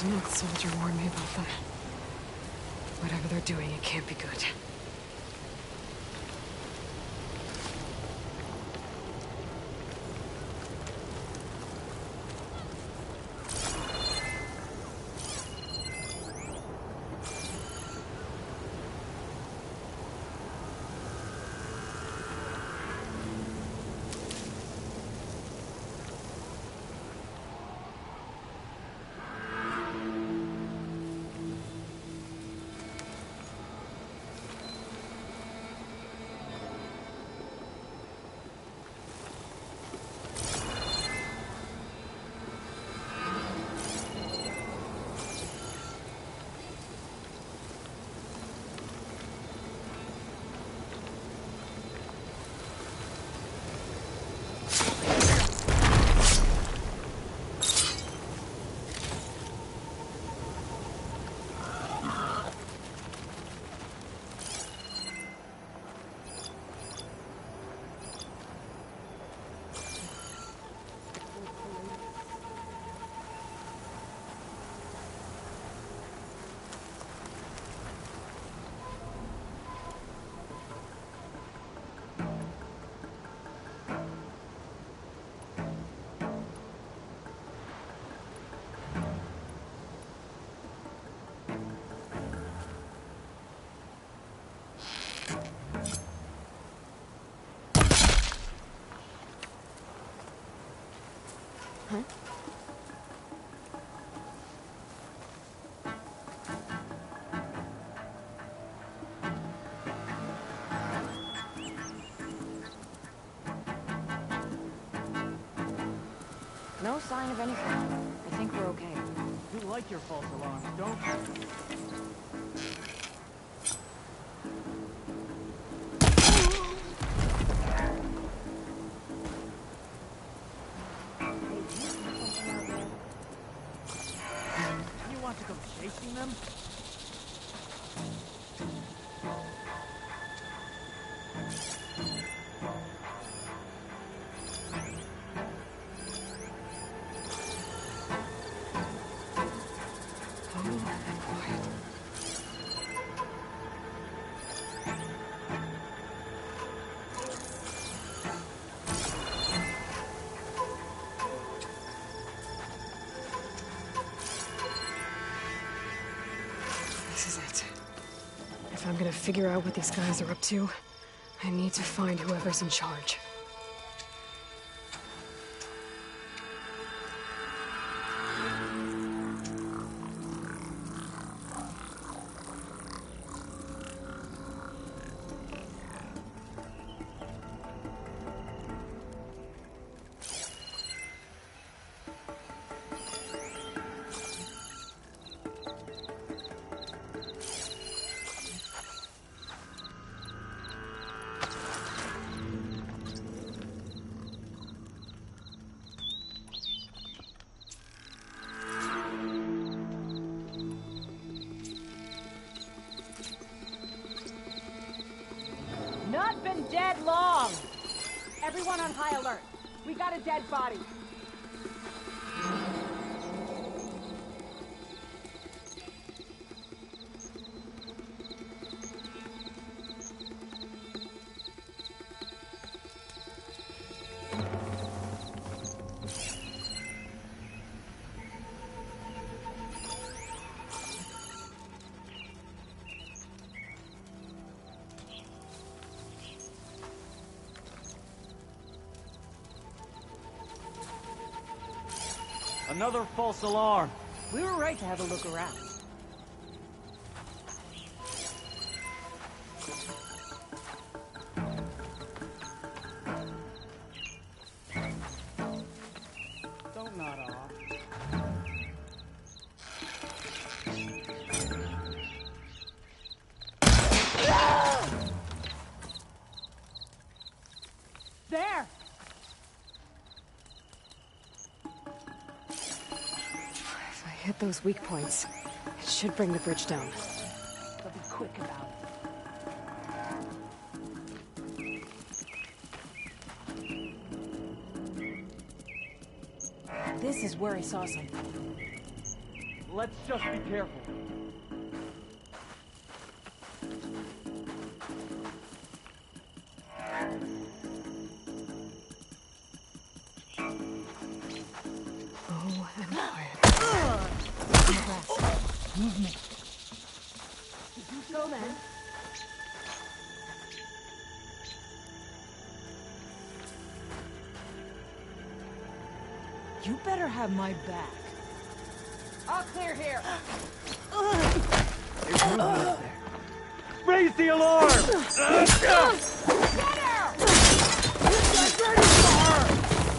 Sentinel soldier warned me about them. Whatever they're doing, it can't be good. Huh? No sign of anything. I think we're okay. You like your false alarms, don't you? You want to go chasing them? This is it. If I'm gonna figure out what these guys are up to, I need to find whoever's in charge. Not been dead long! Everyone on high alert. We got a dead body. Another false alarm. We were right to have a look around. Don't nod off. There! If I hit those weak points, it should bring the bridge down. But be quick about it. This is where I saw something. Let's just be careful. Oh, and quiet. Movement. Go then. You better have my back. All clear here. There's movement up there. Raise the alarm!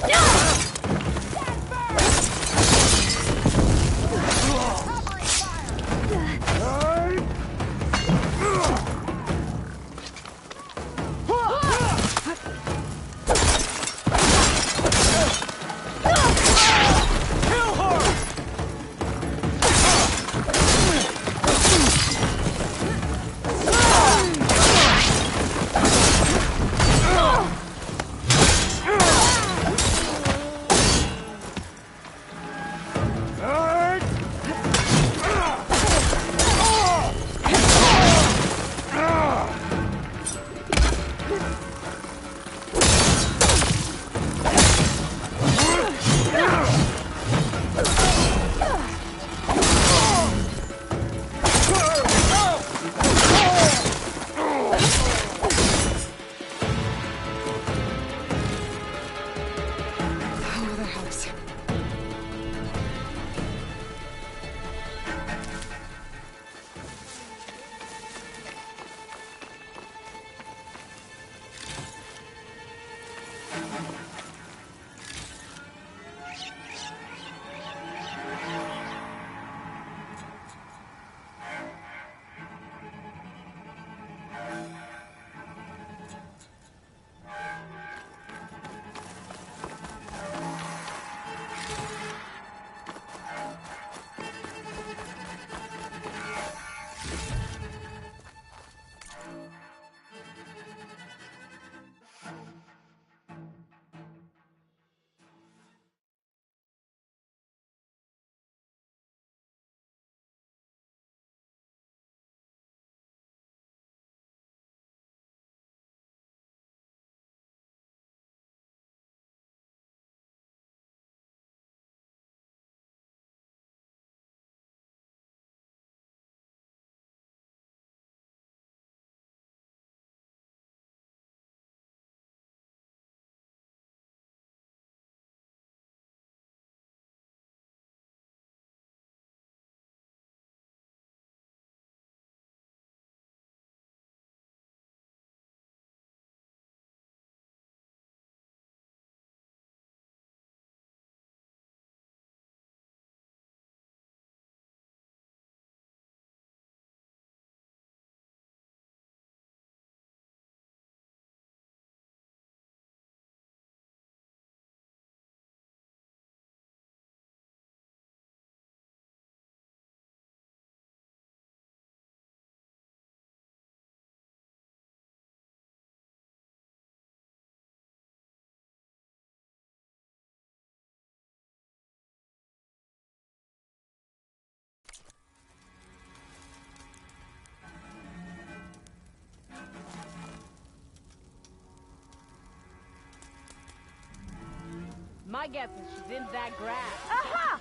Get her! My guess is she's in that grass. Aha!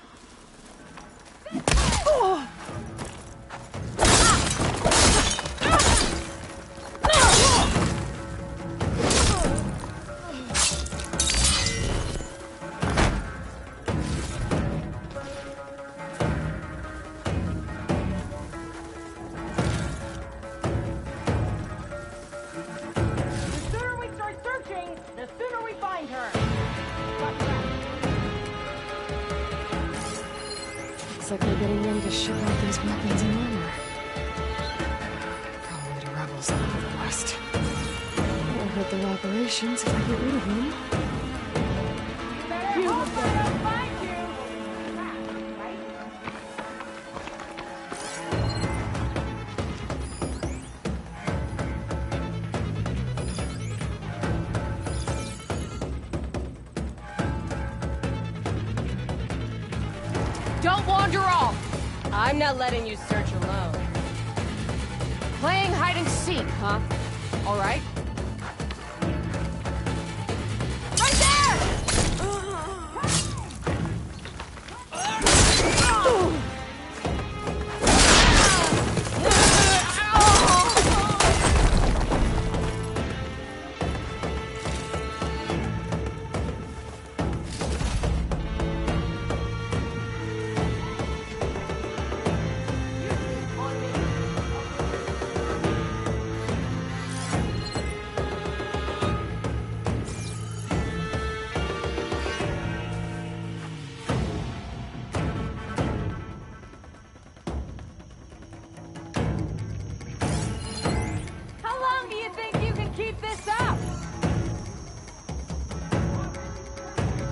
The sooner we start searching, the sooner we find her. Looks like they're getting ready to ship out those weapons and armor. Probably to rebels all over the West. Won't hurt their operations if I get rid of them. Better hope I don't find you. Right? Don't wander off! I'm not letting you search alone. Playing hide and seek, huh? All right. Right there!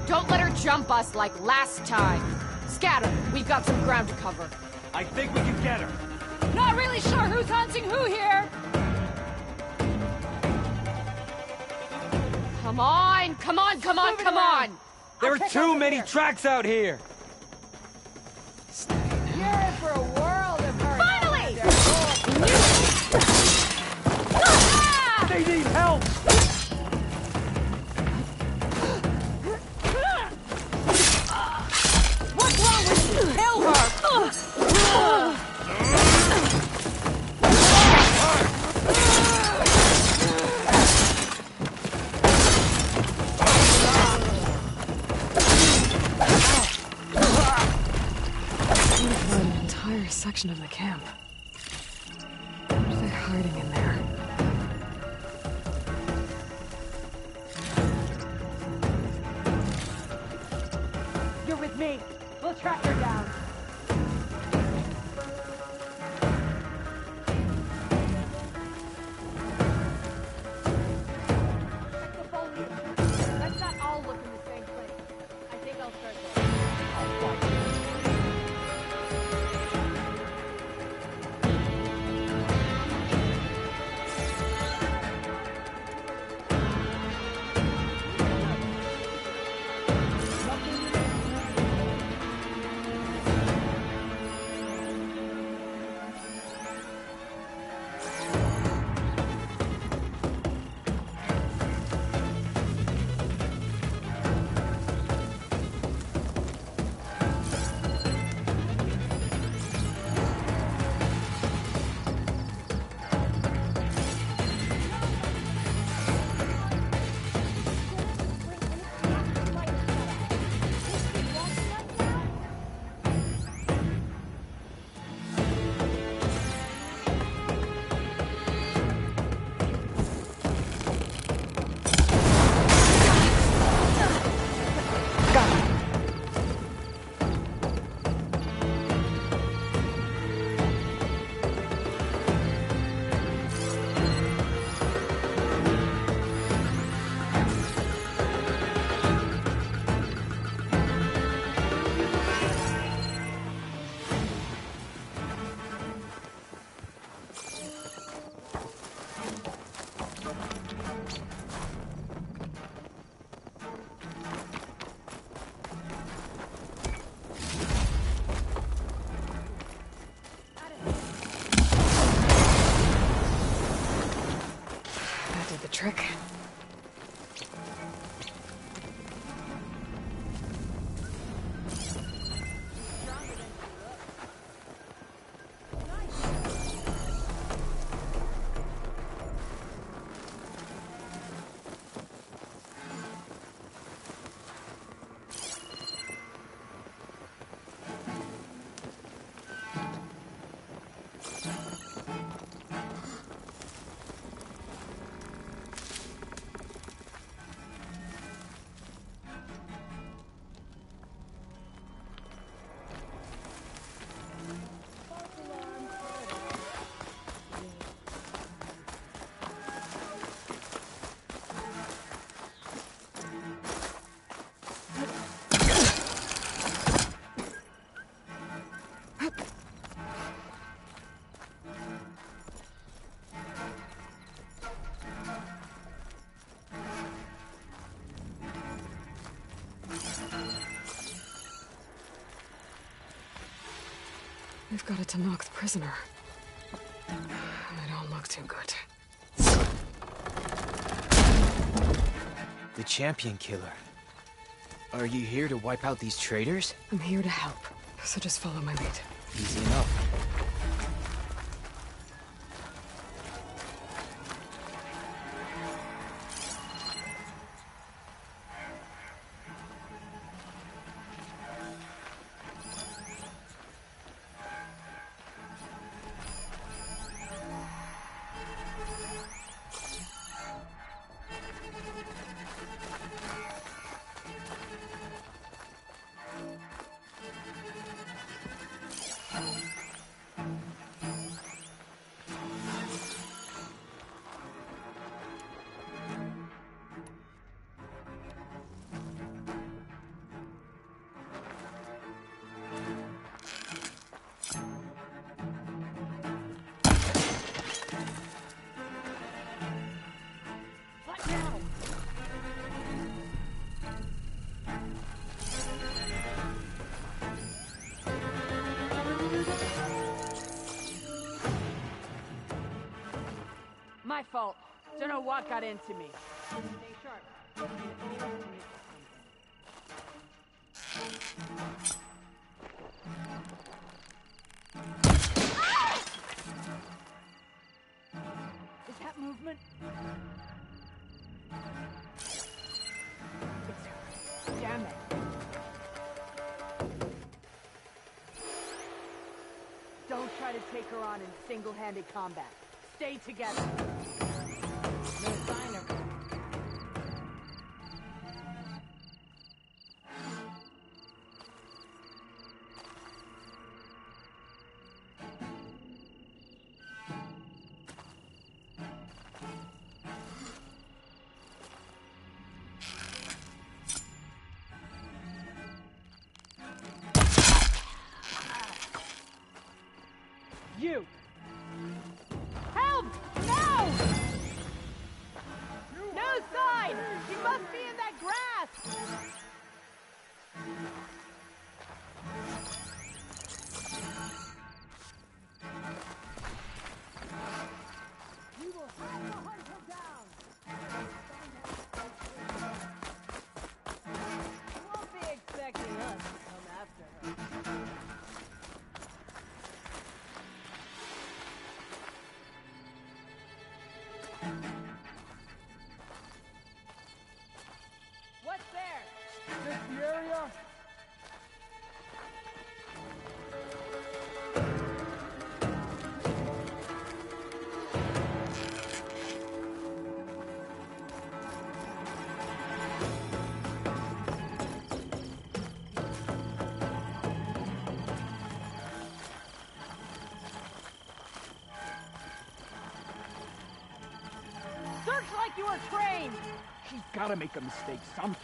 Don't let her jump us like last time. Scatter, we've got some ground to cover. I think we can get her. Not really sure who's hunting who here. Come on, come on, come on, come on! There are too many tracks out here. You're in for a world of hurt. Finally! They need help! What's wrong with you? Kill her! An entire section of the camp. What are they hiding in there? You're with me. We'll track her down. Check the phone meter. Let's not all look in the same place. I think I'll start there. We've got it to knock the prisoner. I don't look too good. The champion killer. Are you here to wipe out these traitors? I'm here to help, so just follow my lead. Easy enough. My fault. Don't know what got into me. Stay sharp. Is that movement? Damn it. Don't try to take her on in single-handed combat. Stay together. No sign of her. You! Help! No! No sign! She must be in that grass! We will have to hunt her down! You won't be expecting us to come after her. What's there? This the area? Search like you were trained! She's gotta make a mistake sometime.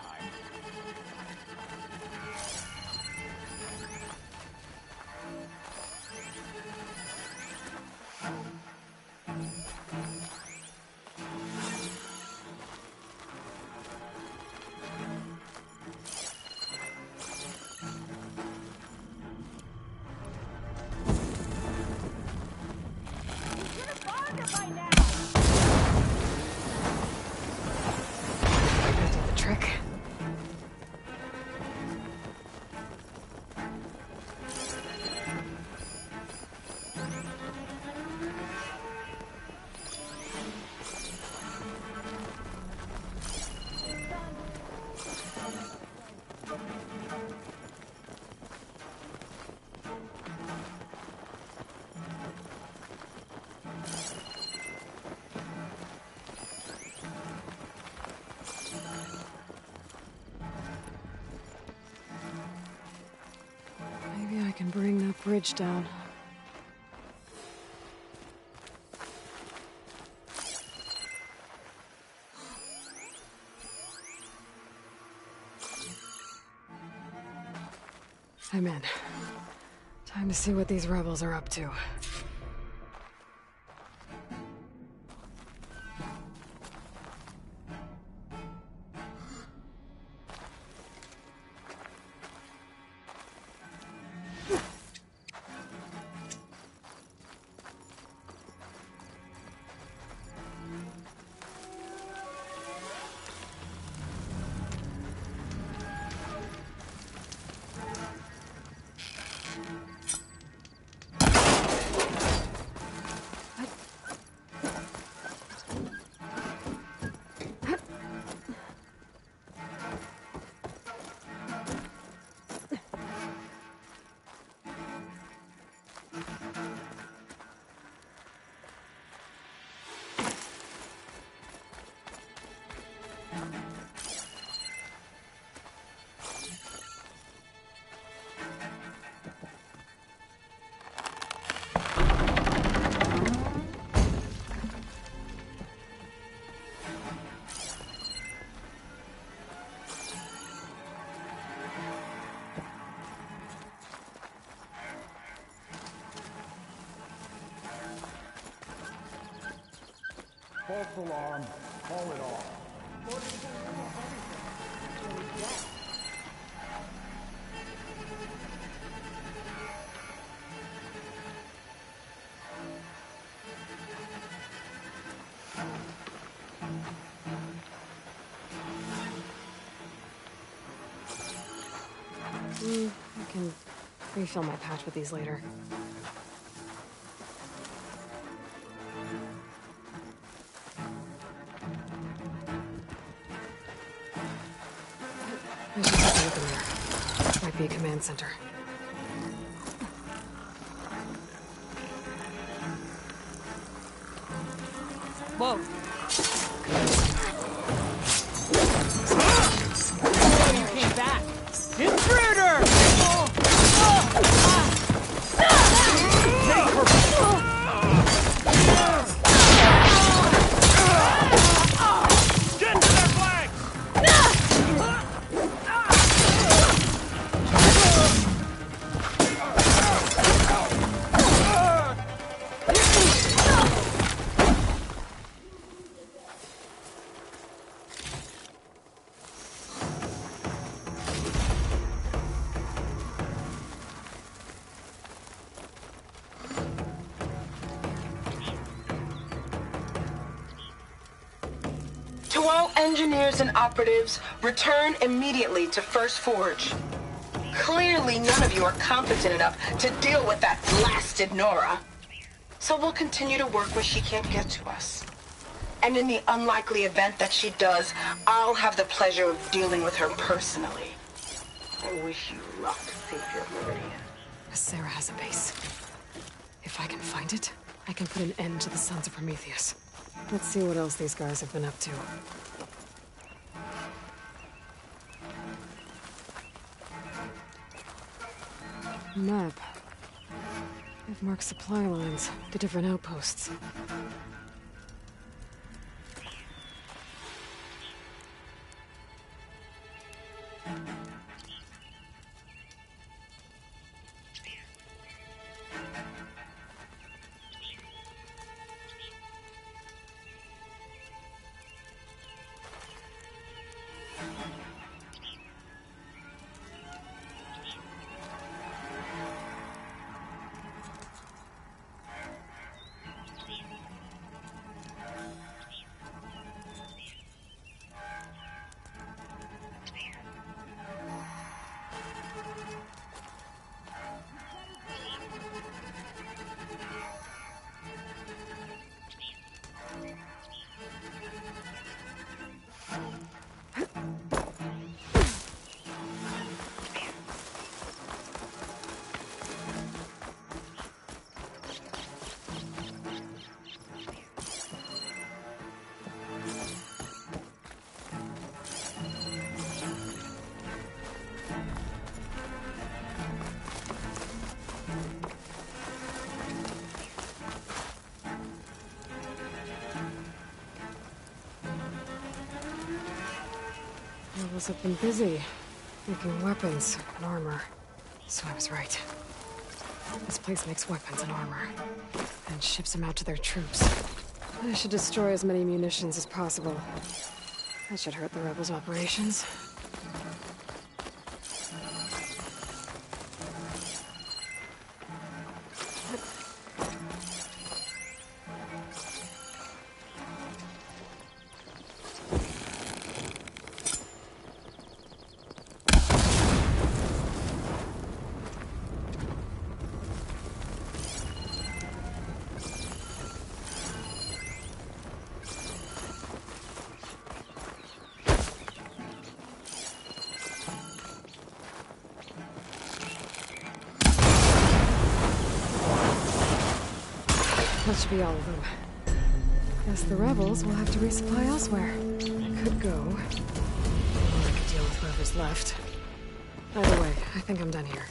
You should have found her by now! That did the trick. Maybe I can bring that bridge down. I'm in. Time to see what these rebels are up to. False alarm. Call it off. I can refill my patch with these later. I should take a look in there. Might be a command center. Whoa. You came back. Intruder! Get to their flanks! To all engineers and operatives, return immediately to First Forge. Clearly none of you are competent enough to deal with that blasted Nora. So we'll continue to work where she can't get to us. And in the unlikely event that she does, I'll have the pleasure of dealing with her personally. I wish you luck, Savior Meridian. Sarah has a base. If I can find it, I can put an end to the Sons of Prometheus. Let's see what else these guys have been up to. Map. They've marked supply lines to different outposts. Rebels have been busy, making weapons and armor. So I was right. This place makes weapons and armor, and ships them out to their troops. I should destroy as many munitions as possible. That should hurt the Rebels' operations. That should be all of them. Guess the Rebels will have to resupply elsewhere. I could go. Or I could deal with whoever's left. Either way, I think I'm done here.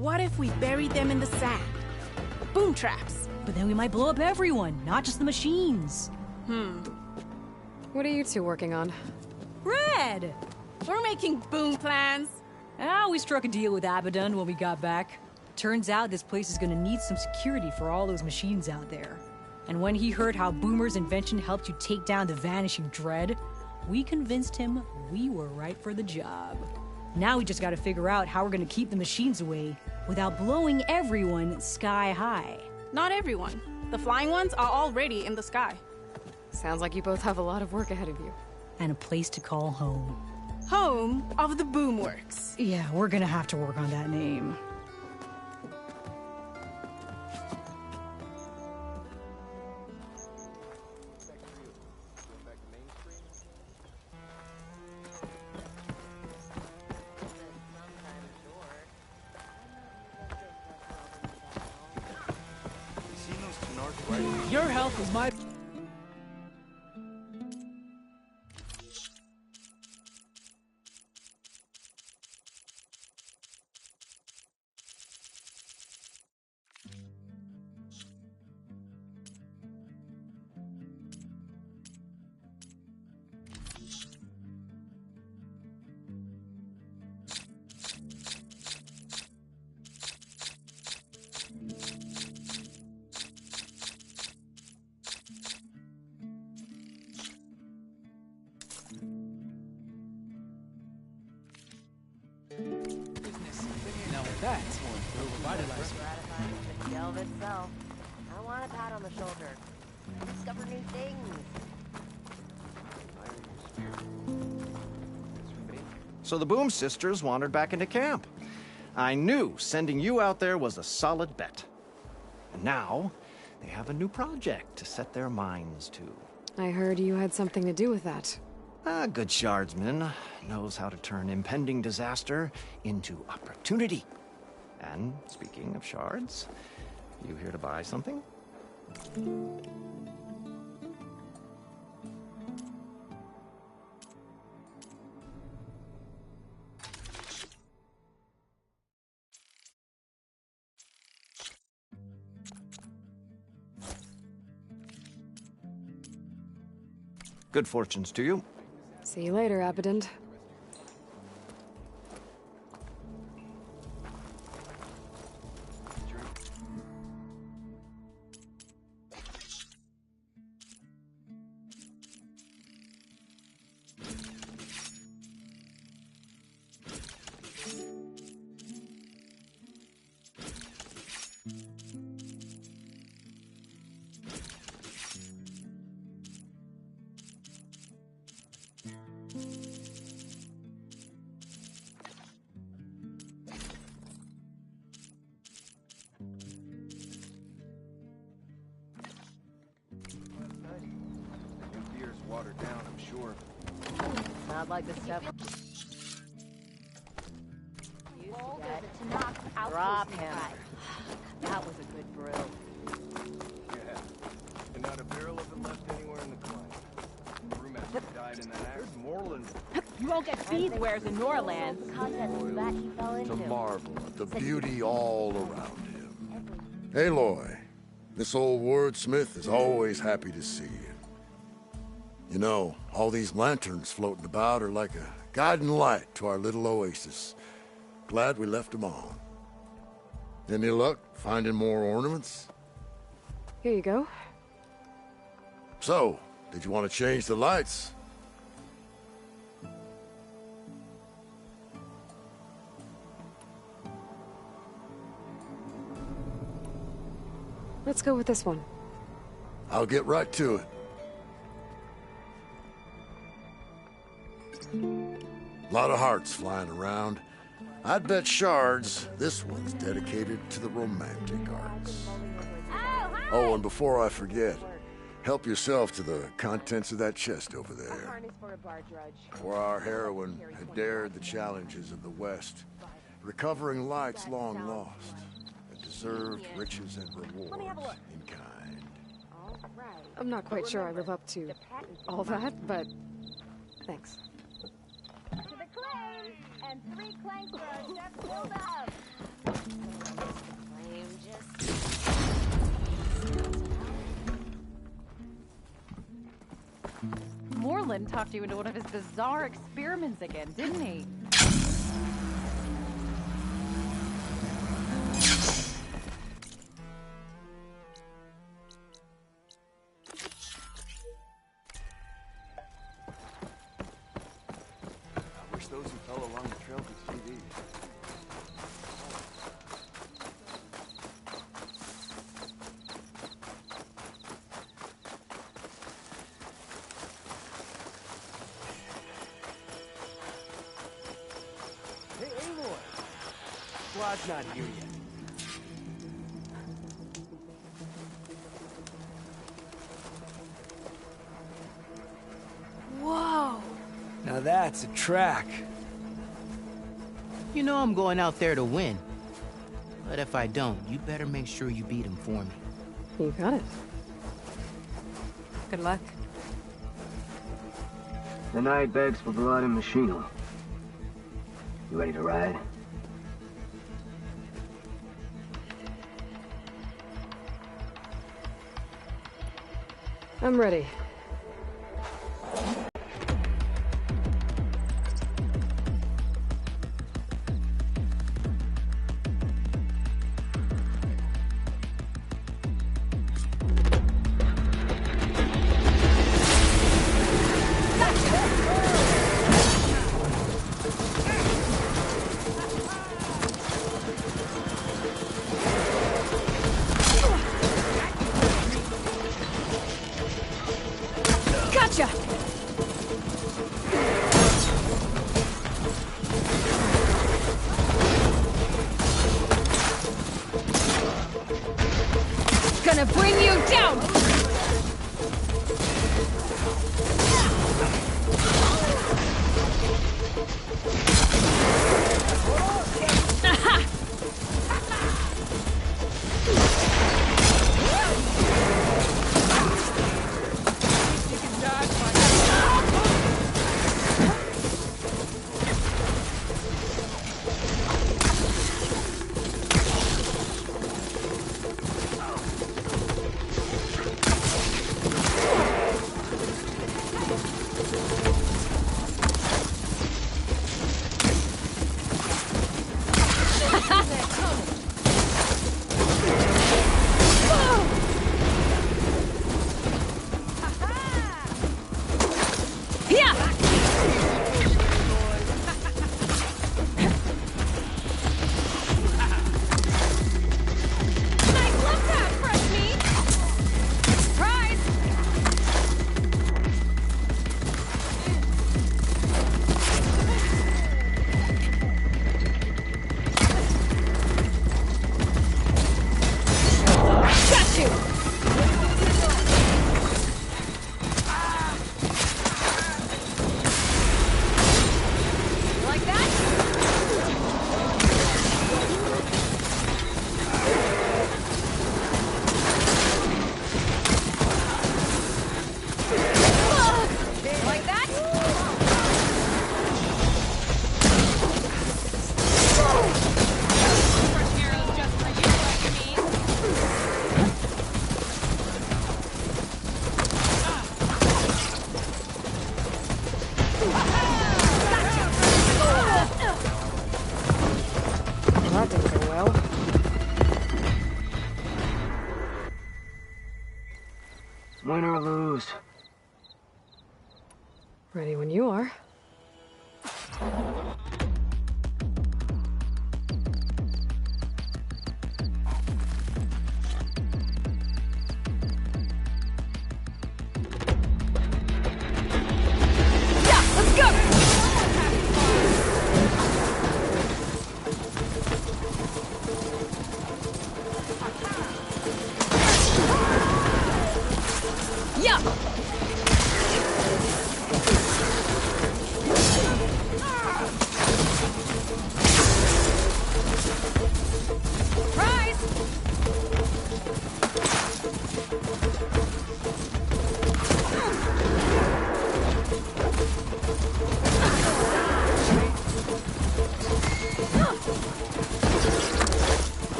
What if we buried them in the sand? Boom traps. But then we might blow up everyone, not just the machines. What are you two working on? Red! We're making boom plans. We struck a deal with Abaddon when we got back. Turns out this place is gonna need some security for all those machines out there. And when he heard how Boomer's invention helped you take down the Vanishing Dread, we convinced him we were right for the job. Now we just gotta figure out how we're gonna keep the machines away without blowing everyone sky high. Not everyone. The flying ones are already in the sky. Sounds like you both have a lot of work ahead of you. And a place to call home. Home of the Boomworks. Yeah, we're gonna have to work on that name. Your health is my... Now with that, we'll revitalize you. Gratifying as the delve itself. I want a pat on the shoulder. I discover new things. So the Boom Sisters wandered back into camp. I knew sending you out there was a solid bet. And now, they have a new project to set their minds to. I heard you had something to do with that. A good shardsman knows how to turn impending disaster into opportunity. And speaking of shards, you here to buy something? Good fortunes to you. See you later, Abaddon. Beer's watered down, I'm sure. Not like the stuff. Drop him. That was a good brew. Yeah. And not a barrel of it left anywhere in the climate. Brewmaster died in that accident. Moreland. You won't get beeswares in Norland. The contents that he fell into. To marvel at the beauty all around him. Aloy, this old wordsmith is always happy to see you. You know, all these lanterns floating about are like a guiding light to our little oasis. Glad we left them on. Any luck finding more ornaments? Here you go. So, did you want to change the lights? Let's go with this one. I'll get right to it. Lot of hearts flying around. I'd bet shards this one's dedicated to the romantic arts. Oh, and before I forget, help yourself to the contents of that chest over there. For our heroine had dared the challenges of the West, recovering lights long lost, and deserved riches and rewards in kind. I'm not quite sure I live up to all that, but thanks. To the claim, and 3 clanks for our chef filled up. Moreland talked you into one of his bizarre experiments again, didn't he? I wish those who fell along the trail could see these. Hey, Aloy! Squad's not here yet. Whoa! Now that's a track. You know I'm going out there to win. But if I don't, you better make sure you beat him for me. You got it. Good luck. The night begs for blood and machine. You ready to ride? I'm ready. Gotcha! Gonna bring you down!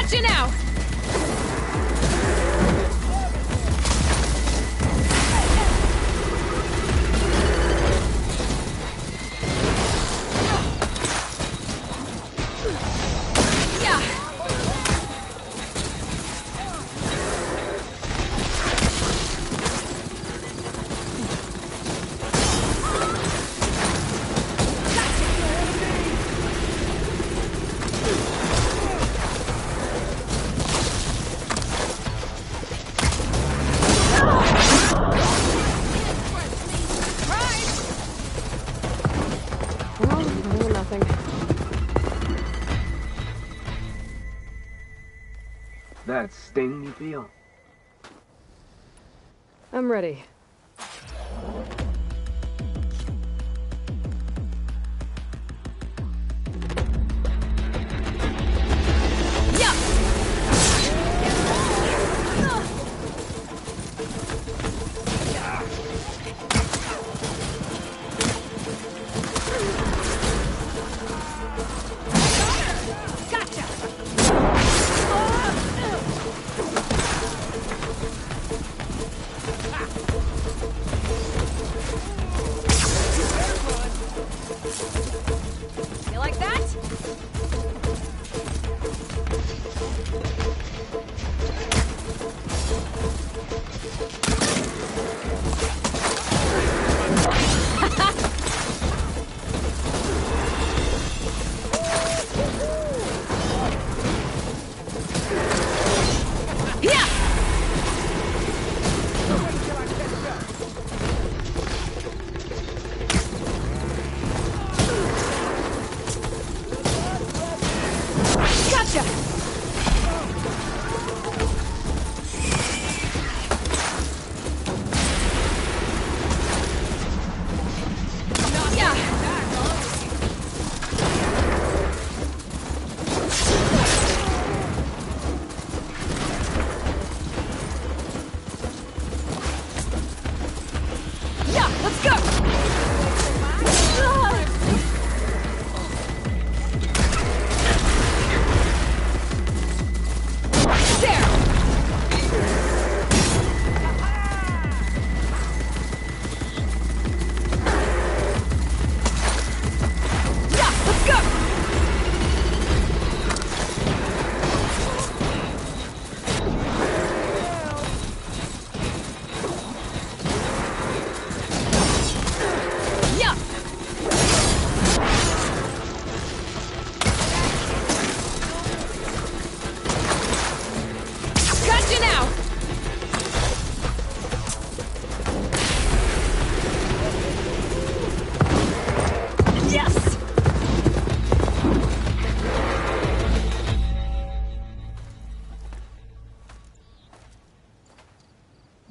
Gotcha now! That sting you feel? I'm ready. You like that?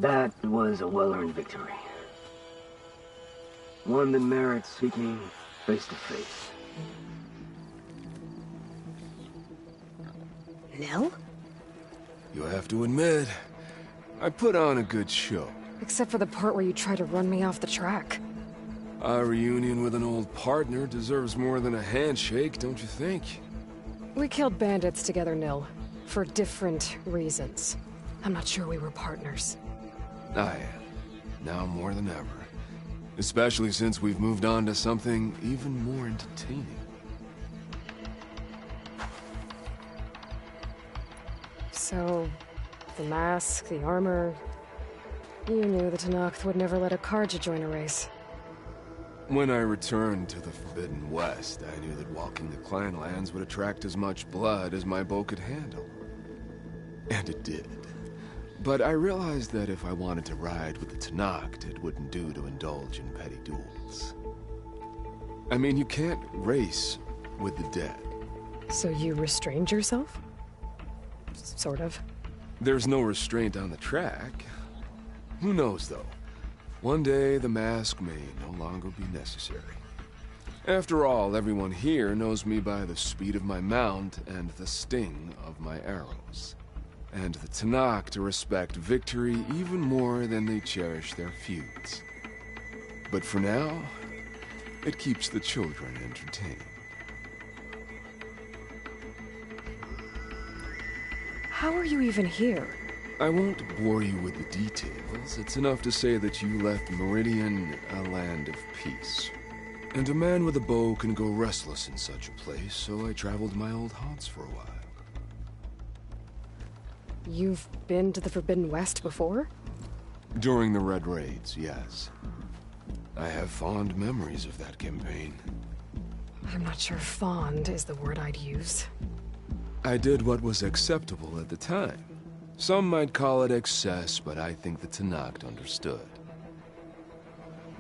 That was a well-earned victory. One that merits speaking face to face. Nell? You have to admit, I put on a good show. Except for the part where you tried to run me off the track. A reunion with an old partner deserves more than a handshake, don't you think? We killed bandits together, Nil. For different reasons. I'm not sure we were partners. I am. Now more than ever. Especially since we've moved on to something even more entertaining. So, the mask, the armor... You knew the Tenakth would never let a Karja join a race. When I returned to the Forbidden West, I knew that walking the Clanlands would attract as much blood as my bow could handle. And it did. But I realized that if I wanted to ride with the Tenakth, it wouldn't do to indulge in petty duels. I mean, you can't race with the dead. So you restrained yourself? Sort of. There's no restraint on the track. Who knows, though? One day, the mask may no longer be necessary. After all, everyone here knows me by the speed of my mount and the sting of my arrows. And the Tenakth respect victory even more than they cherish their feuds. But for now, it keeps the children entertained. How are you even here? I won't bore you with the details. It's enough to say that you left Meridian a land of peace. And a man with a bow can go restless in such a place, so I traveled my old haunts for a while. You've been to the Forbidden West before? During the Red Raids, yes. I have fond memories of that campaign. I'm not sure fond is the word I'd use. I did what was acceptable at the time. Some might call it excess, but I think the Tenakth understood.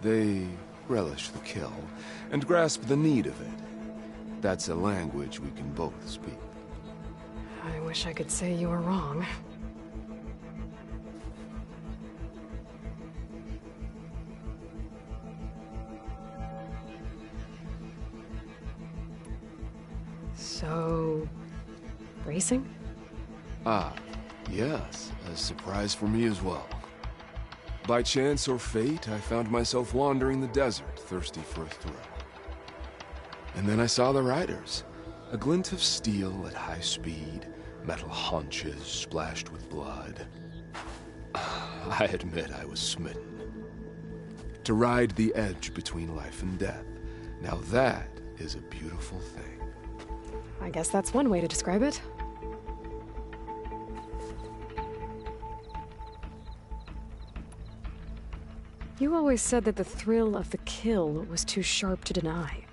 They relish the kill, and grasp the need of it. That's a language we can both speak. I wish I could say you were wrong. So... racing? Ah, yes. A surprise for me as well. By chance or fate, I found myself wandering the desert, thirsty for a thrill. And then I saw the riders. A glint of steel at high speed, metal haunches splashed with blood. I admit I was smitten. To ride the edge between life and death, now that is a beautiful thing. I guess that's one way to describe it. You always said that the thrill of the kill was too sharp to deny.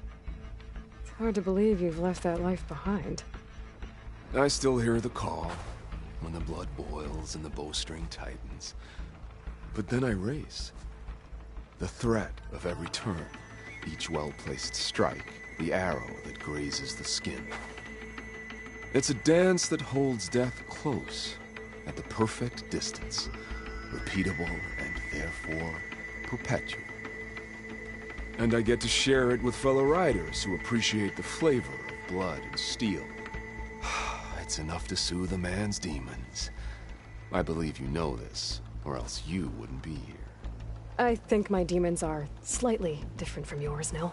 It's hard to believe you've left that life behind. I still hear the call, when the blood boils and the bowstring tightens. But then I race. The threat of every turn, each well-placed strike, the arrow that grazes the skin. It's a dance that holds death close, at the perfect distance, repeatable and therefore perpetual. And I get to share it with fellow riders who appreciate the flavor of blood and steel. It's enough to soothe a man's demons. I believe you know this, or else you wouldn't be here. I think my demons are slightly different from yours, Nil.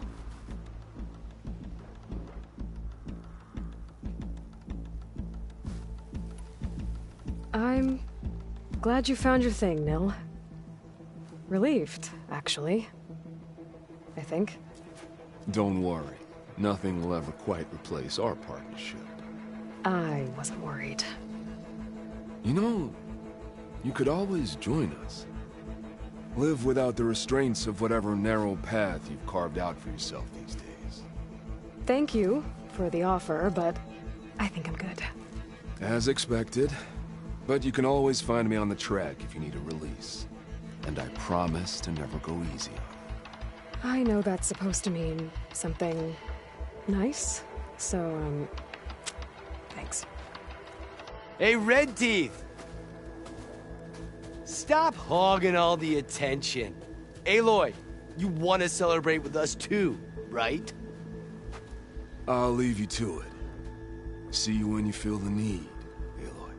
I'm glad you found your thing, Nil. Relieved, actually. I think. Don't worry. Nothing will ever quite replace our partnership. I wasn't worried. You know, you could always join us. Live without the restraints of whatever narrow path you've carved out for yourself these days. Thank you for the offer, but I think I'm good. As expected. But you can always find me on the track if you need a release. And I promise to never go easy on you. I know that's supposed to mean something nice, so, thanks. Hey, Red Teeth! Stop hogging all the attention. Aloy, you want to celebrate with us too, right? I'll leave you to it. See you when you feel the need, Aloy.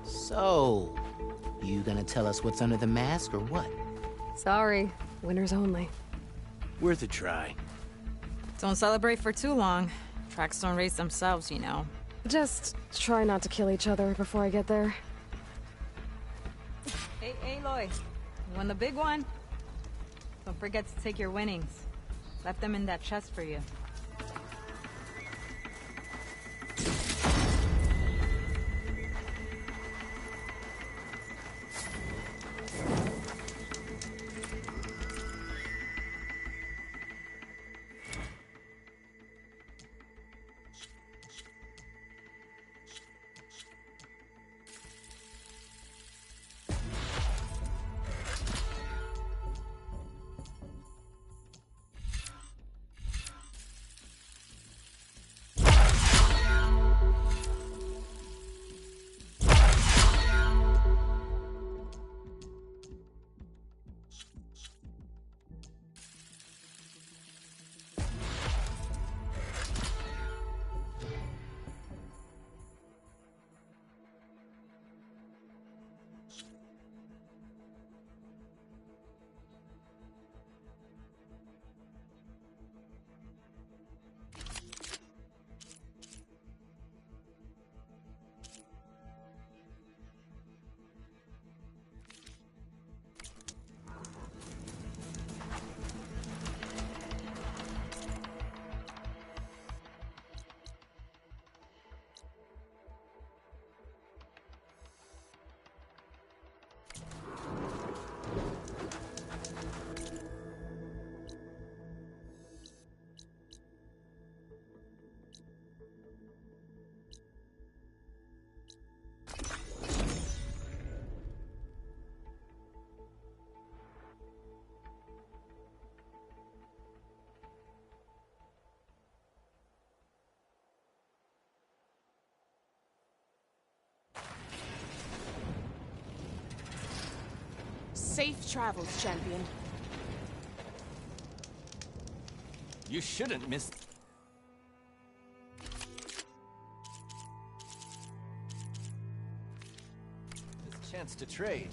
So, you gonna tell us what's under the mask or what? Sorry, winners only. Worth a try. Don't celebrate for too long. Tracks don't race themselves, you know. Just try not to kill each other before I get there. Hey, Aloy, you won the big one? Don't forget to take your winnings. Left them in that chest for you. Safe travels, champion. You shouldn't miss... this chance to trade.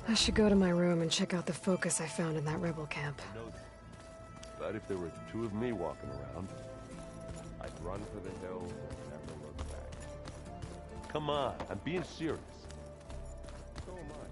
I should go to my room and check out the focus I found in that rebel camp. But if there were two of me walking around, I'd run for the hills and never look back. Come on, I'm being serious. So am I.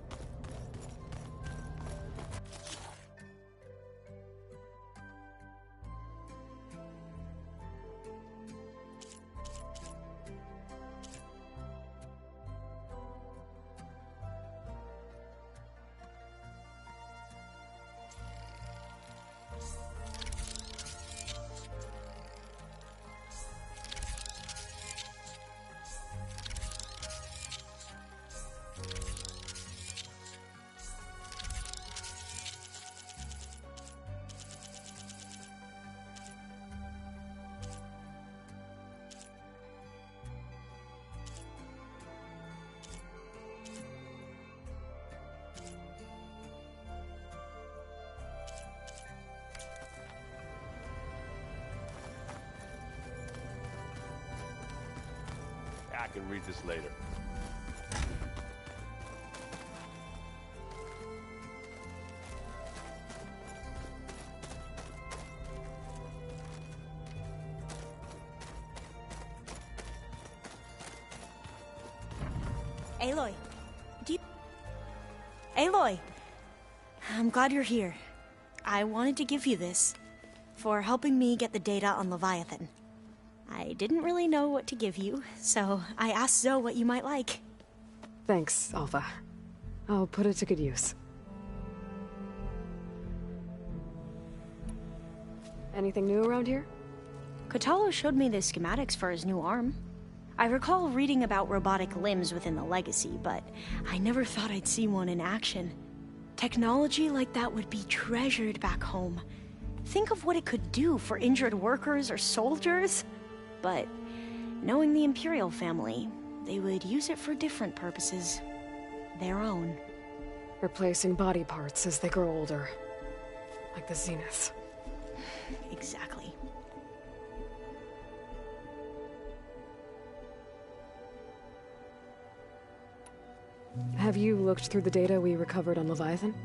I can read this later. Aloy, Aloy! I'm glad you're here. I wanted to give you this for helping me get the data on Leviathan. I didn't really know what to give you, so I asked Zoe what you might like. Thanks, Alpha. I'll put it to good use. Anything new around here? Kotallo showed me the schematics for his new arm. I recall reading about robotic limbs within the Legacy, but I never thought I'd see one in action. Technology like that would be treasured back home. Think of what it could do for injured workers or soldiers. But knowing the Imperial family, they would use it for different purposes. Their own. Replacing body parts as they grow older. Like the Zenith. Exactly. Have you looked through the data we recovered on Leviathan?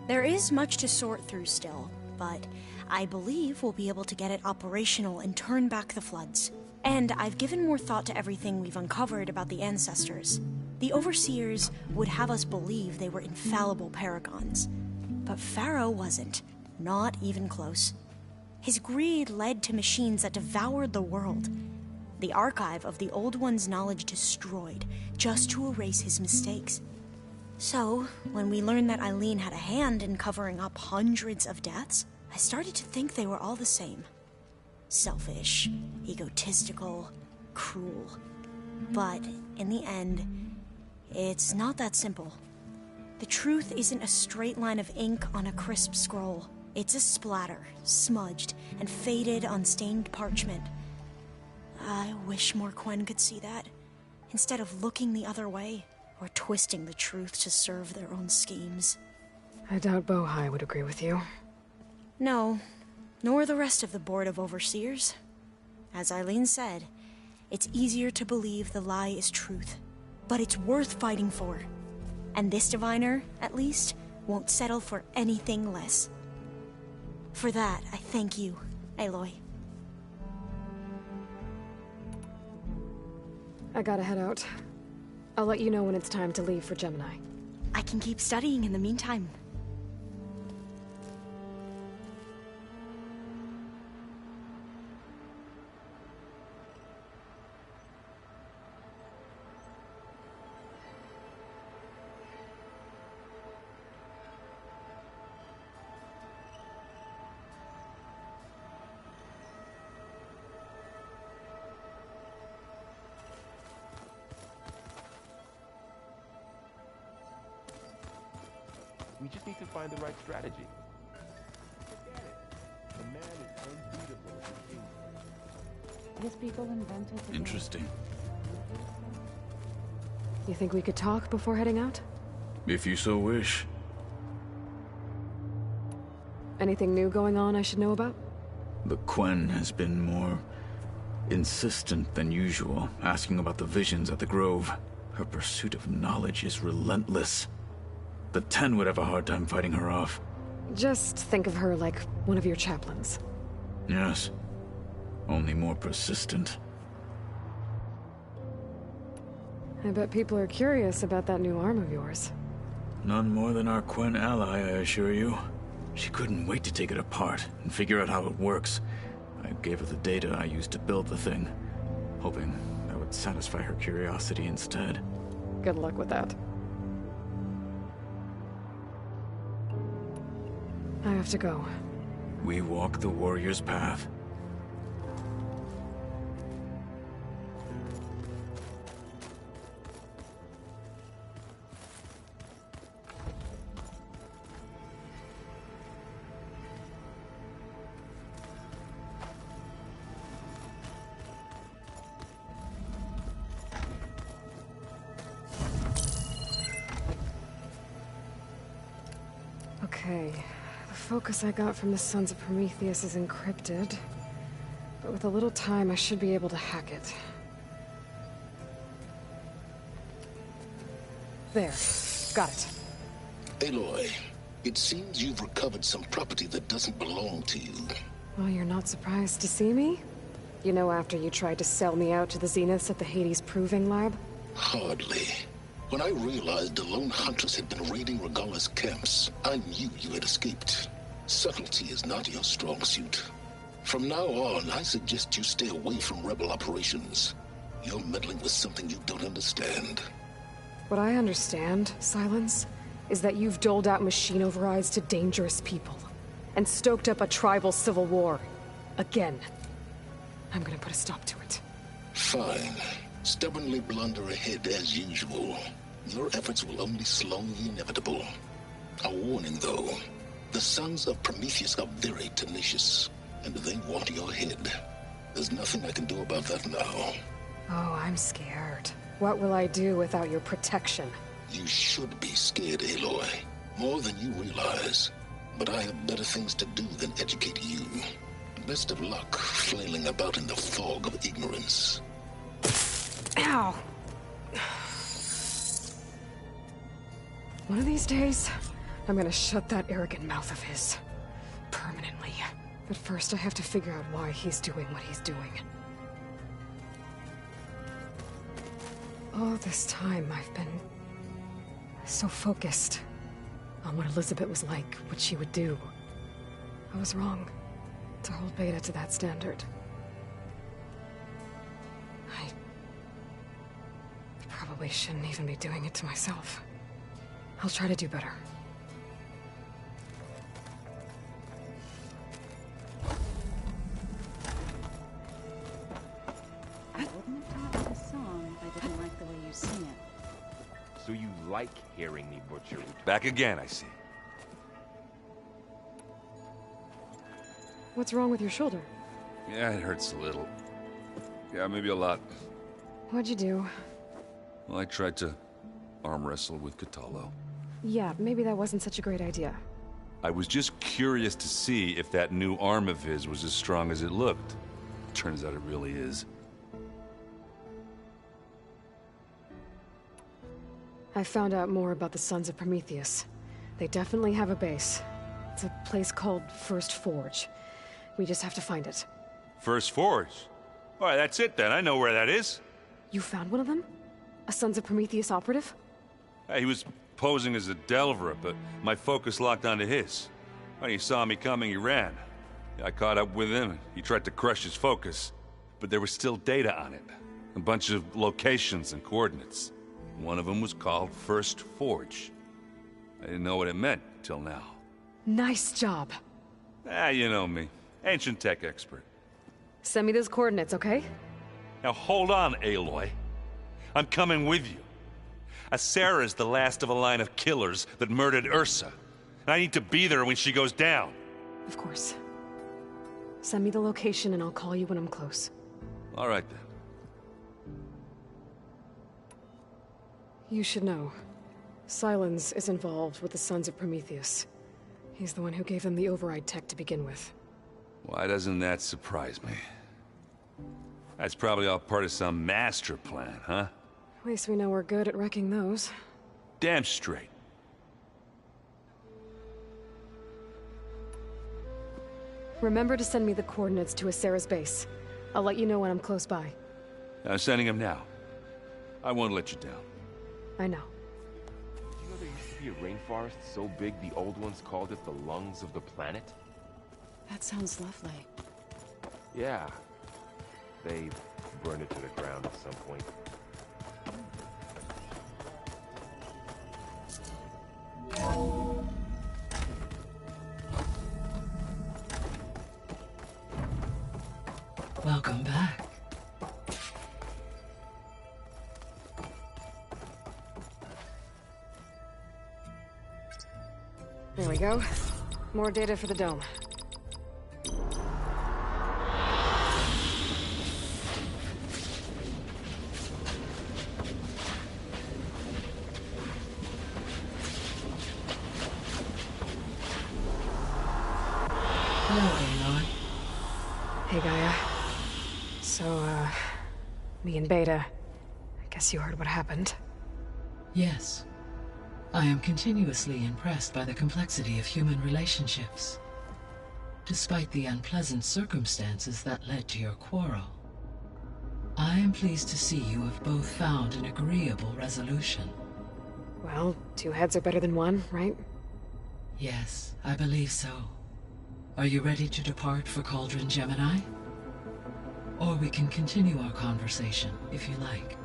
There is much to sort through still, but I believe we'll be able to get it operational and turn back the floods. And I've given more thought to everything we've uncovered about the ancestors. The Overseers would have us believe they were infallible paragons. But Pharaoh wasn't. Not even close. His greed led to machines that devoured the world. The archive of the Old One's knowledge destroyed, just to erase his mistakes. So, when we learned that Eileen had a hand in covering up hundreds of deaths, I started to think they were all the same. Selfish, egotistical, cruel. But, in the end, it's not that simple. The truth isn't a straight line of ink on a crisp scroll. It's a splatter, smudged, and faded on stained parchment. I wish more Quen could see that, instead of looking the other way, or twisting the truth to serve their own schemes. I doubt Bohai would agree with you. No, nor the rest of the Board of Overseers. As Eileen said, it's easier to believe the lie is truth, but it's worth fighting for. And this diviner, at least, won't settle for anything less. For that, I thank you, Aloy. I gotta head out. I'll let you know when it's time to leave for Gemini. I can keep studying in the meantime. We just need to find the right strategy. Forget it. The man is unbeatable as a king. These people invented the Interesting. You think we could talk before heading out? If you so wish. Anything new going on I should know about? The Quen has been more insistent than usual, asking about the visions at the Grove. Her pursuit of knowledge is relentless. The 10 would have a hard time fighting her off. Just think of her like one of your chaplains. Yes. Only more persistent. I bet people are curious about that new arm of yours. None more than our Quen ally, I assure you. She couldn't wait to take it apart and figure out how it works. I gave her the data I used to build the thing, hoping that would satisfy her curiosity instead. Good luck with that. I have to go. We walk the warrior's path. Okay. The focus I got from the Sons of Prometheus is encrypted. But with a little time, I should be able to hack it. There. Got it. Aloy, it seems you've recovered some property that doesn't belong to you. Well, you're not surprised to see me? You know, after you tried to sell me out to the Zeniths at the Hades Proving Lab? Hardly. When I realized the lone hunters had been raiding Regala's camps, I knew you had escaped. Subtlety is not your strong suit. From now on, I suggest you stay away from rebel operations. You're meddling with something you don't understand. What I understand, Silence, is that you've doled out machine overrides to dangerous people, and stoked up a tribal civil war. Again. I'm gonna put a stop to it. Fine. Stubbornly blunder ahead as usual. Your efforts will only slow the inevitable. A warning, though. The Sons of Prometheus are very tenacious, and they want your head. There's nothing I can do about that now. Oh, I'm scared. What will I do without your protection? You should be scared, Aloy. More than you realize. But I have better things to do than educate you. Best of luck flailing about in the fog of ignorance. Ow! One of these days, I'm gonna shut that arrogant mouth of his. Permanently. But first I have to figure out why he's doing what he's doing. All this time I've been so focused on what Elizabeth was like, what she would do. I was wrong to hold Beta to that standard. I probably shouldn't even be doing it to myself. I'll try to do better. I wouldn't have taught you the song if I didn't like the way you sing it. So you like hearing me butcher? Back again, I see. What's wrong with your shoulder? Yeah, it hurts a little. Yeah, maybe a lot. What'd you do? Well, I tried to arm wrestle with Catallo. Yeah, maybe that wasn't such a great idea. I was just curious to see if that new arm of his was as strong as it looked. Turns out it really is. I found out more about the Sons of Prometheus. They definitely have a base. It's a place called First Forge. We just have to find it. First Forge? Why, that's it then. I know where that is. You found one of them? A Sons of Prometheus operative? He was posing as a Delver, but my focus locked onto his. When he saw me coming, he ran. I caught up with him, and he tried to crush his focus. But there was still data on it. A bunch of locations and coordinates. One of them was called First Forge. I didn't know what it meant till now. Nice job. You know me. Ancient tech expert. Send me those coordinates, okay? Now hold on, Aloy. I'm coming with you. Sarah's the last of a line of killers that murdered Ursa. And I need to be there when she goes down. Of course. Send me the location and I'll call you when I'm close. All right, then. You should know. Silence is involved with the Sons of Prometheus. He's the one who gave them the override tech to begin with. Why doesn't that surprise me? That's probably all part of some master plan, huh? At least we know we're good at wrecking those. Damn straight. Remember to send me the coordinates to Sarah's base. I'll let you know when I'm close by. I'm sending him now. I won't let you down. I know. Did you know there used to be a rainforest so big the old ones called it the lungs of the planet? That sounds lovely. Yeah. They burned it to the ground at some point. Welcome back. There we go. More data for the dome. Hey, Gaia. So, me and Beta, I guess you heard what happened. Yes. I am continuously impressed by the complexity of human relationships. Despite the unpleasant circumstances that led to your quarrel, I am pleased to see you have both found an agreeable resolution. Well, two heads are better than one, right? Yes, I believe so. Are you ready to depart for Cauldron Gemini? Or we can continue our conversation, if you like.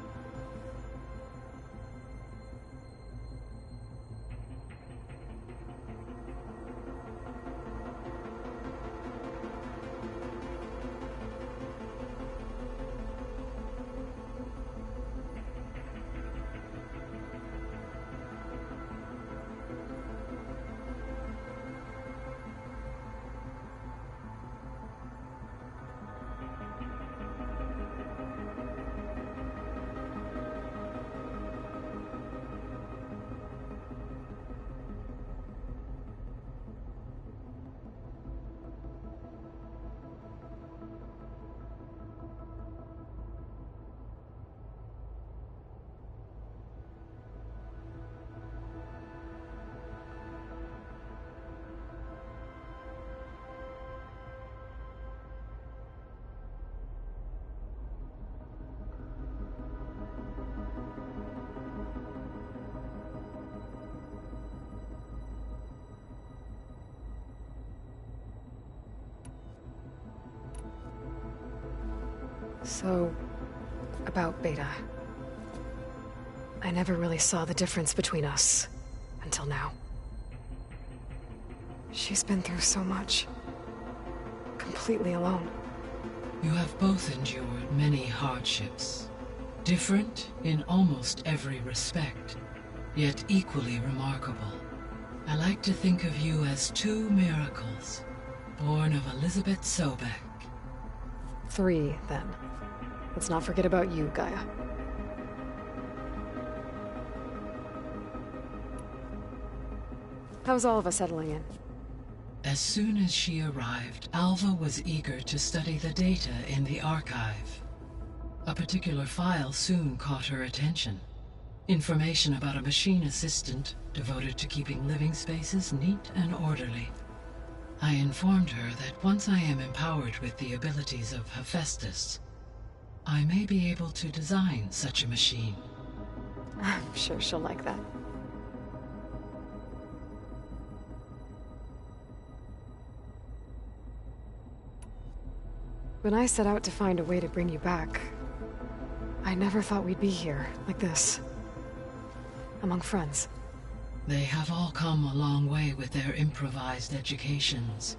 So, about Beta. I never really saw the difference between us, until now. She's been through so much. Completely alone. You have both endured many hardships. Different in almost every respect, yet equally remarkable. I like to think of you as two miracles, born of Elizabeth Sobek. 3, then. Let's not forget about you, Gaia. How's all of us settling in? As soon as she arrived, Alva was eager to study the data in the archive. A particular file soon caught her attention. Information about a machine assistant devoted to keeping living spaces neat and orderly. I informed her that once I am empowered with the abilities of Hephaestus, I may be able to design such a machine. I'm sure she'll like that. When I set out to find a way to bring you back, I never thought we'd be here, like this. Among friends. They have all come a long way with their improvised educations.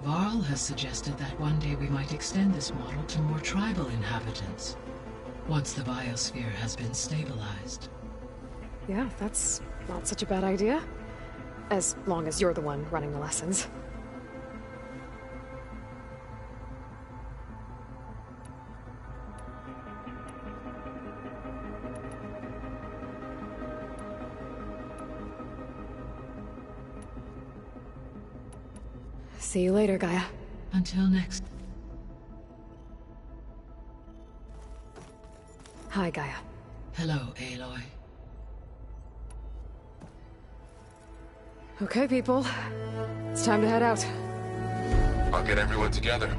Varl has suggested that one day we might extend this model to more tribal inhabitants, once the biosphere has been stabilized. Yeah, that's not such a bad idea. As long as you're the one running the lessons. See you later, Gaia. Until next. Hi, Gaia. Hello, Aloy. Okay, people. It's time to head out. I'll get everyone together.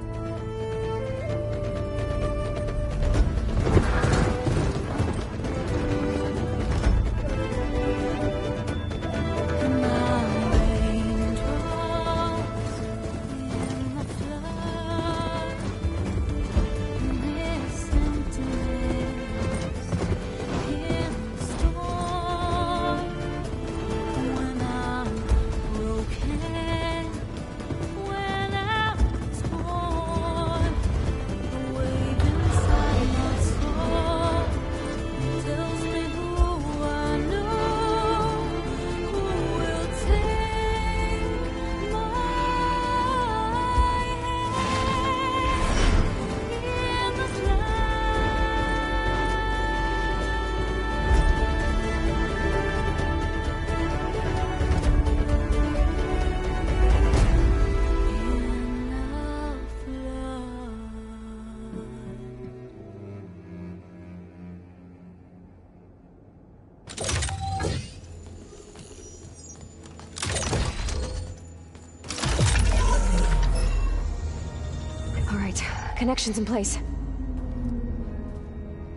Connections in place.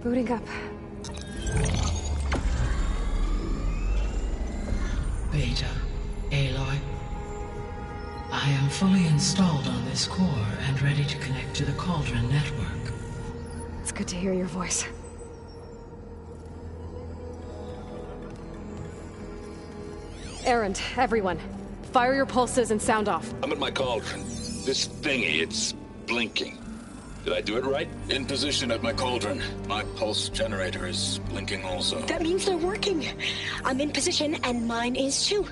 Booting up. Beta, Aloy. I am fully installed on this core and ready to connect to the Cauldron network. It's good to hear your voice. Erend, everyone. Fire your pulses and sound off. I'm at my cauldron. This thingy, it's blinking. Did I do it right? In position at my cauldron. My pulse generator is blinking also. That means they're working. I'm in position, and mine is too.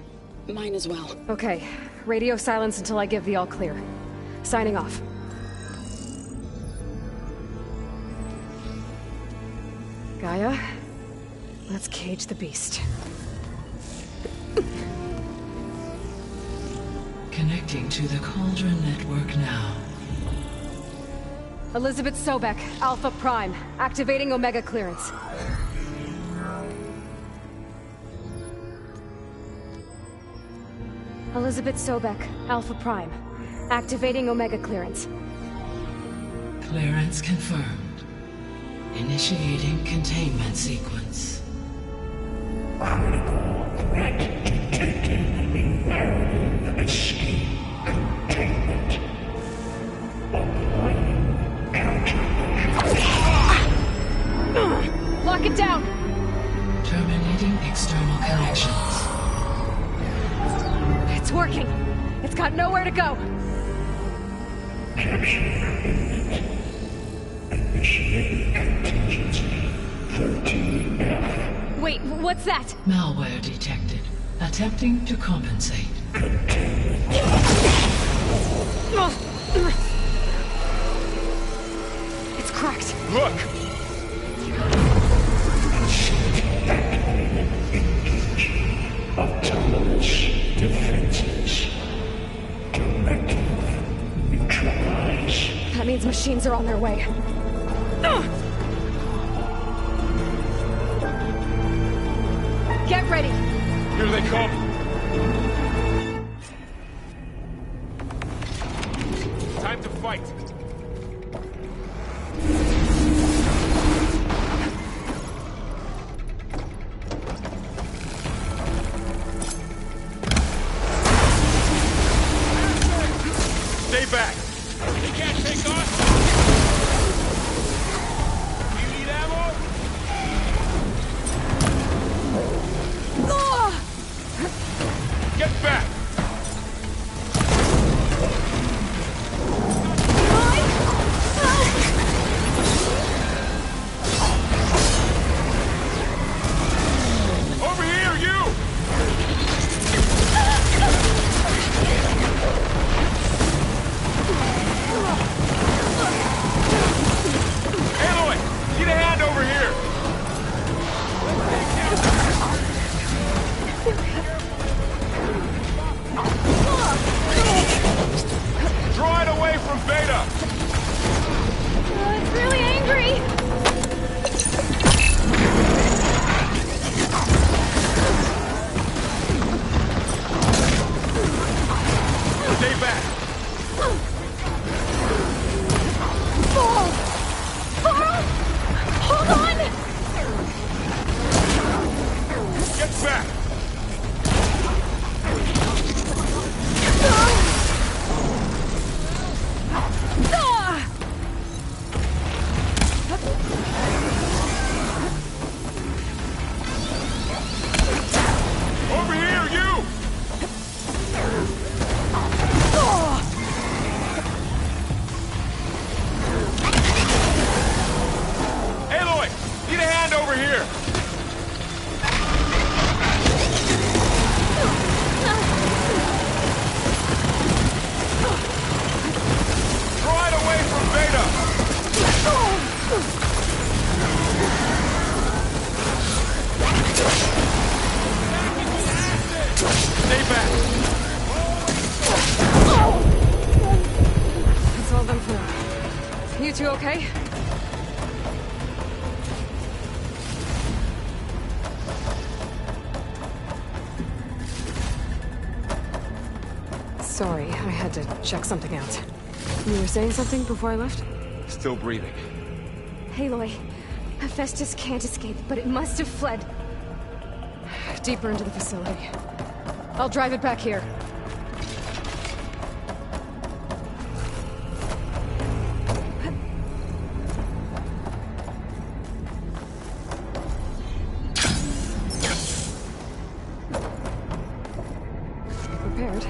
Mine as well. Okay. Radio silence until I give the all clear. Signing off. Gaia, let's cage the beast. Connecting to the Cauldron network now. Elizabeth Sobek, Alpha Prime, activating Omega clearance. Elizabeth Sobek, Alpha Prime, activating Omega clearance. Clearance confirmed. Initiating containment sequence. Critical threat detected. Imperative escape containment. Applying countermeasures. Lock it down! Terminating external connections. It's working. It's got nowhere to go. Initiating contingency 13F. Wait, what's that? Malware detected. Attempting to compensate. It's cracked. Look! Autonomous defenses. Directive neutralize. That means machines are on their way. Get ready! Here they come! Time to fight! back! They can't take us! You need ammo? Get back! Over here, you! Aloy, get a hand over here! Draw it away from Beta! It's really angry! Stay back! Hold on! Get back! Over here, you! Aloy, need a hand over here! Draw it away from Beta! Stay back! That's all done for now. You two okay? Sorry, I had to check something out. You were saying something before I left? Still breathing. Aloy, Hephaestus can't escape, but it must have fled. Deeper into the facility. I'll drive it back here. Prepared.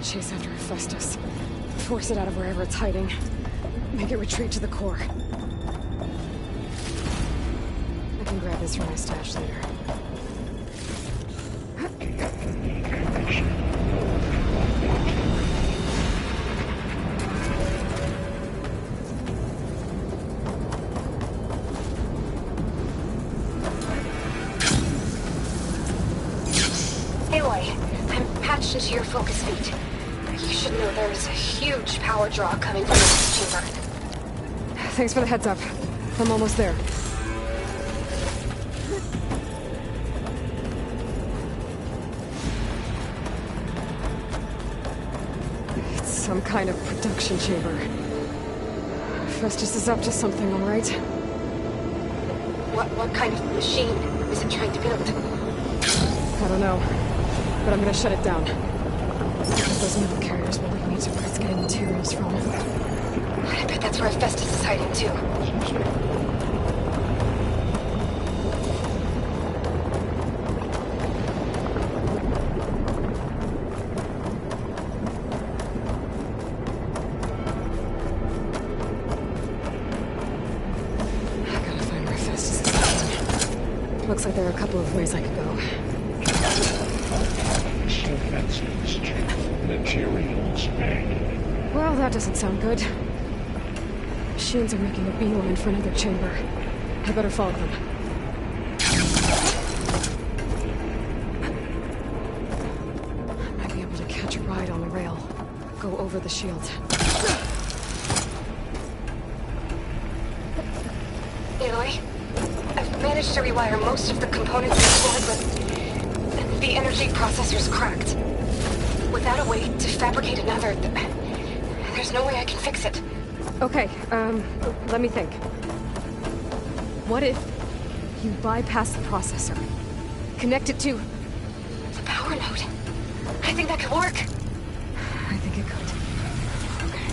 chase after Hephaestus. Force it out of wherever it's hiding. Make it retreat to the core. I can grab this from my stash later. Aloy, I'm patched into your focus feed. You should know there's a huge power draw coming from this chamber. Thanks for the heads up. I'm almost there. It's some kind of production chamber. Festus is up to something, all right? What kind of machine is it trying to build? I don't know, but I'm gonna shut it down. Because those metal carriers will lead me to where it's getting materials from. I bet that's where Hephaestus is hiding too. I gotta find where Hephaestus is hiding. Looks like there are a couple of ways I could go. Materials made. Well, that doesn't sound good. Machines are making a beeline for another chamber. I better follow them. I might be able to catch a ride on the rail. Go over the shield. Aloy, I've managed to rewire most of the components in the core, but the energy processor's cracked. Without a way to fabricate another, there's no way I can fix it. Okay, let me think. What if you bypass the processor? Connect it to the power node. I think that could work. I think it could. Okay.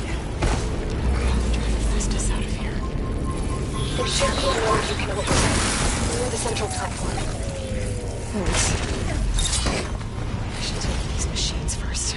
I'll drive Hephaestus out of here. There should be a node you can open near the central platform. Thanks. I should take these machines first.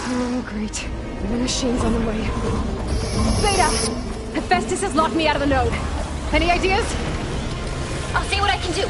Oh, great. The machine's on the way. Beta! Hephaestus has locked me out of the node. Any ideas? I'll see what I can do.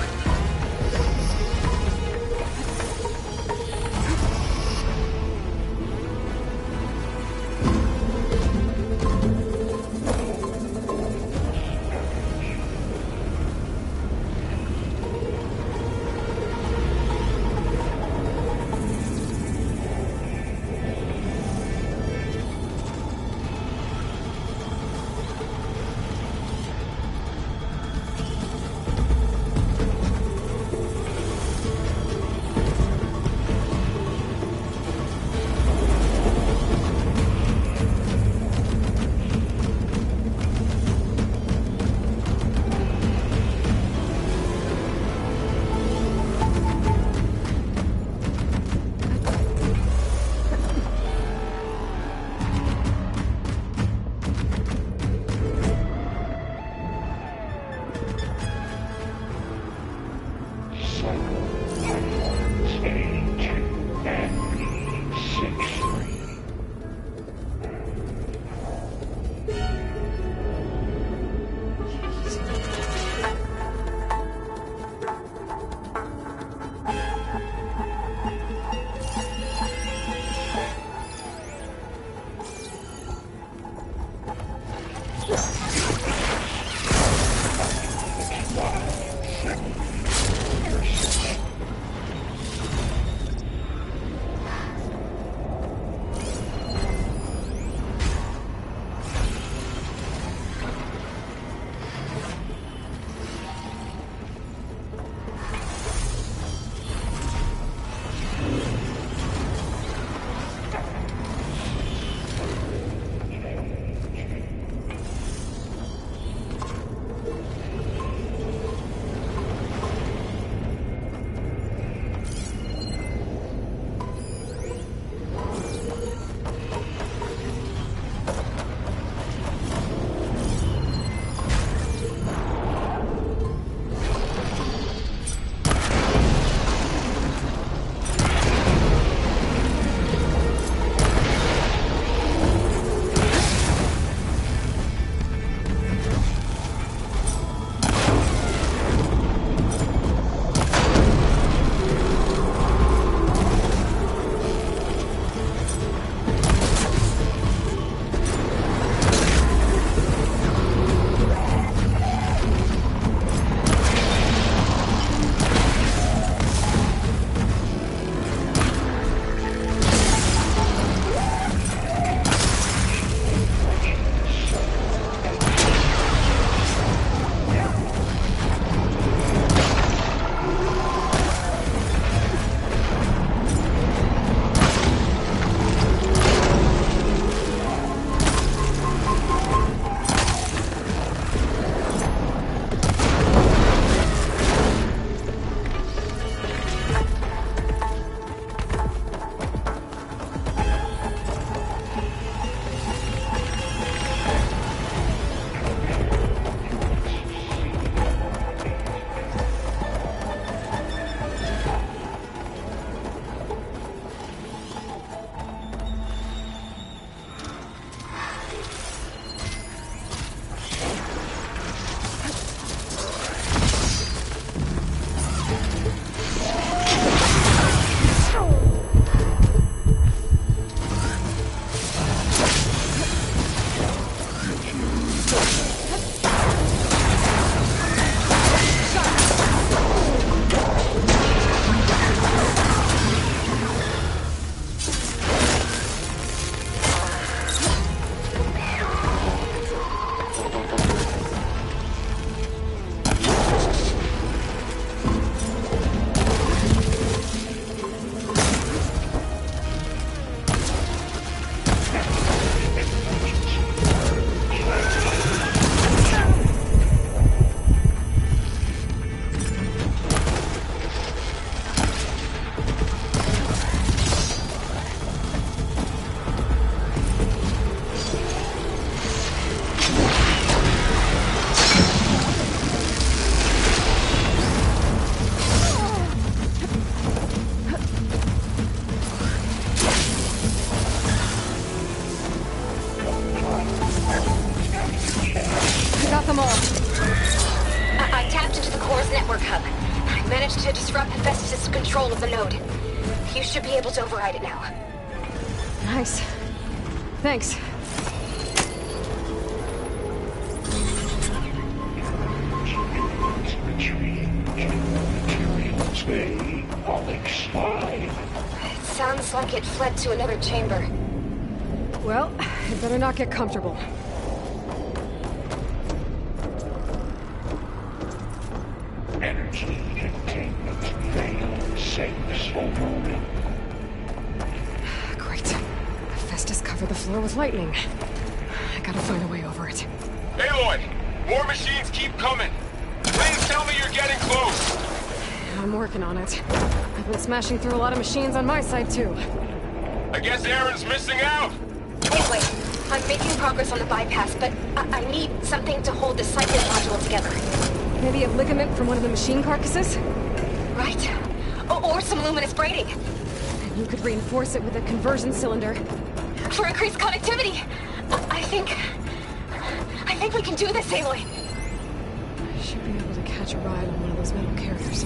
control of the node. You should be able to override it now. Nice. Thanks. It sounds like it fled to another chamber. Well, it better not get comfortable. Energy containment failed. Safe for moment. Great. Festus covered the floor with lightning. I gotta find a way over it. Aloy! More machines keep coming! Please tell me you're getting close! I'm working on it. I've been smashing through a lot of machines on my side, too. I guess Aaron's missing out! Anyway, I'm making progress on the bypass, but I need something to hold the cycling module together. Maybe a ligament from one of the machine carcasses? Right. Or some luminous braiding. And you could reinforce it with a conversion cylinder. For increased connectivity! I think we can do this, Aloy. I should be able to catch a ride on one of those metal carriers.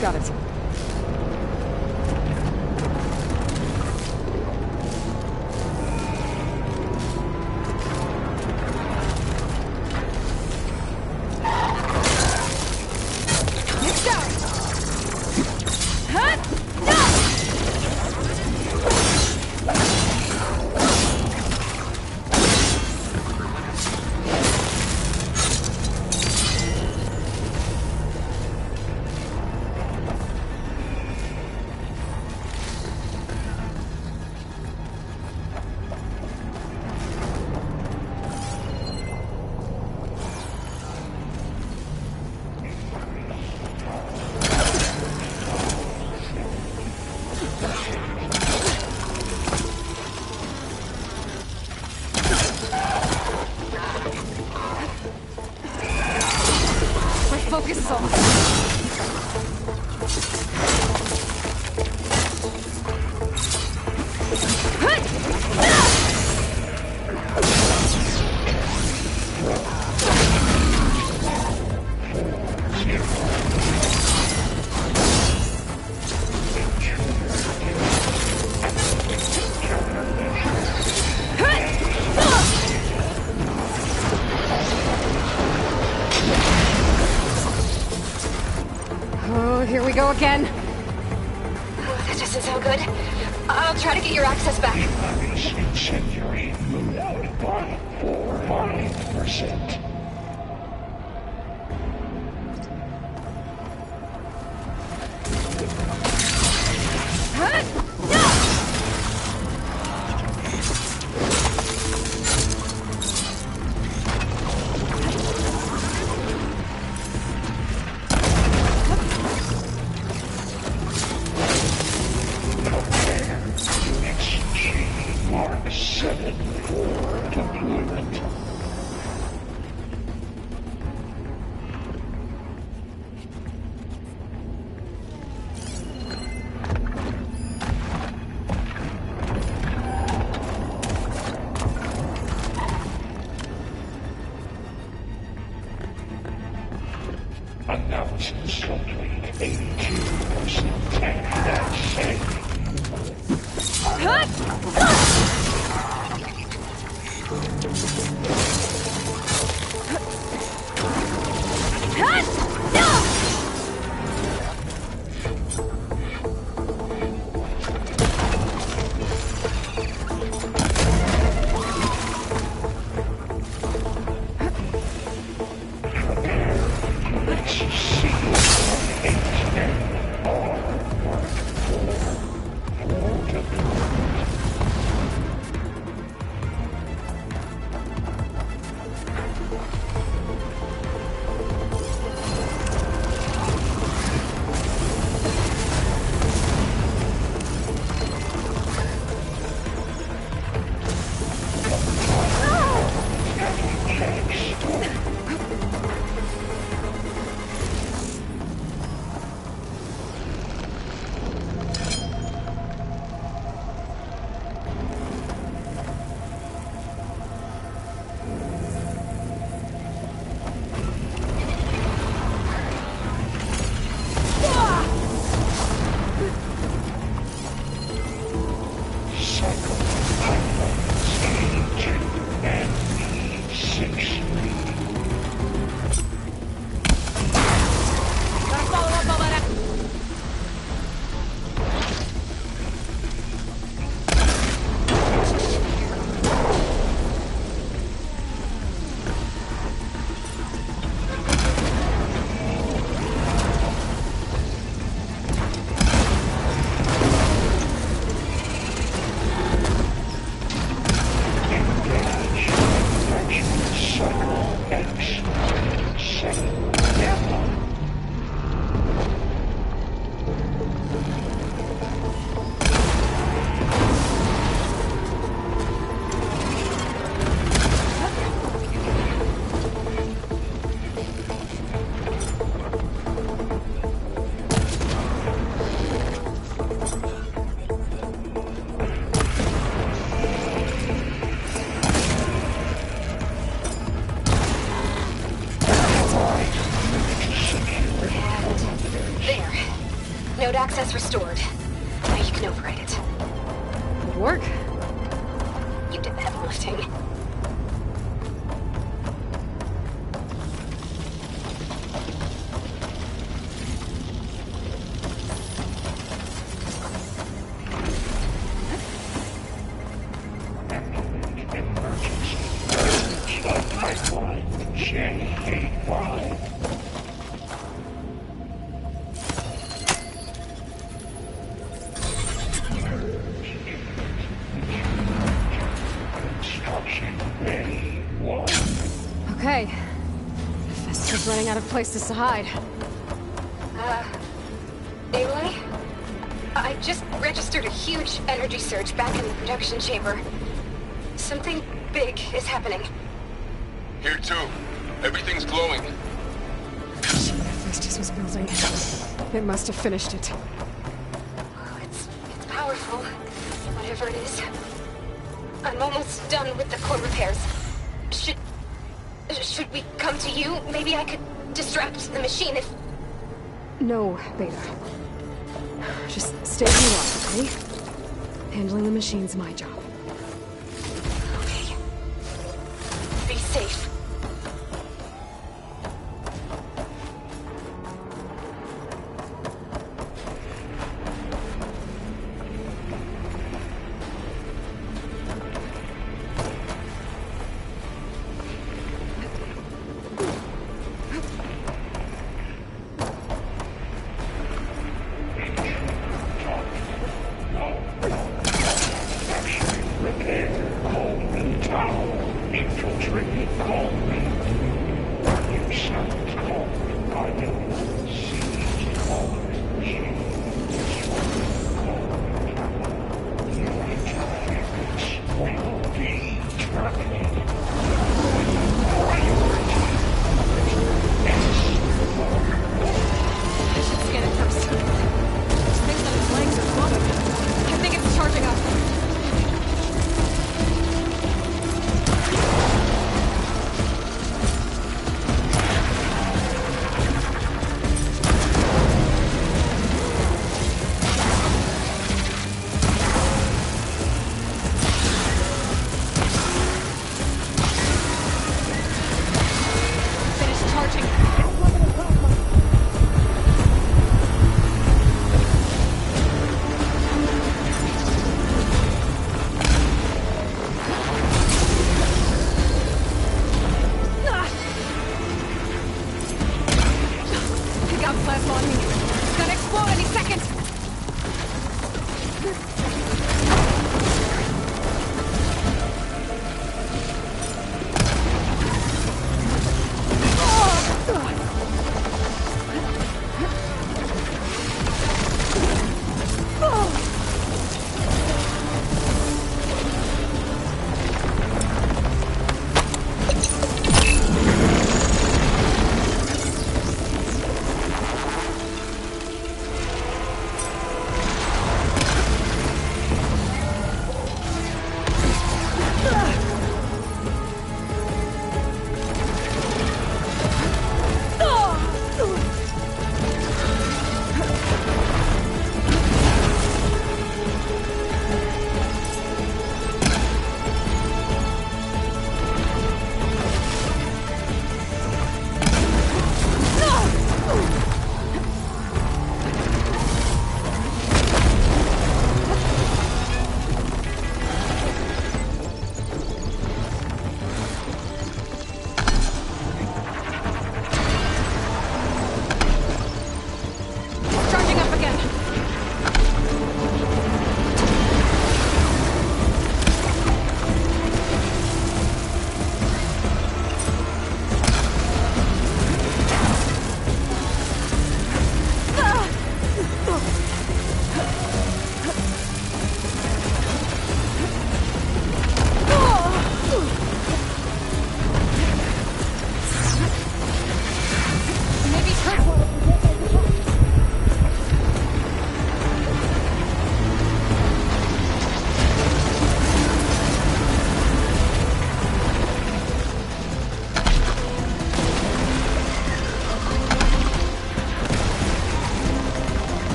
Got it. Focus on. Here we go again. That doesn't sound good. I'll try to get your access back. Incendiary moved out by 5%. Power's restored. Now you can override it. Good work. You did the heavy lifting. Okay. Fester's running out of places to hide. Aloy? I just registered a huge energy surge back in the production chamber. Something big is happening. Here too. Everything's glowing. Festus was building. It must have finished it. It's powerful, whatever it is. I'm almost done with the core repairs. Should we come to you? Maybe I could distract the machine if... No, Beta. Just stay where you are, okay? Handling the machine's my job. Okay. Be safe.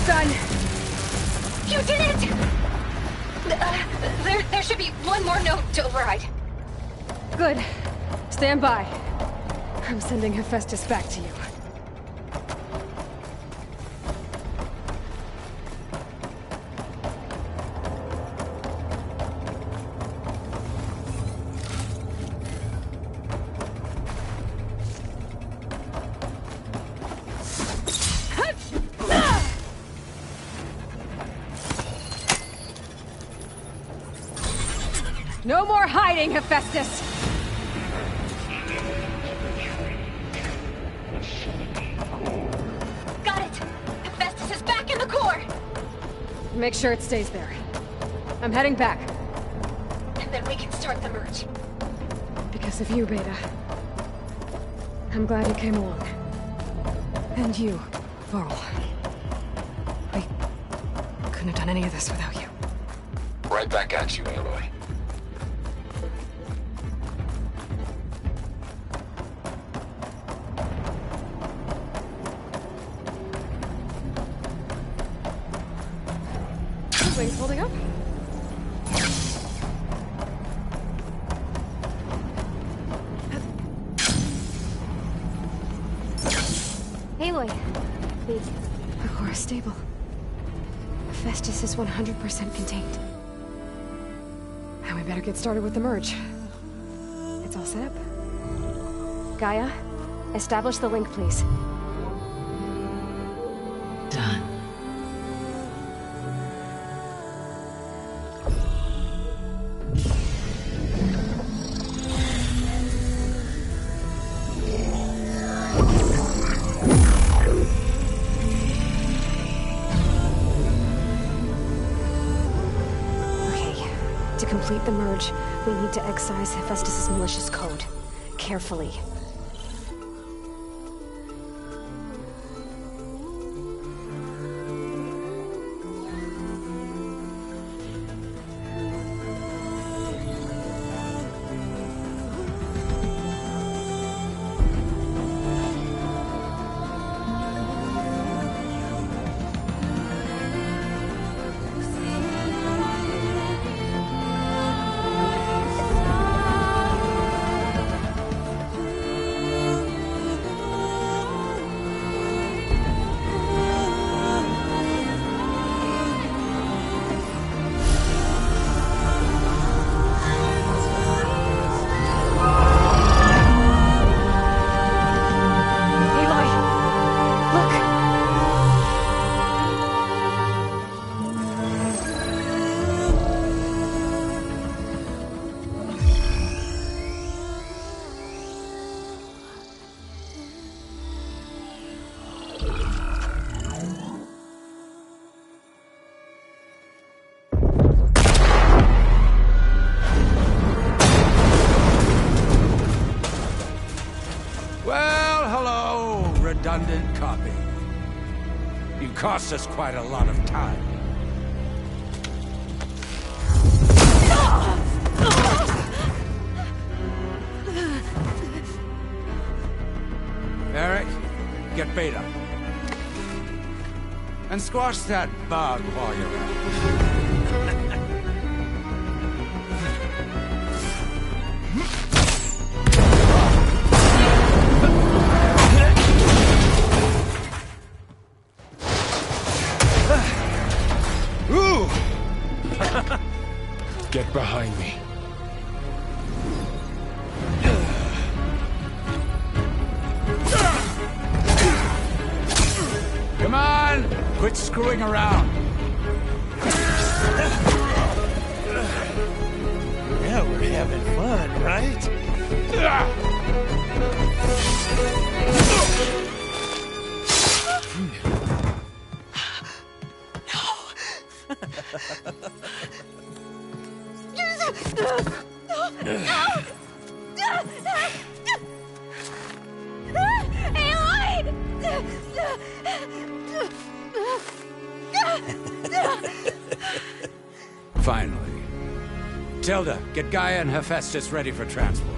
Almost done. You did it! There should be one more node to override. Good. Stand by. I'm sending Hephaestus back to you. No more hiding, Hephaestus! Got it! Hephaestus is back in the core! Make sure it stays there. I'm heading back. And then we can start the merge. Because of you, Beta. I'm glad you came along. And you, Varl. We couldn't have done any of this without you. Right back at you, Aloy. Wings holding up? Aloy. The core is stable. Hephaestus is 100% contained. And we better get started with the merge. It's all set up. Gaia, establish the link, please. Done. To complete the merge, we need to excise Hephaestus' malicious code. Carefully. Redundant copy. You cost us quite a lot of time. Eric, get Beta. And squash that bug while you're at it. Get behind me. Come on! Quit screwing around. Yeah, we're having fun, right? Finally. Tilda, get Gaia and Hephaestus ready for transport.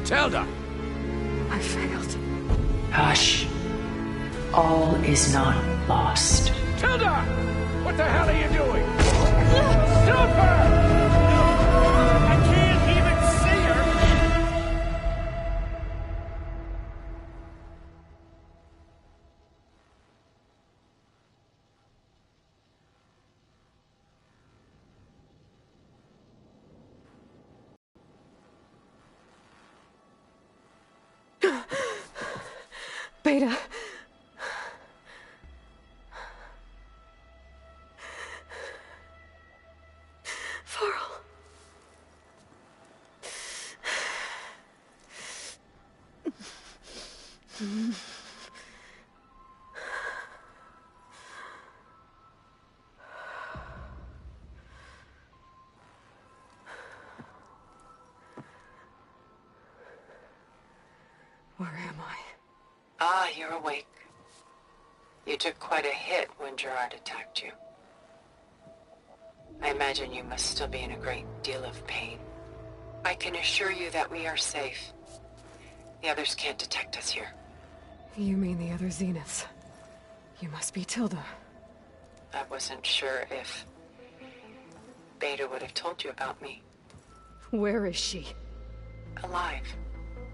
Tilda! I failed. Hush. All is not lost. Tilda! What the hell are you doing? Stop her! I can't even see her! Beta. Varl. Where am I? Ah, you're awake. You took quite a hit when Gerard attacked you. I imagine you must still be in a great deal of pain. I can assure you that we are safe. The others can't detect us here. You mean the other Zeniths? You must be Tilda. I wasn't sure if Beta would have told you about me. Where is she? Alive.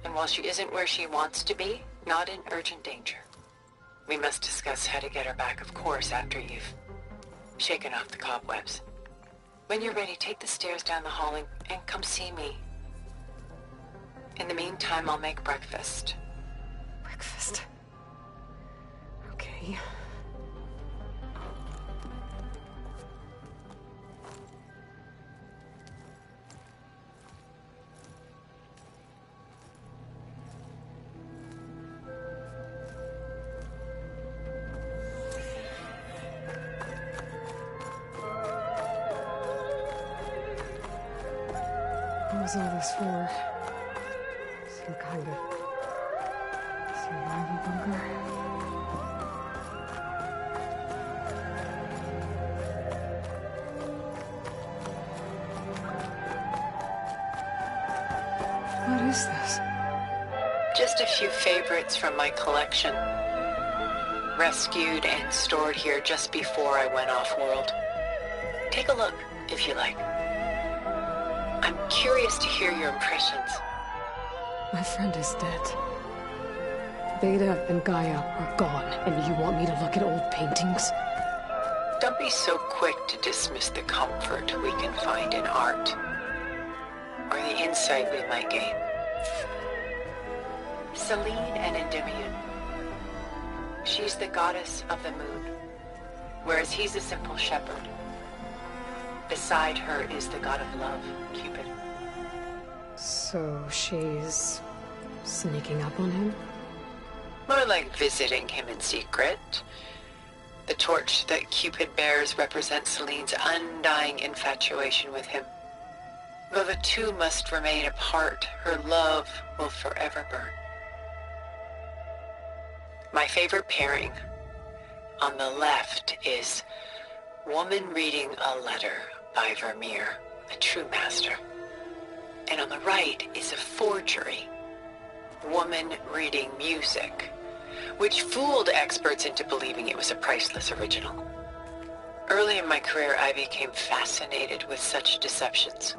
And while she isn't where she wants to be, not in urgent danger. We must discuss how to get her back, of course, after you've shaken off the cobwebs. When you're ready, take the stairs down the hall and come see me. In the meantime, I'll make breakfast. Breakfast? Okay. What was all this for? Some kind of survival bunker? What is this? Just a few favorites from my collection. Rescued and stored here just before I went off-world. Take a look, if you like. I'm curious to hear your impressions. My friend is dead. Beta and Gaia are gone, and you want me to look at old paintings? Don't be so quick to dismiss the comfort we can find in art, or the insight we might gain. Selene and Endymion. She's the goddess of the moon, whereas he's a simple shepherd. Beside her is the god of love, Cupid. So she's sneaking up on him? More like visiting him in secret. The torch that Cupid bears represents Selene's undying infatuation with him. Though the two must remain apart, her love will forever burn. My favorite pairing on the left is Woman Reading a Letter by Vermeer, a true master. And on the right is a forgery, Woman Reading Music, which fooled experts into believing it was a priceless original. Early in my career, I became fascinated with such deceptions.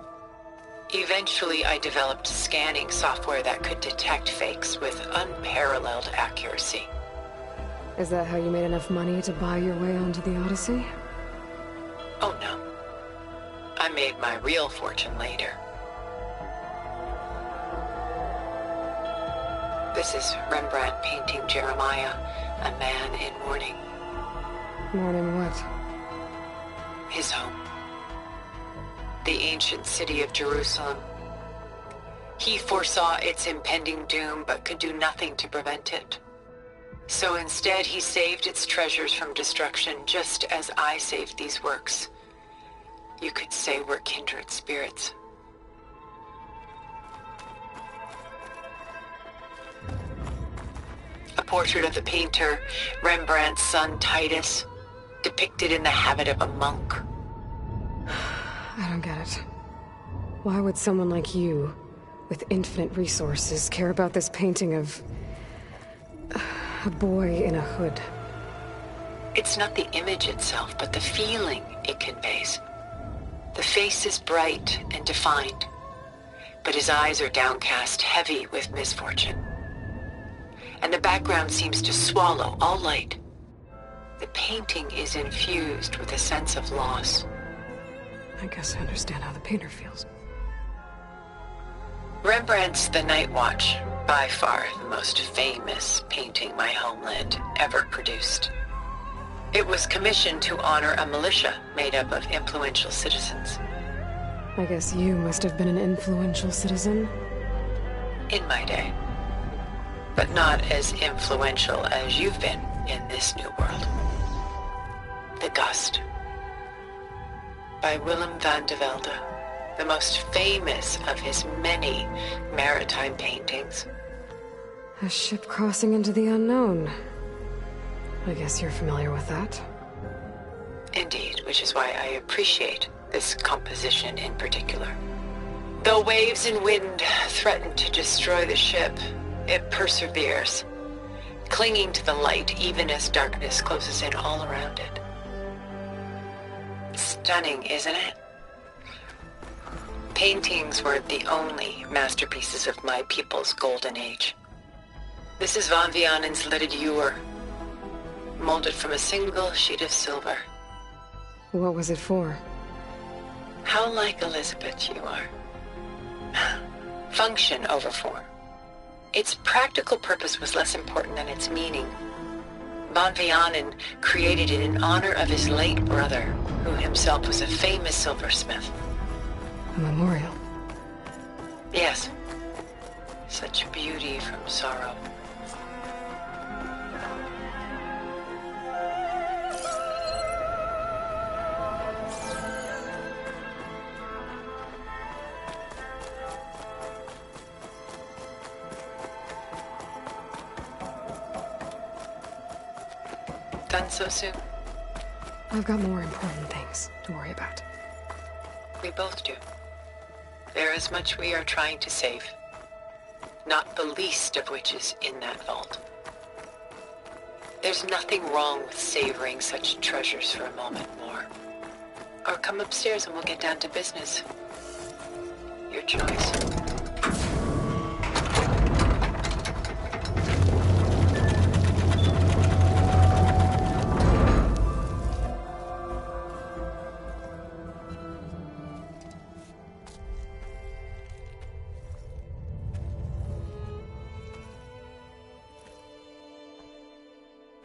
Eventually, I developed scanning software that could detect fakes with unparalleled accuracy. Is that how you made enough money to buy your way onto the Odyssey? Oh no. I made my real fortune later. This is Rembrandt painting Jeremiah, a man in mourning. Mourning what? His home. The ancient city of Jerusalem. He foresaw its impending doom, but could do nothing to prevent it. So instead, he saved its treasures from destruction, just as I saved these works. You could say we're kindred spirits. A portrait of the painter, Rembrandt's son Titus, depicted in the habit of a monk. I don't get it. Why would someone like you, with infinite resources, care about this painting of A boy in a hood. It's not the image itself, but the feeling it conveys. The face is bright and defined, but his eyes are downcast, heavy with misfortune. And the background seems to swallow all light. The painting is infused with a sense of loss. I guess I understand how the painter feels. Rembrandt's The Night Watch, by far the most famous painting my homeland ever produced. It was commissioned to honor a militia made up of influential citizens. I guess you must have been an influential citizen. In my day. But not as influential as you've been in this new world. The Gust. By Willem van de Velde, the most famous of his many maritime paintings. A ship crossing into the unknown. I guess you're familiar with that. Indeed, which is why I appreciate this composition in particular. Though waves and wind threaten to destroy the ship, it perseveres, clinging to the light even as darkness closes in all around it. Stunning, isn't it? Paintings were the only masterpieces of my people's golden age. This is Van Vianen's leaded ewer, molded from a single sheet of silver. What was it for? How like Elizabeth you are. Function over form. Its practical purpose was less important than its meaning. Van Vianen created it in honor of his late brother, who himself was a famous silversmith. A memorial? Yes. Such beauty from sorrow. Done so soon? I've got more important things to worry about. We both do. There is much we are trying to save. Not the least of which is in that vault. There's nothing wrong with savoring such treasures for a moment more. Or come upstairs and we'll get down to business. Your choice.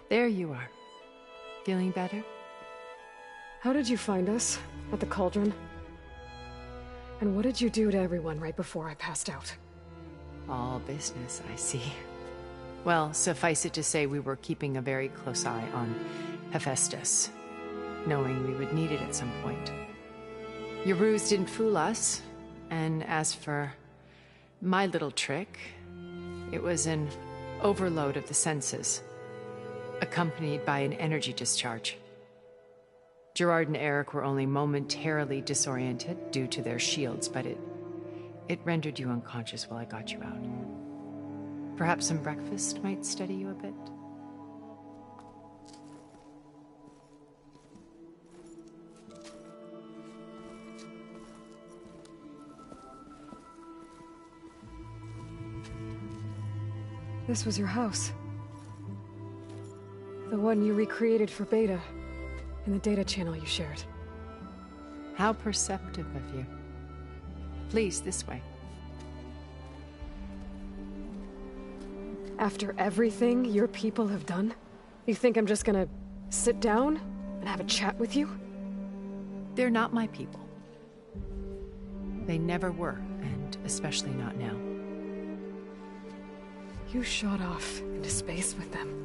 There you are. Feeling better? How did you find us? At the cauldron? And what did you do to everyone right before I passed out? All business, I see. Well, suffice it to say we were keeping a very close eye on Hephaestus, knowing we would need it at some point. Your ruse didn't fool us, and as for my little trick, it was an overload of the senses, accompanied by an energy discharge. Gerard and Eric were only momentarily disoriented due to their shields, but it rendered you unconscious while I got you out. Perhaps some breakfast might steady you a bit? This was your house. The one you recreated for Beta, in the data channel you shared. How perceptive of you. Please, this way. After everything your people have done, you think I'm just gonna sit down and have a chat with you? They're not my people. They never were, and especially not now. You shot off into space with them,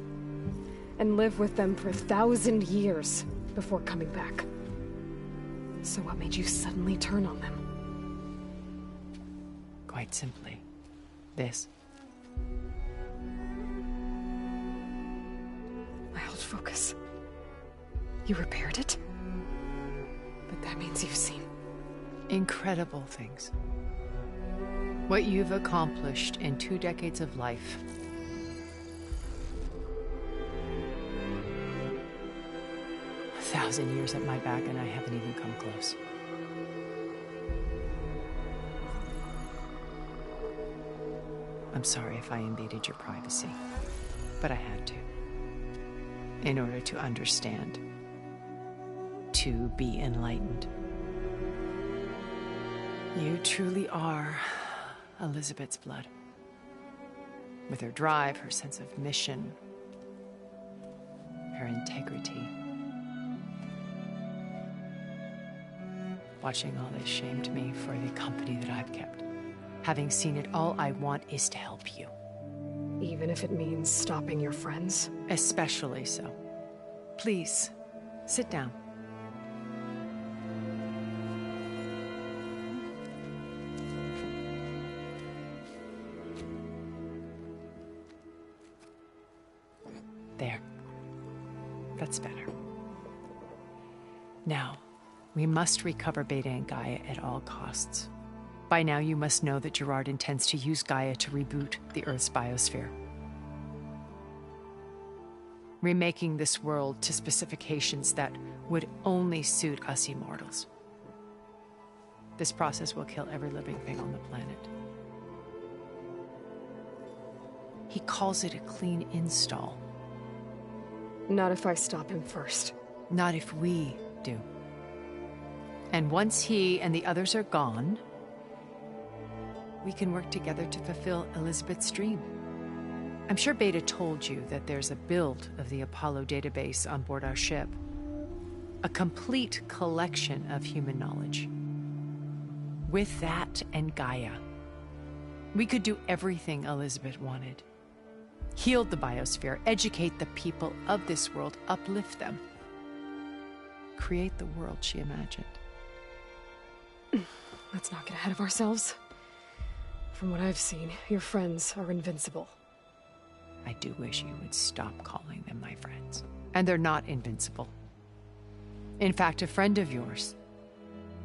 and lived with them for 1,000 years before coming back. So what made you suddenly turn on them? Quite simply, this. My old focus. You repaired it? But that means you've seen incredible things. What you've accomplished in 2 decades of life. 1,000 years at my back and I haven't even come close. I'm sorry if I invaded your privacy, but I had to. In order to understand. To be enlightened. You truly are Elizabeth's blood. With her drive, her sense of mission, her integrity. Watching all this shamed me for the company that I've kept. Having seen it, all I want is to help you. Even if it means stopping your friends? Especially so. Please, sit down. There. That's better. Now, we must recover Beta and Gaia at all costs. By now, you must know that Gerard intends to use Gaia to reboot the Earth's biosphere. Remaking this world to specifications that would only suit us immortals. This process will kill every living thing on the planet. He calls it a clean install. Not if I stop him first. Not if we do. And once he and the others are gone, we can work together to fulfill Elizabeth's dream. I'm sure Beta told you that there's a build of the Apollo database on board our ship. A complete collection of human knowledge. With that and Gaia, we could do everything Elizabeth wanted. Heal the biosphere, educate the people of this world, uplift them. Create the world she imagined. Let's not get ahead of ourselves. From what I've seen, your friends are invincible. I do wish you would stop calling them my friends. And they're not invincible. In fact, a friend of yours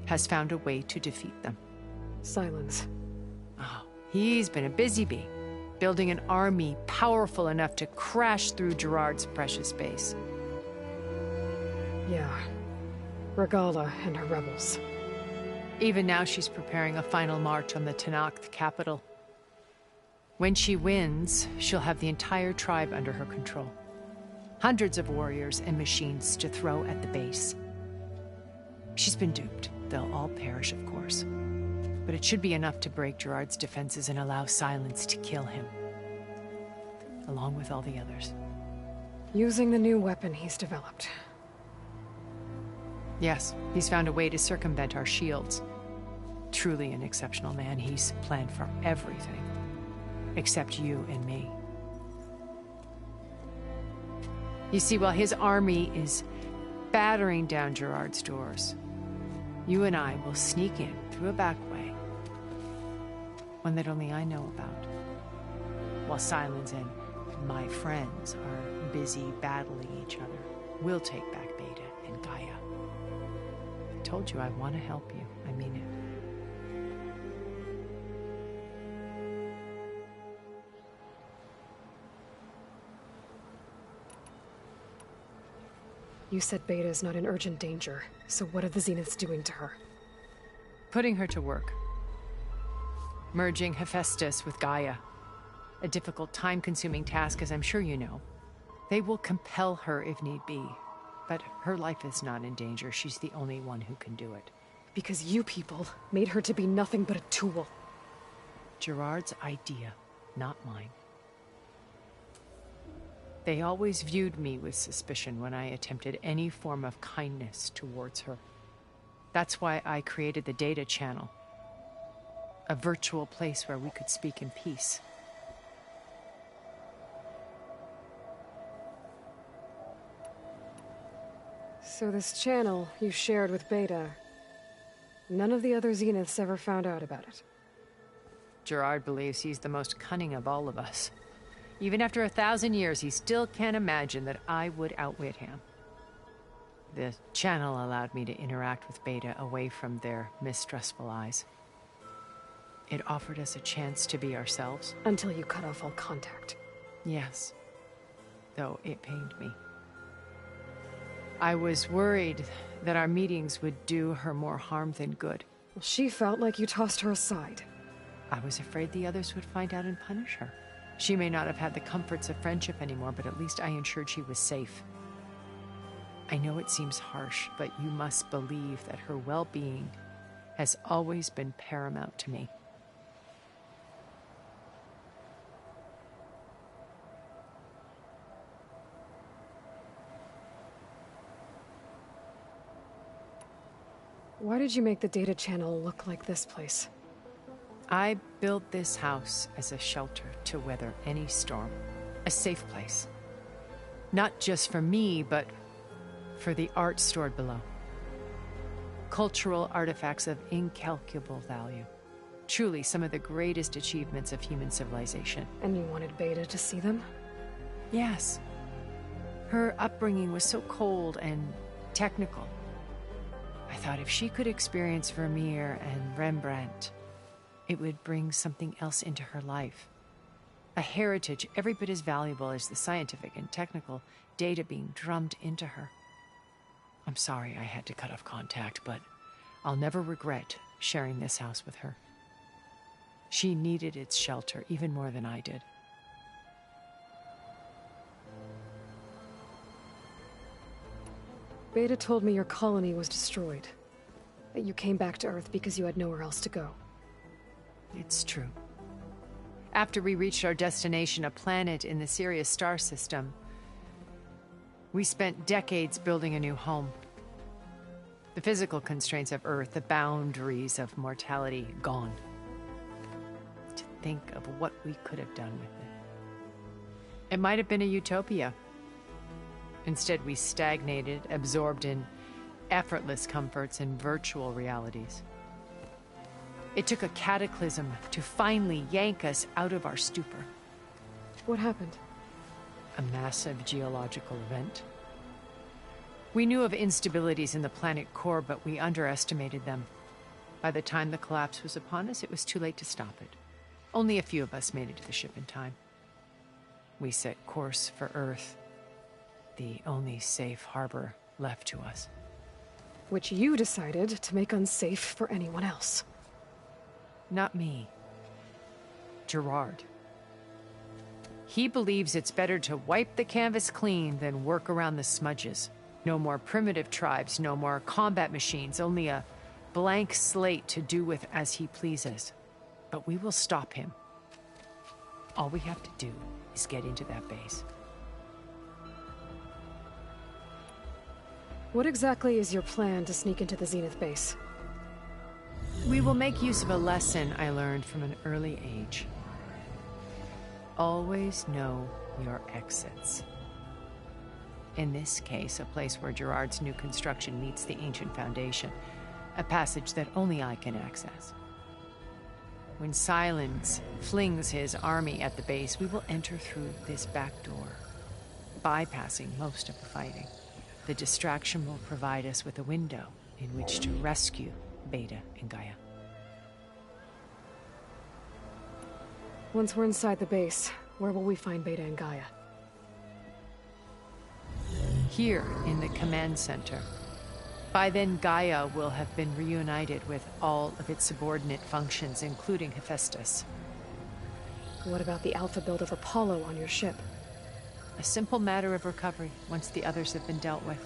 has found a way to defeat them. Silence. Oh, he's been a busy bee, building an army powerful enough to crash through Gerard's precious base. Yeah. Regala and her rebels. Even now, she's preparing a final march on the Tenakth capital. When she wins, she'll have the entire tribe under her control. Hundreds of warriors and machines to throw at the base. She's been duped. They'll all perish, of course. But it should be enough to break Gerard's defenses and allow Silence to kill him. Along with all the others. Using the new weapon he's developed. Yes, he's found a way to circumvent our shields. Truly an exceptional man. He's planned for everything. Except you and me. You see, while his army is battering down Gerard's doors, you and I will sneak in through a back way. One that only I know about. While Silence and my friends are busy battling each other, we'll take back Beta and Gaia. I told you I want to help you. I mean it. You said Beta is not in urgent danger, so what are the Zeniths doing to her? Putting her to work. Merging Hephaestus with Gaia. A difficult, time-consuming task, as I'm sure you know. They will compel her if need be. But her life is not in danger. She's the only one who can do it. Because you people made her to be nothing but a tool. Gerard's idea, not mine. They always viewed me with suspicion when I attempted any form of kindness towards her. That's why I created the data channel. A virtual place where we could speak in peace. So this channel you shared with Beta, none of the other Zeniths ever found out about it? Gerard believes he's the most cunning of all of us. Even after 1,000 years, he still can't imagine that I would outwit him. The channel allowed me to interact with Beta away from their mistrustful eyes. It offered us a chance to be ourselves. Until you cut off all contact. Yes. Though it pained me. I was worried that our meetings would do her more harm than good. Well, she felt like you tossed her aside. I was afraid the others would find out and punish her. She may not have had the comforts of friendship anymore, but at least I ensured she was safe. I know it seems harsh, but you must believe that her well-being has always been paramount to me. Why did you make the data channel look like this place? I built this house as a shelter to weather any storm. A safe place. Not just for me, but for the art stored below. Cultural artifacts of incalculable value. Truly some of the greatest achievements of human civilization. And you wanted Beta to see them? Yes. Her upbringing was so cold and technical. I thought if she could experience Vermeer and Rembrandt, it would bring something else into her life. A heritage every bit as valuable as the scientific and technical data being drummed into her. I'm sorry I had to cut off contact, but I'll never regret sharing this house with her. She needed its shelter even more than I did. Beta told me your colony was destroyed. That you came back to Earth because you had nowhere else to go. It's true. After we reached our destination, a planet in the Sirius star system, we spent decades building a new home. The physical constraints of Earth, the boundaries of mortality, gone. To think of what we could have done with it. It might have been a utopia. Instead, we stagnated, absorbed in effortless comforts and virtual realities. It took a cataclysm to finally yank us out of our stupor. What happened? A massive geological event. We knew of instabilities in the planet core, but we underestimated them. By the time the collapse was upon us, it was too late to stop it. Only a few of us made it to the ship in time. We set course for Earth, the only safe harbor left to us. Which you decided to make unsafe for anyone else. Not me. Gerard. He believes it's better to wipe the canvas clean than work around the smudges. No more primitive tribes, no more combat machines, only a blank slate to do with as he pleases. But we will stop him. All we have to do is get into that base. What exactly is your plan to sneak into the Zenith base? We will make use of a lesson I learned from an early age. Always know your exits. In this case, a place where Gerard's new construction meets the ancient foundation, a passage that only I can access. When Silence flings his army at the base, we will enter through this back door, bypassing most of the fighting. The distraction will provide us with a window in which to rescue Beta and Gaia. Once we're inside the base, where will we find Beta and Gaia? Here in the command center. By then, Gaia will have been reunited with all of its subordinate functions, including Hephaestus. What about the Alpha build of Apollo on your ship? A simple matter of recovery once the others have been dealt with.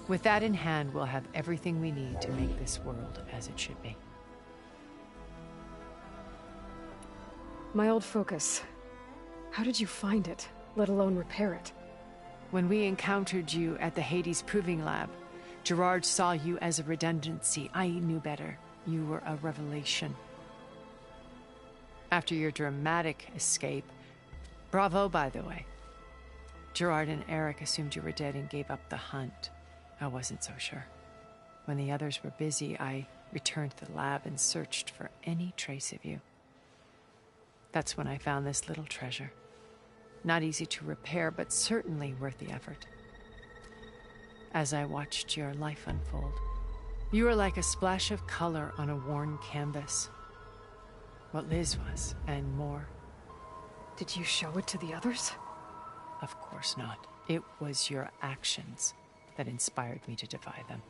With that in hand, we'll have everything we need to make this world as it should be. My old focus. How did you find it, let alone repair it? When we encountered you at the Hades Proving Lab, Gerard saw you as a redundancy. I knew better. You were a revelation. After your dramatic escape, bravo, by the way. Gerard and Eric assumed you were dead and gave up the hunt. I wasn't so sure. When the others were busy, I returned to the lab and searched for any trace of you. That's when I found this little treasure. Not easy to repair, but certainly worth the effort. As I watched your life unfold, you were like a splash of color on a worn canvas. What Liz was, and more. Did you show it to the others? Of course not. It was your actions. that inspired me to defy them.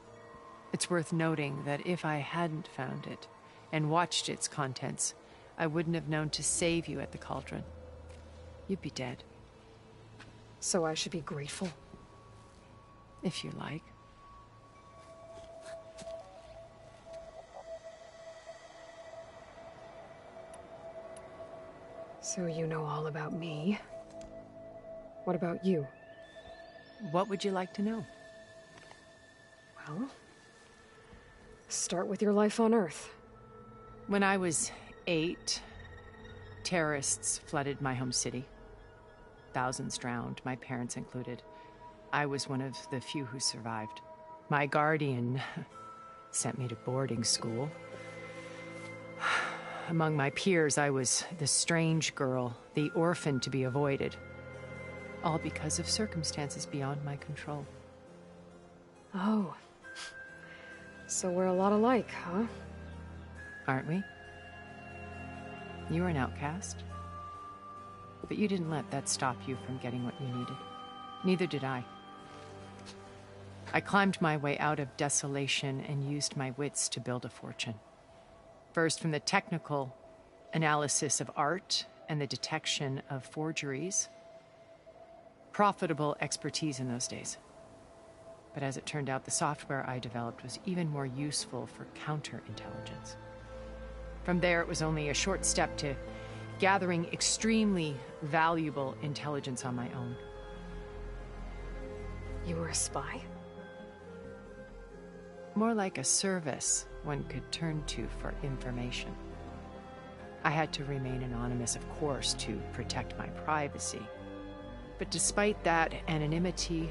It's worth noting that if I hadn't found it and watched its contents, I wouldn't have known to save you at the cauldron. You'd be dead. So I should be grateful? If you like. So you know all about me. What about you? What would you like to know? Well, start with your life on Earth. When I was 8, terrorists flooded my home city. Thousands drowned, my parents included. I was one of the few who survived. My guardian sent me to boarding school. Among my peers, I was the strange girl, the orphan to be avoided. All because of circumstances beyond my control. Oh. So we're a lot alike, huh? Aren't we? You were an outcast. But you didn't let that stop you from getting what you needed. Neither did I. I climbed my way out of desolation and used my wits to build a fortune. First, from the technical analysis of art and the detection of forgeries. Profitable expertise in those days. But as it turned out, the software I developed was even more useful for counterintelligence. From there, it was only a short step to gathering extremely valuable intelligence on my own. You were a spy? More like a service one could turn to for information. I had to remain anonymous, of course, to protect my privacy. But despite that anonymity,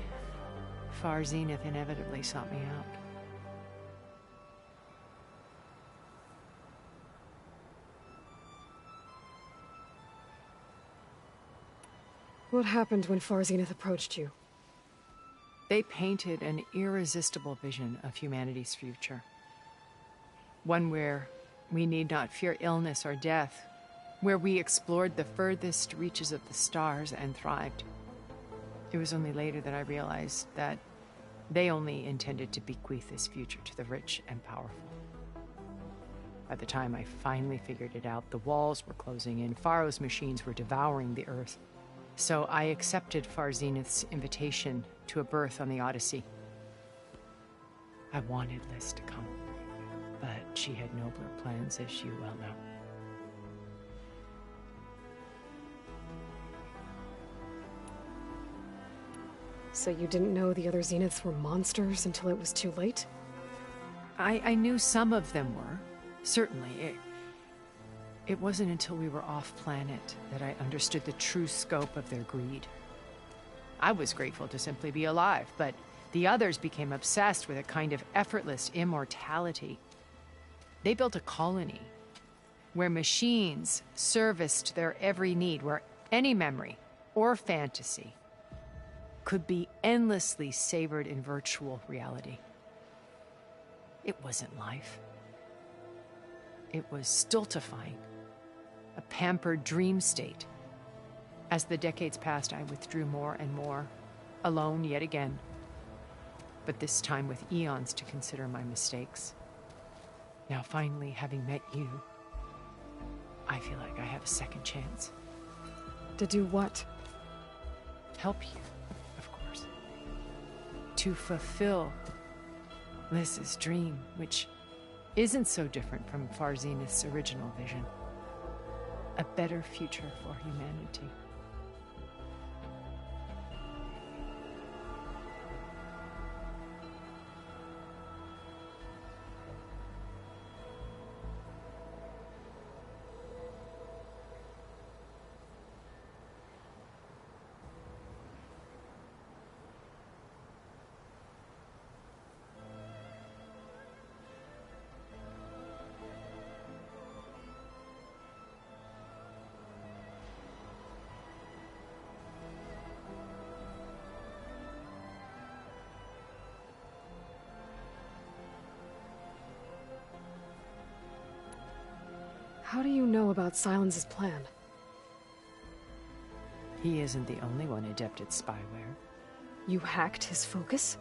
Far Zenith inevitably sought me out. What happened when Far Zenith approached you? They painted an irresistible vision of humanity's future. One where we need not fear illness or death, where we explored the furthest reaches of the stars and thrived. It was only later that I realized that they only intended to bequeath this future to the rich and powerful. By the time I finally figured it out, the walls were closing in, Pharaoh's machines were devouring the Earth. So I accepted Far Zenith's invitation to a berth on the Odyssey. I wanted Liz to come, but she had nobler plans, as you well know. So you didn't know the other Zeniths were monsters until it was too late? I knew some of them were, certainly. It wasn't until we were off-planet that I understood the true scope of their greed. I was grateful to simply be alive, but the others became obsessed with a kind of effortless immortality. They built a colony where machines serviced their every need, where any memory or fantasy could be endlessly savored in virtual reality. It wasn't life. It was stultifying, a pampered dream state. As the decades passed, I withdrew more and more, alone yet again, but this time with eons to consider my mistakes. Now, finally, having met you, I feel like I have a second chance. To do what? Help you, of course. To fulfill Liz's dream, which isn't so different from Far Zenith's original vision. A better future for humanity. How do you know about Silence's plan? He isn't the only one adept at spyware. You hacked his focus?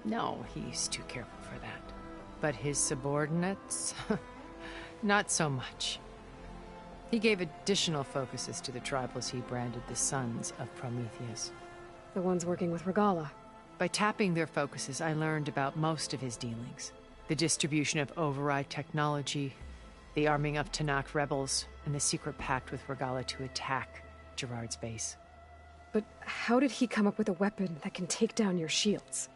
No, he's too careful for that. But his subordinates? Not so much. He gave additional focuses to the tribals he branded the Sons of Prometheus. The ones working with Regala. By tapping their focuses, I learned about most of his dealings. The distribution of override technology, the arming of Tanakh rebels, and the secret pact with Regala to attack Gerard's base. But how did he come up with a weapon that can take down your shields?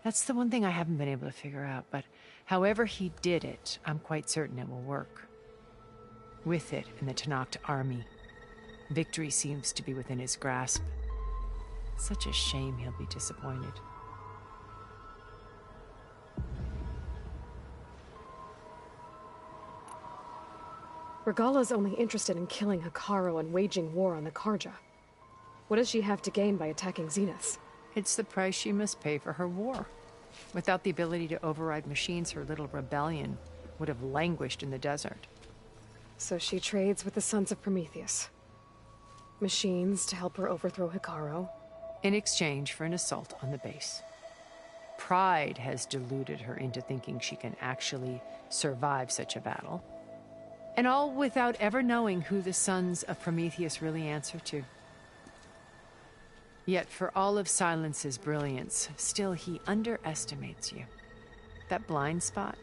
That's the one thing I haven't been able to figure out, but however he did it, I'm quite certain it will work. With it and the Tanakh army, victory seems to be within his grasp. Such a shame he'll be disappointed. Regala's only interested in killing Hekarro and waging war on the Karja. What does she have to gain by attacking Zenith? It's the price she must pay for her war. Without the ability to override machines, her little rebellion would have languished in the desert. So she trades with the Sons of Prometheus. Machines to help her overthrow Hekarro. In exchange for an assault on the base. Pride has deluded her into thinking she can actually survive such a battle. And all without ever knowing who the Sons of Prometheus really answer to. Yet for all of Silence's brilliance, still he underestimates you. That blind spot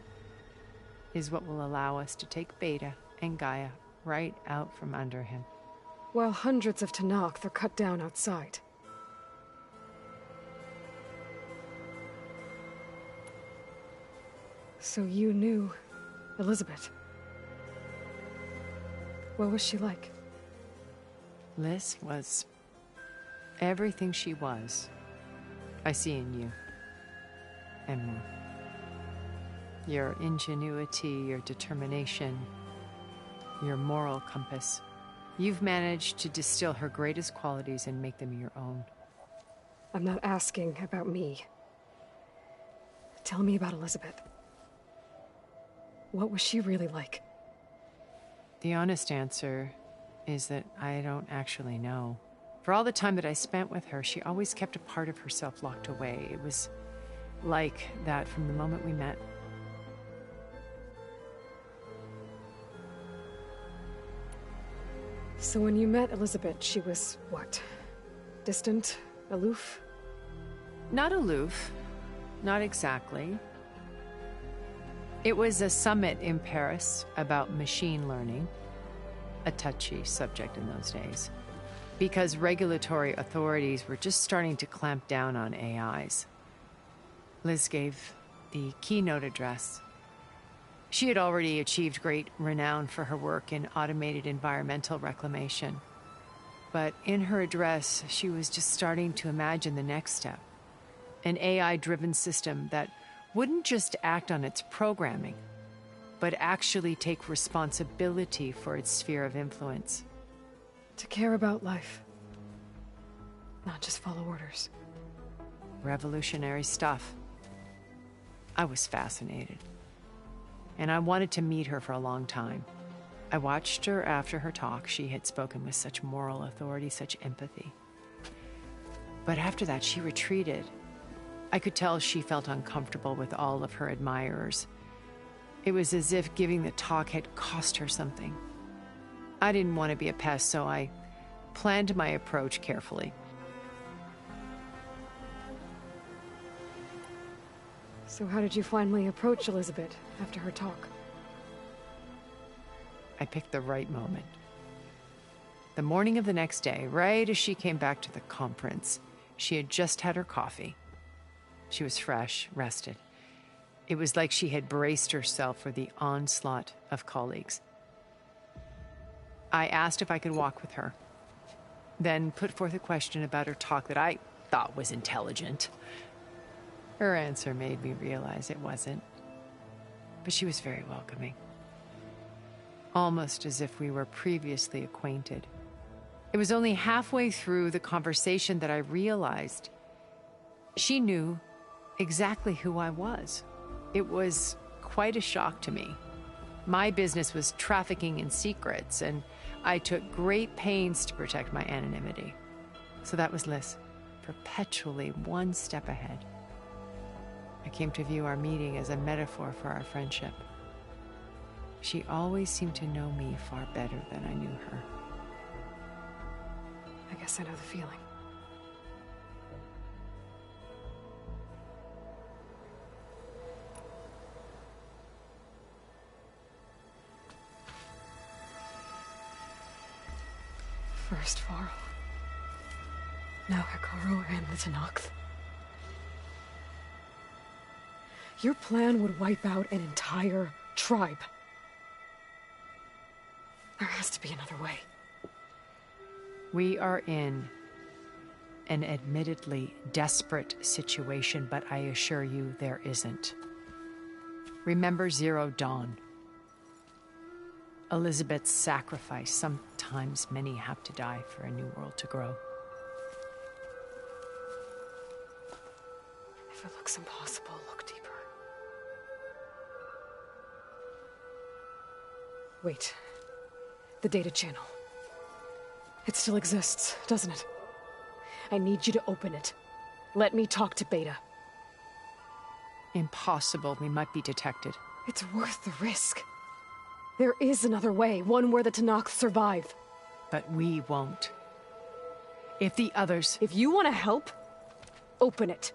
is what will allow us to take Beta and Gaia right out from under him. While hundreds of Tanakh are cut down outside. So you knew Elizabeth. What was she like? Liz was everything she was. I see in you. And more. Your ingenuity, your determination, your moral compass. You've managed to distill her greatest qualities and make them your own. I'm not asking about me. Tell me about Elizabeth. What was she really like? The honest answer is that I don't actually know. For all the time that I spent with her, she always kept a part of herself locked away. It was like that from the moment we met. So when you met Elizabeth, she was what? Distant? Aloof? Not aloof. Not exactly. It was a summit in Paris about machine learning, a touchy subject in those days, because regulatory authorities were just starting to clamp down on AIs. Liz gave the keynote address. She had already achieved great renown for her work in automated environmental reclamation. But in her address, she was just starting to imagine the next step. An AI-driven system that wouldn't just act on its programming, but actually take responsibility for its sphere of influence. To care about life. Not just follow orders. Revolutionary stuff. I was fascinated. And I wanted to meet her for a long time. I watched her after her talk. She had spoken with such moral authority, such empathy. But after that, she retreated. I could tell she felt uncomfortable with all of her admirers. It was as if giving the talk had cost her something. I didn't want to be a pest, so I planned my approach carefully. So how did you finally approach Elizabeth after her talk? I picked the right moment. The morning of the next day, right as she came back to the conference, she had just had her coffee. She was fresh, rested. It was like she had braced herself for the onslaught of colleagues. I asked if I could walk with her, then put forth a question about her talk that I thought was intelligent. Her answer made me realize it wasn't, but she was very welcoming. Almost as if we were previously acquainted. It was only halfway through the conversation that I realized she knew exactly who I was. It was quite a shock to me. My business was trafficking in secrets, and I took great pains to protect my anonymity. So that was Liz, perpetually one step ahead. I came to view our meeting as a metaphor for our friendship. She always seemed to know me far better than I knew her. I guess I know the feeling. First Varl. Now Hikaru and the Tenakth. Your plan would wipe out an entire tribe. There has to be another way. We are in an admittedly desperate situation, but I assure you there isn't. Remember Zero Dawn. Elizabeth's sacrifice. Sometimes many have to die for a new world to grow. If it looks impossible, look deeper. Wait. The data channel. It still exists, doesn't it? I need you to open it. Let me talk to Beta. Impossible. We might be detected. It's worth the risk. There is another way, one where the Tenakth survive. But we won't. If the others... If you want to help, open it.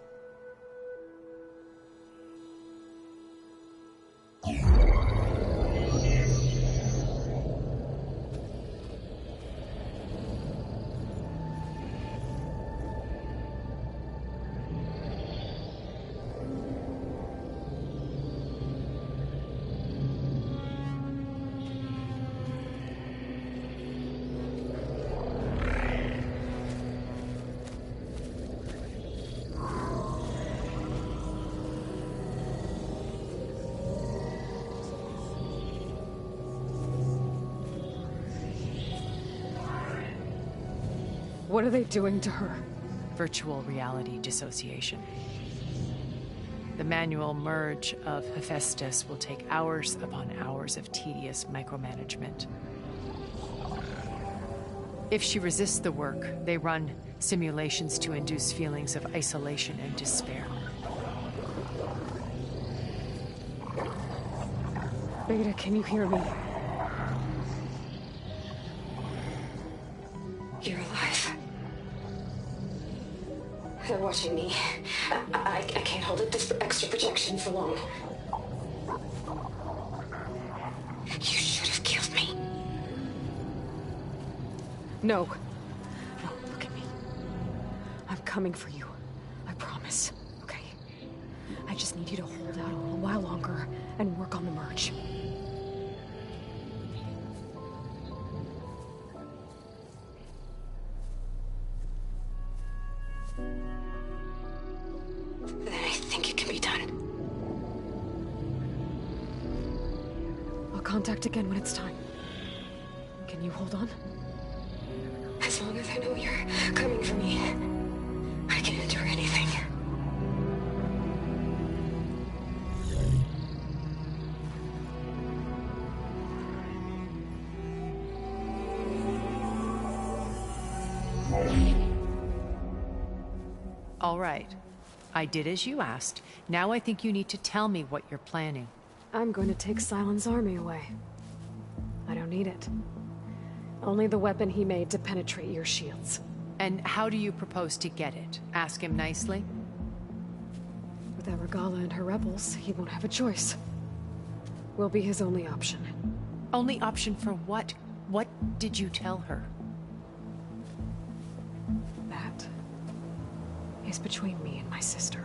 What are they doing to her? Virtual reality dissociation. The manual merge of Hephaestus will take hours upon hours of tedious micromanagement. If she resists the work, they run simulations to induce feelings of isolation and despair. Beta, can you hear me? You're alive. They're watching me. I can't hold up this extra projection for long. You should have killed me. No. No, look at me. I'm coming for you. I promise. Okay? I just need you to hold out a little while longer and work on the merge. Then I think it can be done. I'll contact again when it's time. Can you hold on? As long as I know you're coming for me, I can endure anything. All right. I did as you asked. Now I think you need to tell me what you're planning. I'm going to take Silent's army away. I don't need it. Only the weapon he made to penetrate your shields. And how do you propose to get it? Ask him nicely? Without Regala and her rebels, he won't have a choice. We'll be his only option. Only option for what? What did you tell her? That is between me and my sister.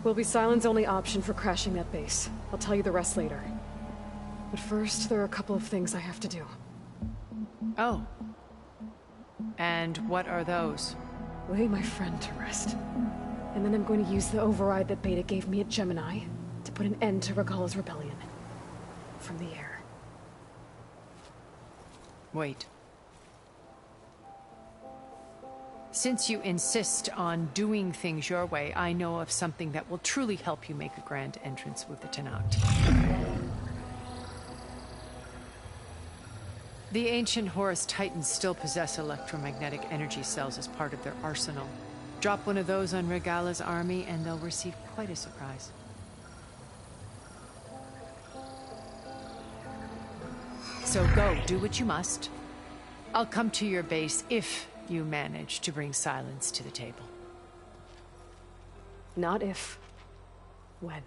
Will be Silent's only option for crashing that base. I'll tell you the rest later. But first, there are a couple of things I have to do. Oh. And what are those? Lay my friend to rest. And then I'm going to use the override that Beta gave me at Gemini to put an end to Regala's rebellion. From the air. Wait. Since you insist on doing things your way, I know of something that will truly help you make a grand entrance with the Tenakth. The ancient Horus Titans still possess electromagnetic energy cells as part of their arsenal. Drop one of those on Regala's army, and they'll receive quite a surprise. So go, do what you must. I'll come to your base if you manage to bring silence to the table. Not if. When.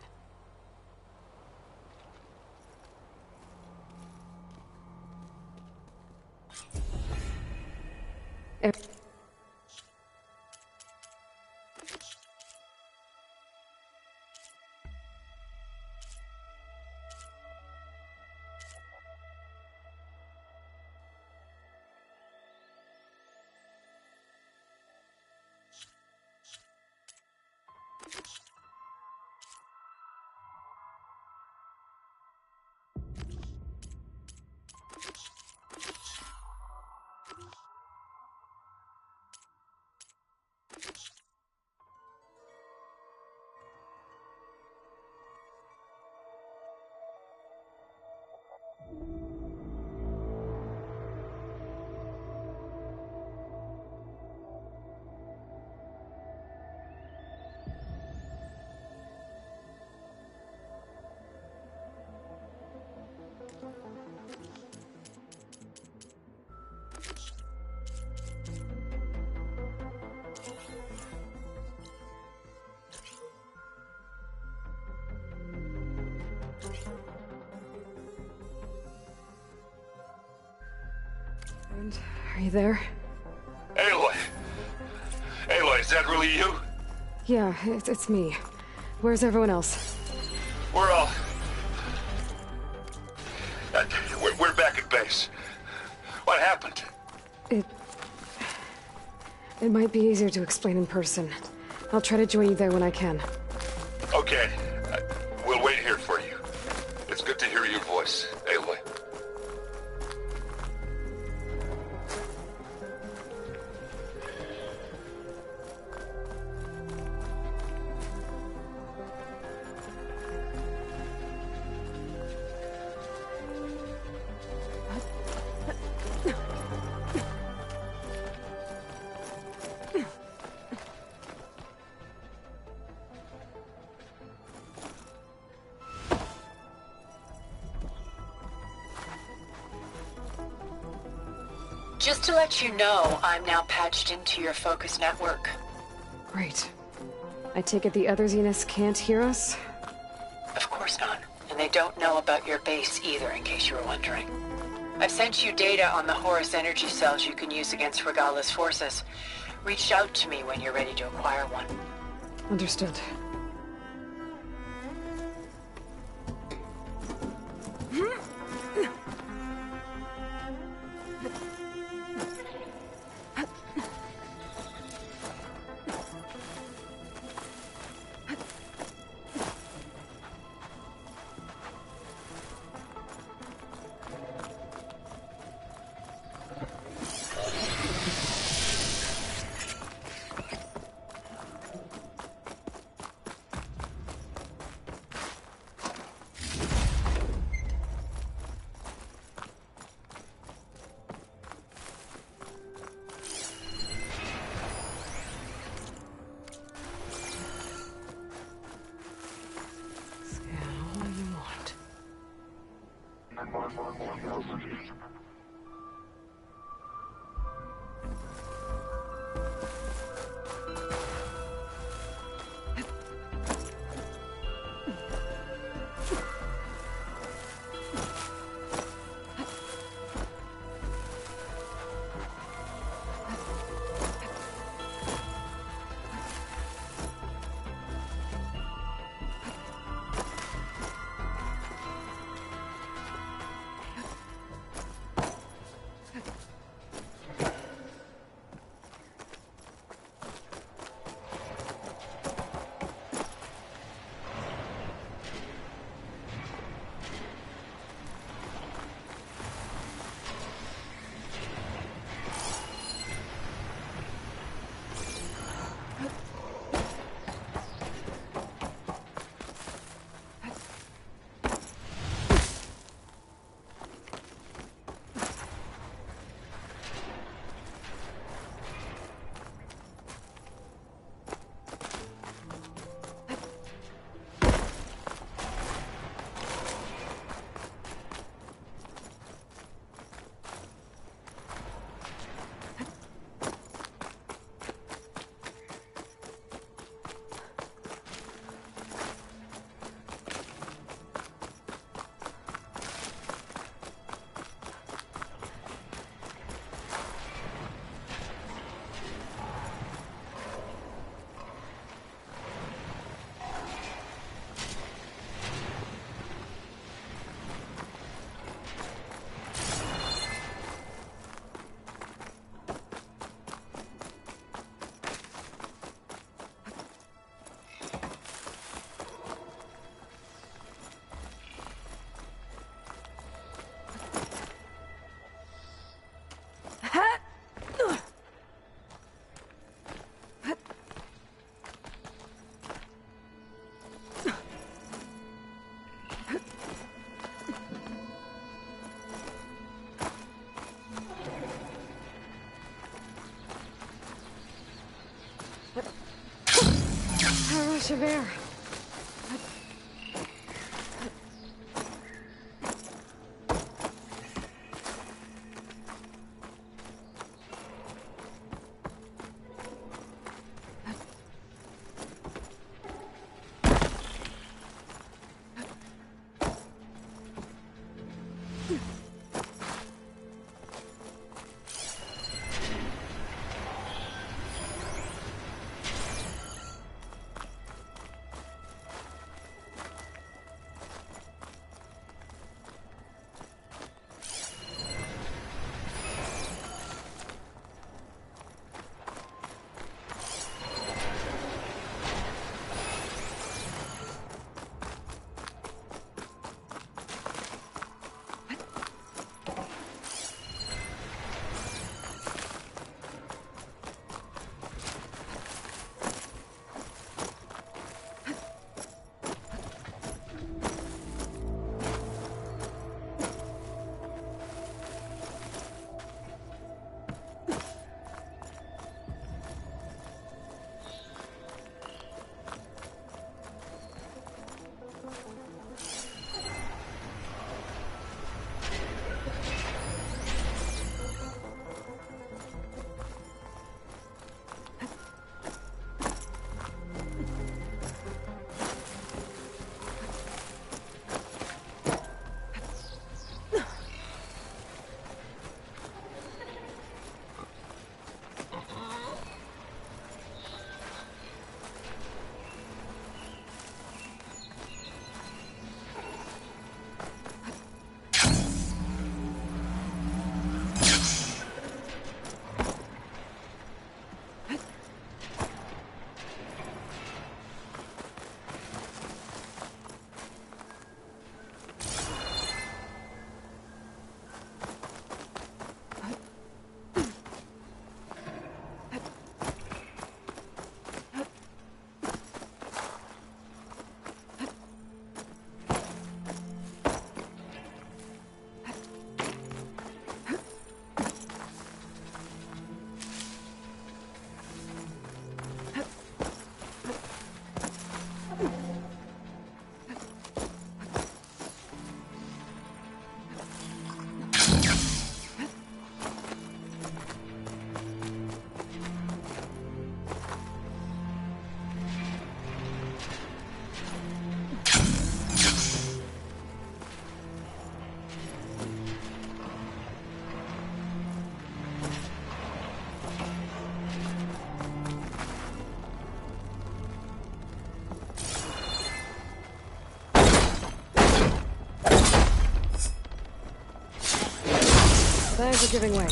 Are you there? Aloy! Aloy, is that really you? Yeah, it's me. Where's everyone else? We're all... We're back at base. What happened? It might be easier to explain in person. I'll try to join you there when I can. Okay. We'll wait here for you. It's good to hear your voice, Aloy. Just to let you know, I'm now patched into your focus network. Great. I take it the other Zeniths can't hear us? Of course not. And they don't know about your base either, in case you were wondering. I've sent you data on the Horus energy cells you can use against Regala's forces. Reach out to me when you're ready to acquire one. Understood. Javert. Bags are giving way.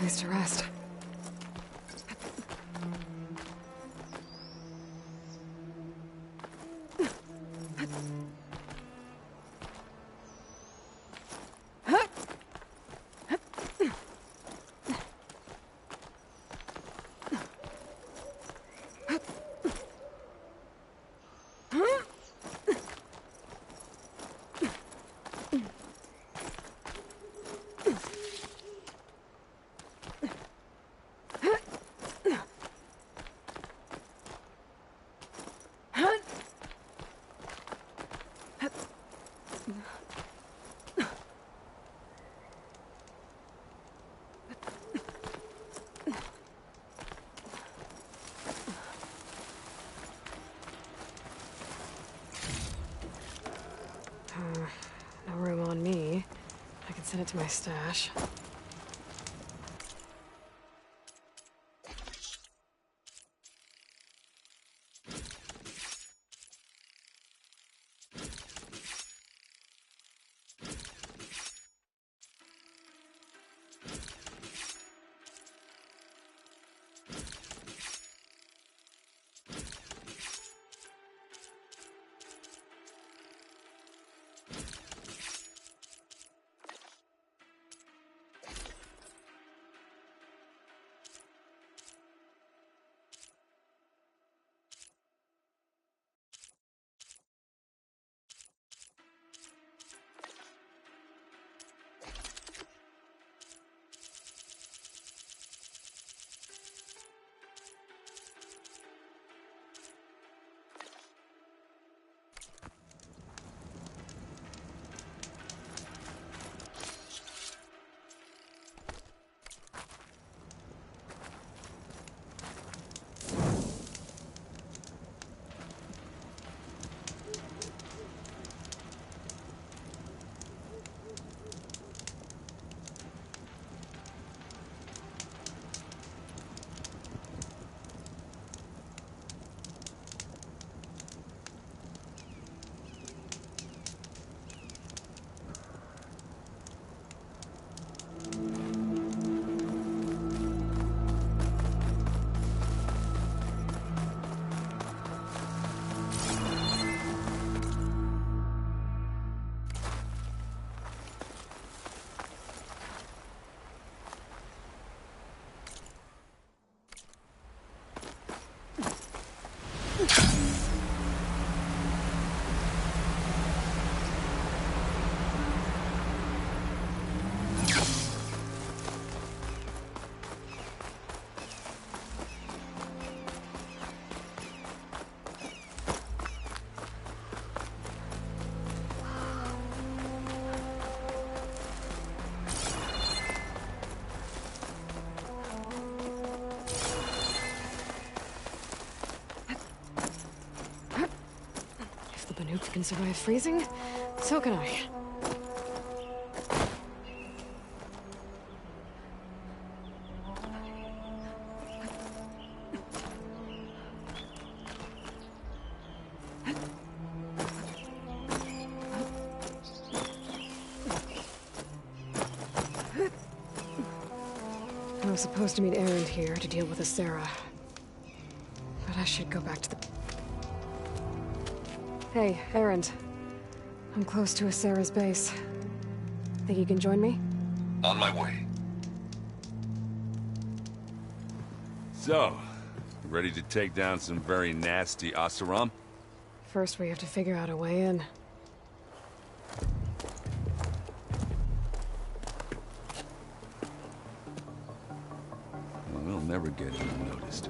Place to rest. No room on me. I can send it to my stash. can survive freezing, so can I. I was supposed to meet Erend here to deal with Asera. But I should go back to the... Hey, Erend. I'm close to Asera's base. Think you can join me? On my way. So, ready to take down some very nasty Oseram? First, we have to figure out a way in. Well, we'll never get unnoticed.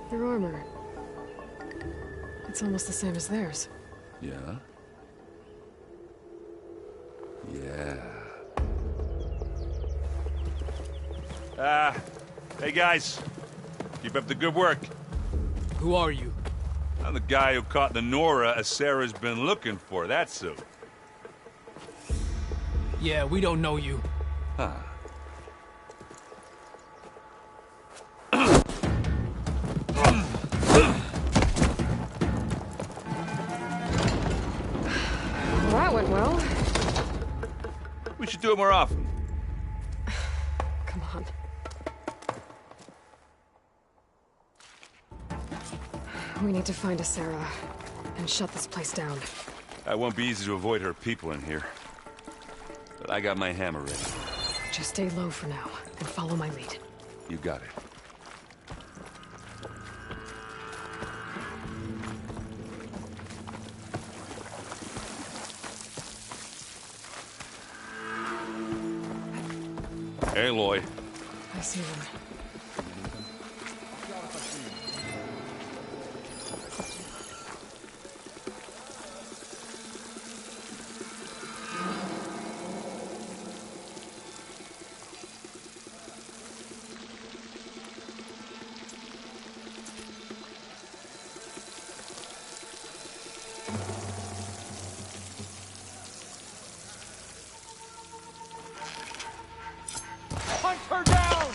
Their armor. It's almost the same as theirs. Yeah? Yeah. Hey guys. Keep up the good work. Who are you? I'm the guy who caught the Nora Asera's been looking for, that's who. Yeah, we don't know you. Huh. That went well. We should do it more often. Come on. We need to find Asera and shut this place down. It won't be easy to avoid her people in here. But I got my hammer ready. Just stay low for now and follow my lead. You got it. Aloy. I see them. Hunt her down!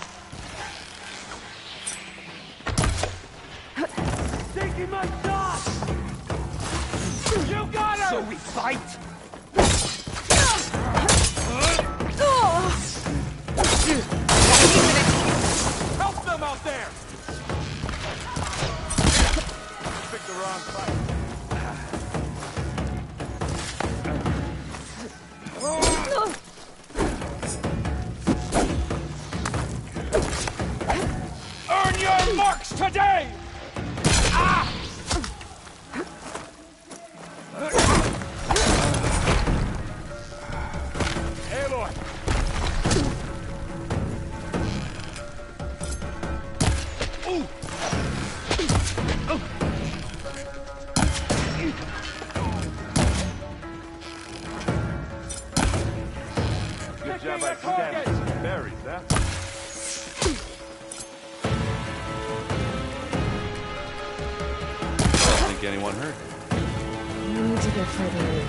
Taking my shot! You got her! So we fight? Help them out there! Picked the wrong fight. Earn your marks today! Ah! Aloy! Ooh! Good job by damaging some berries, huh? Think anyone hurt? We need to get further in.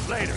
Later.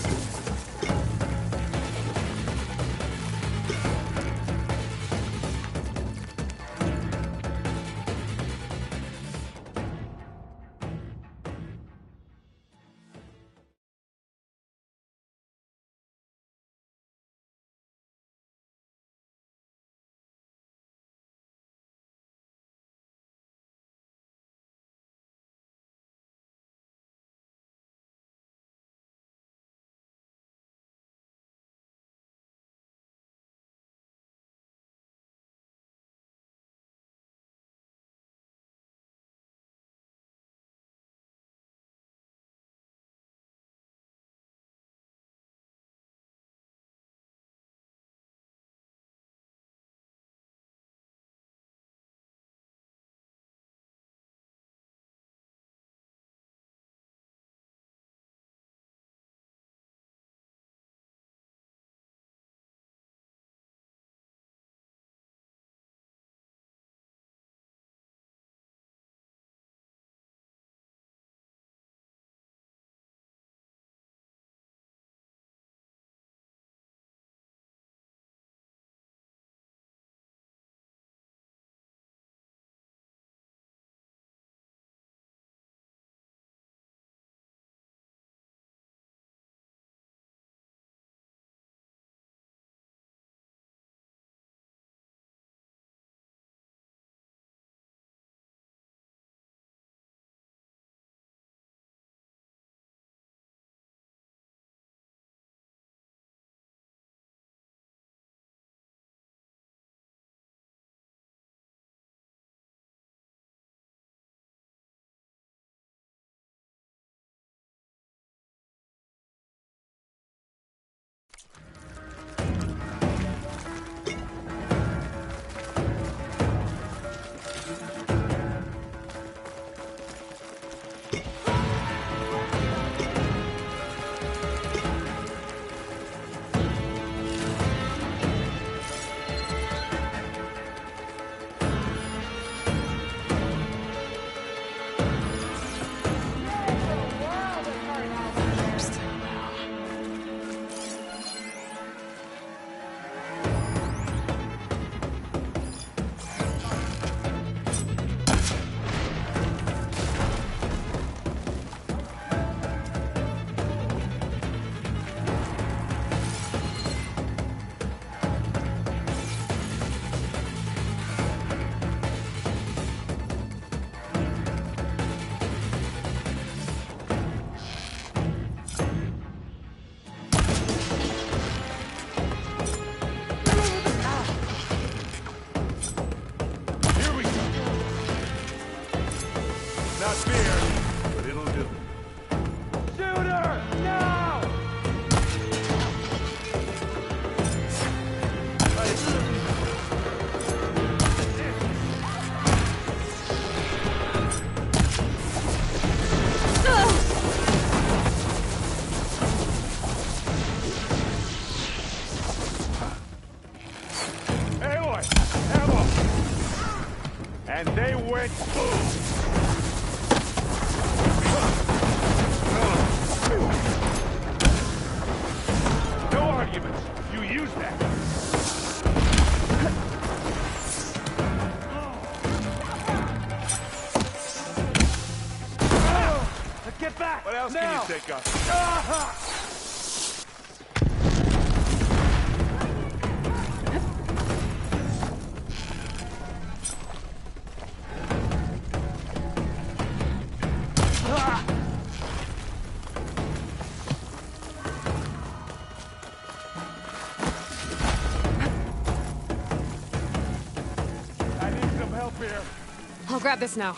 grab this now.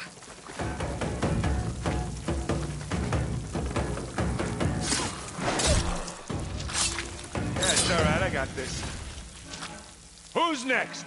Yeah, it's all right. I got this. Who's next?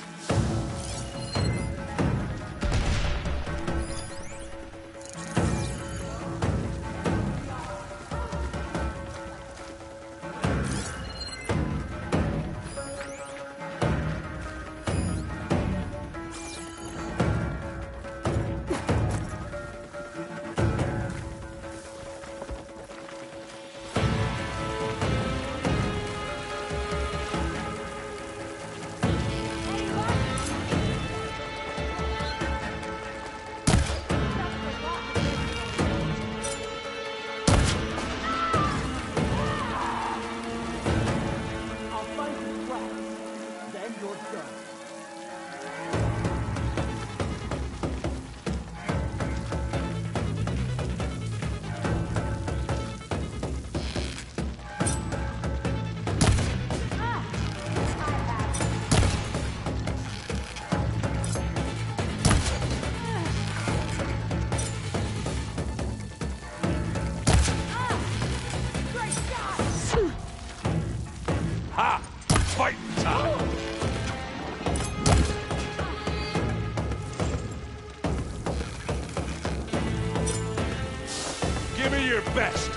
Give me your best.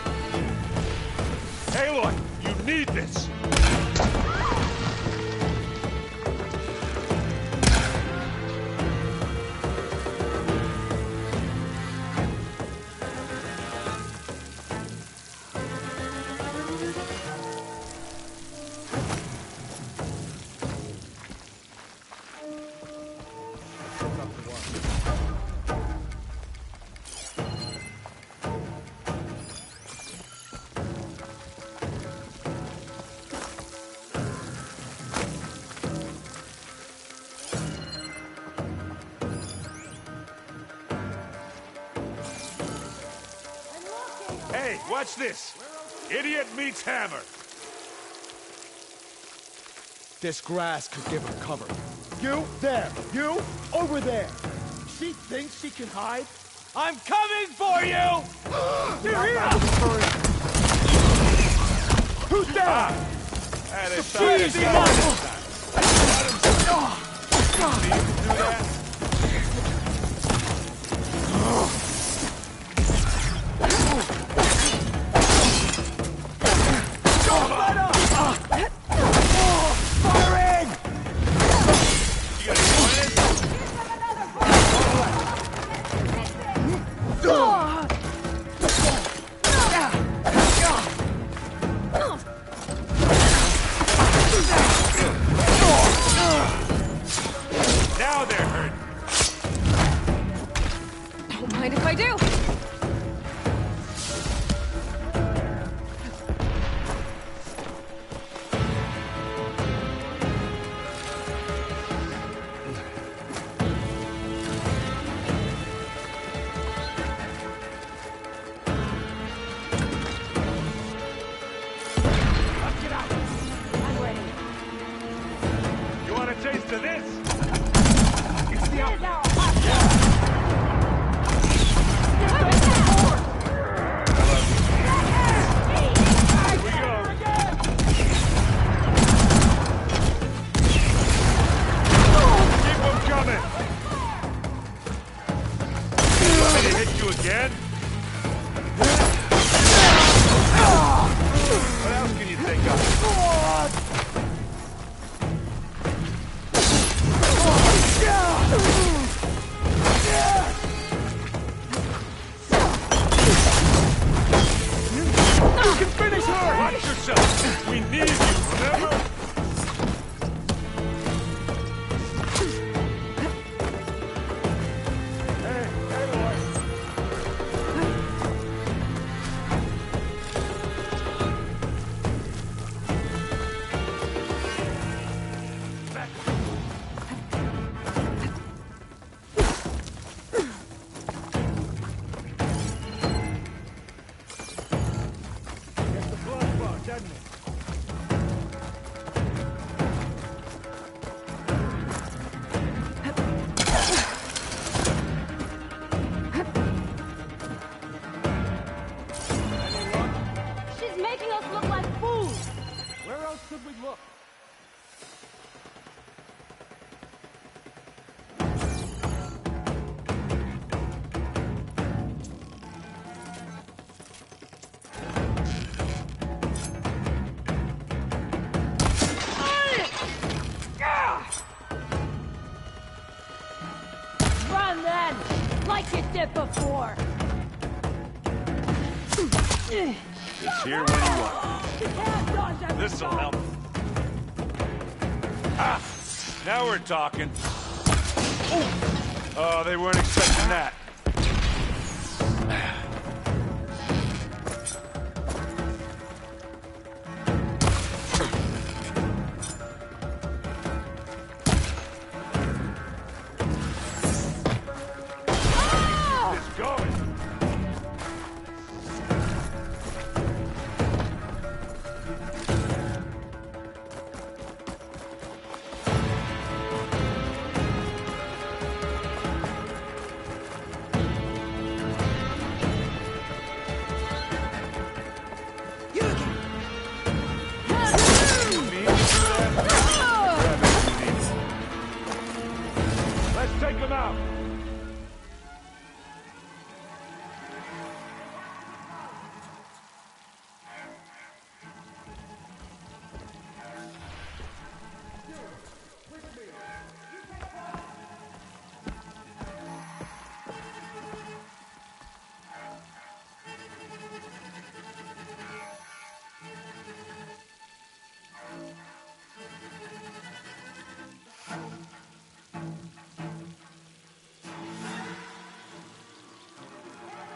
Aloy, you need this. Hey, watch this. Idiot meets hammer. This grass could give her cover. You, there. You, over there. She thinks she can hide? I'm coming for you! You're here! Who's there? That is Jeez, Now they're hurt. Don't mind if I do. You want a taste of this? It's the outlaw. Again? What else can you think of? making us look like fools! Where else could we look? Run then! Like you did before! Just here when you want. This'll help. Ah! Now we're talking. Oh, they weren't expecting that. It's going. Let's take him out.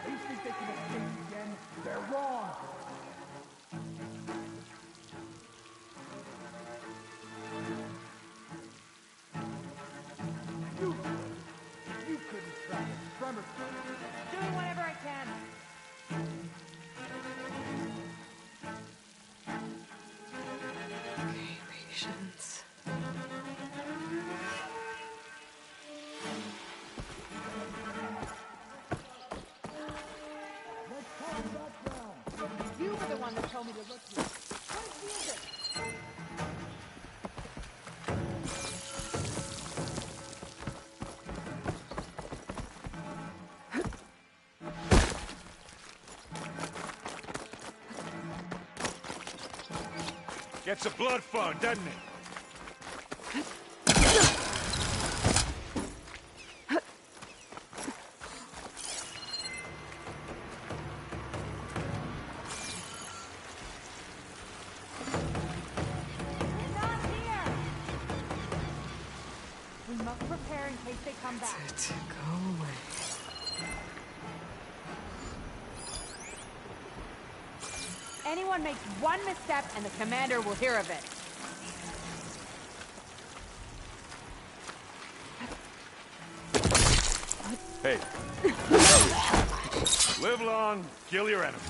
They think they can escape again? They're wrong! You couldn't track a tremor. Doing whatever I can. Okay, patience. You were the one that told me to look here. What is the music? Gets a blood fun, doesn't it? We must prepare in case they come back. That's it. Go away. Anyone makes one misstep and the commander will hear of it. Hey. Live long, kill your enemies.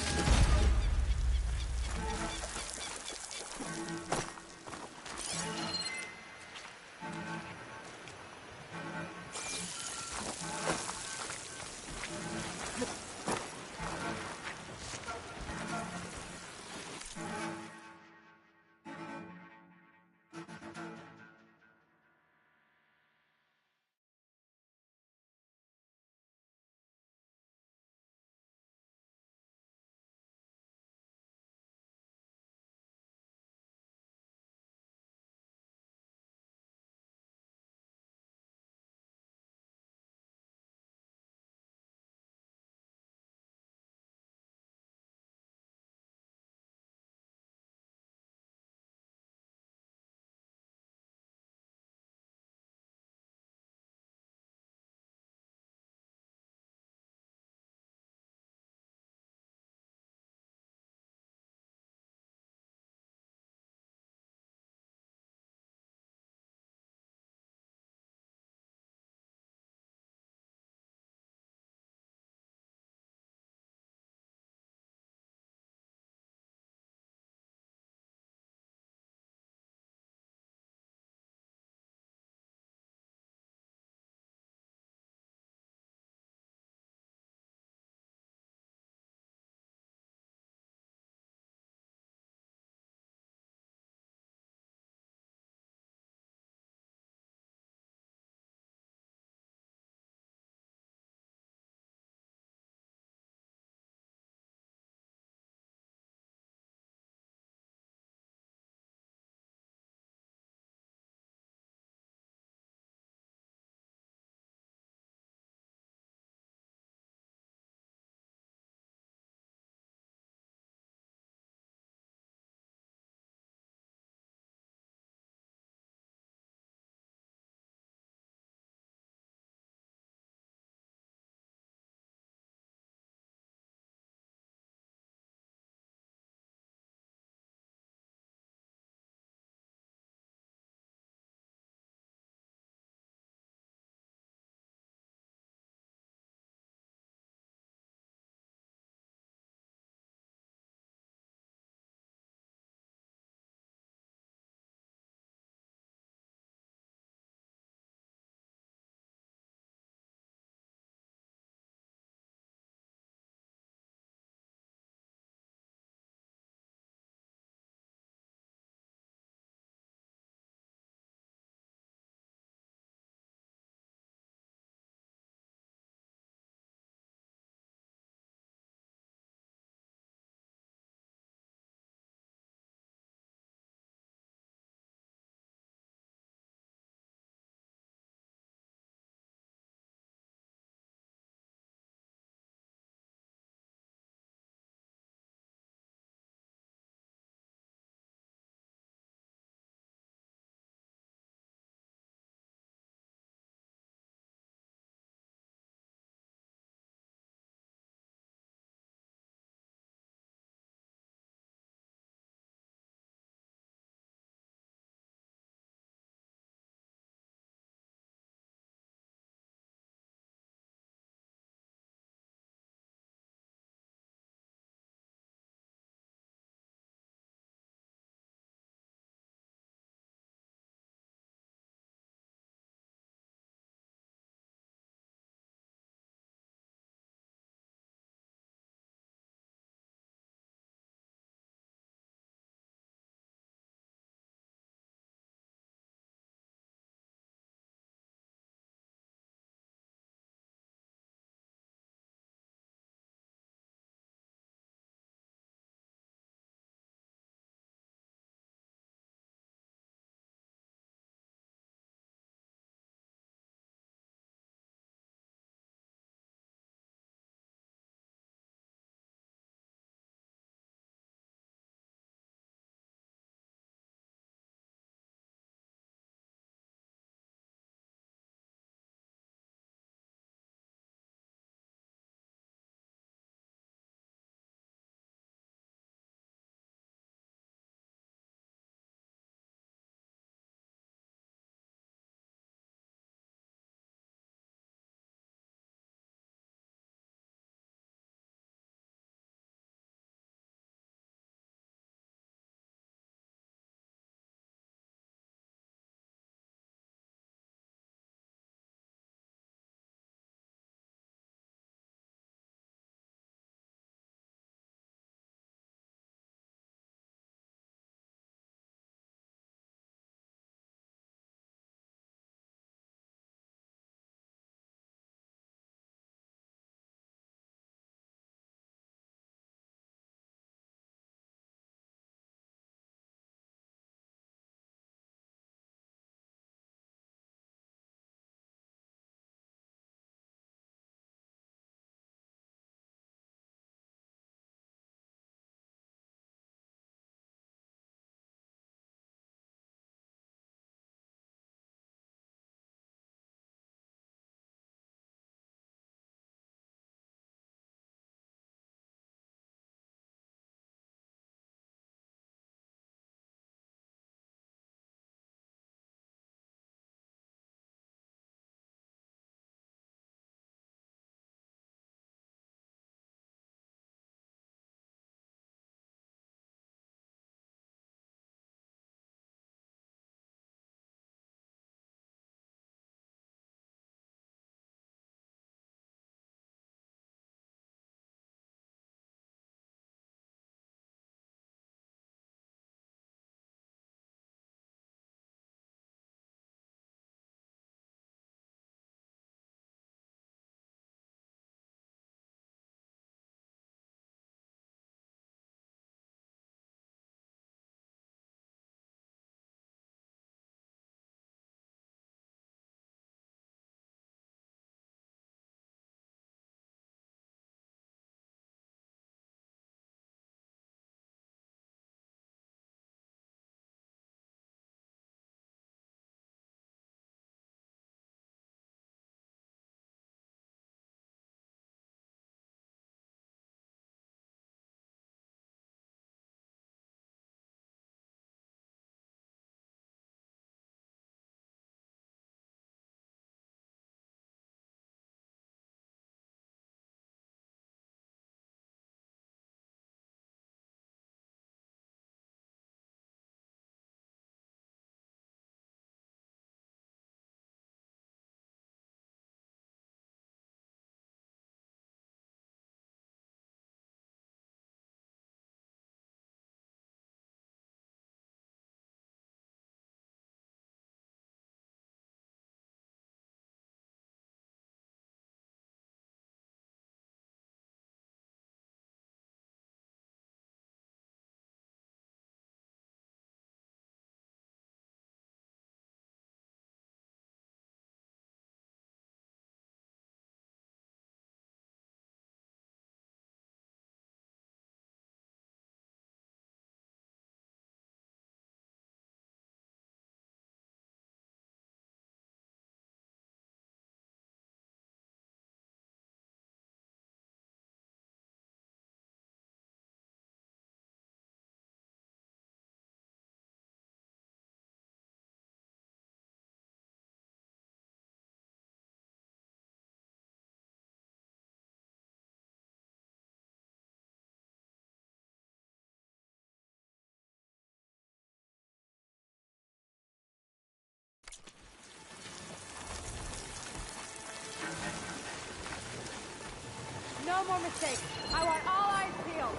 mistake. I want all eyes peeled.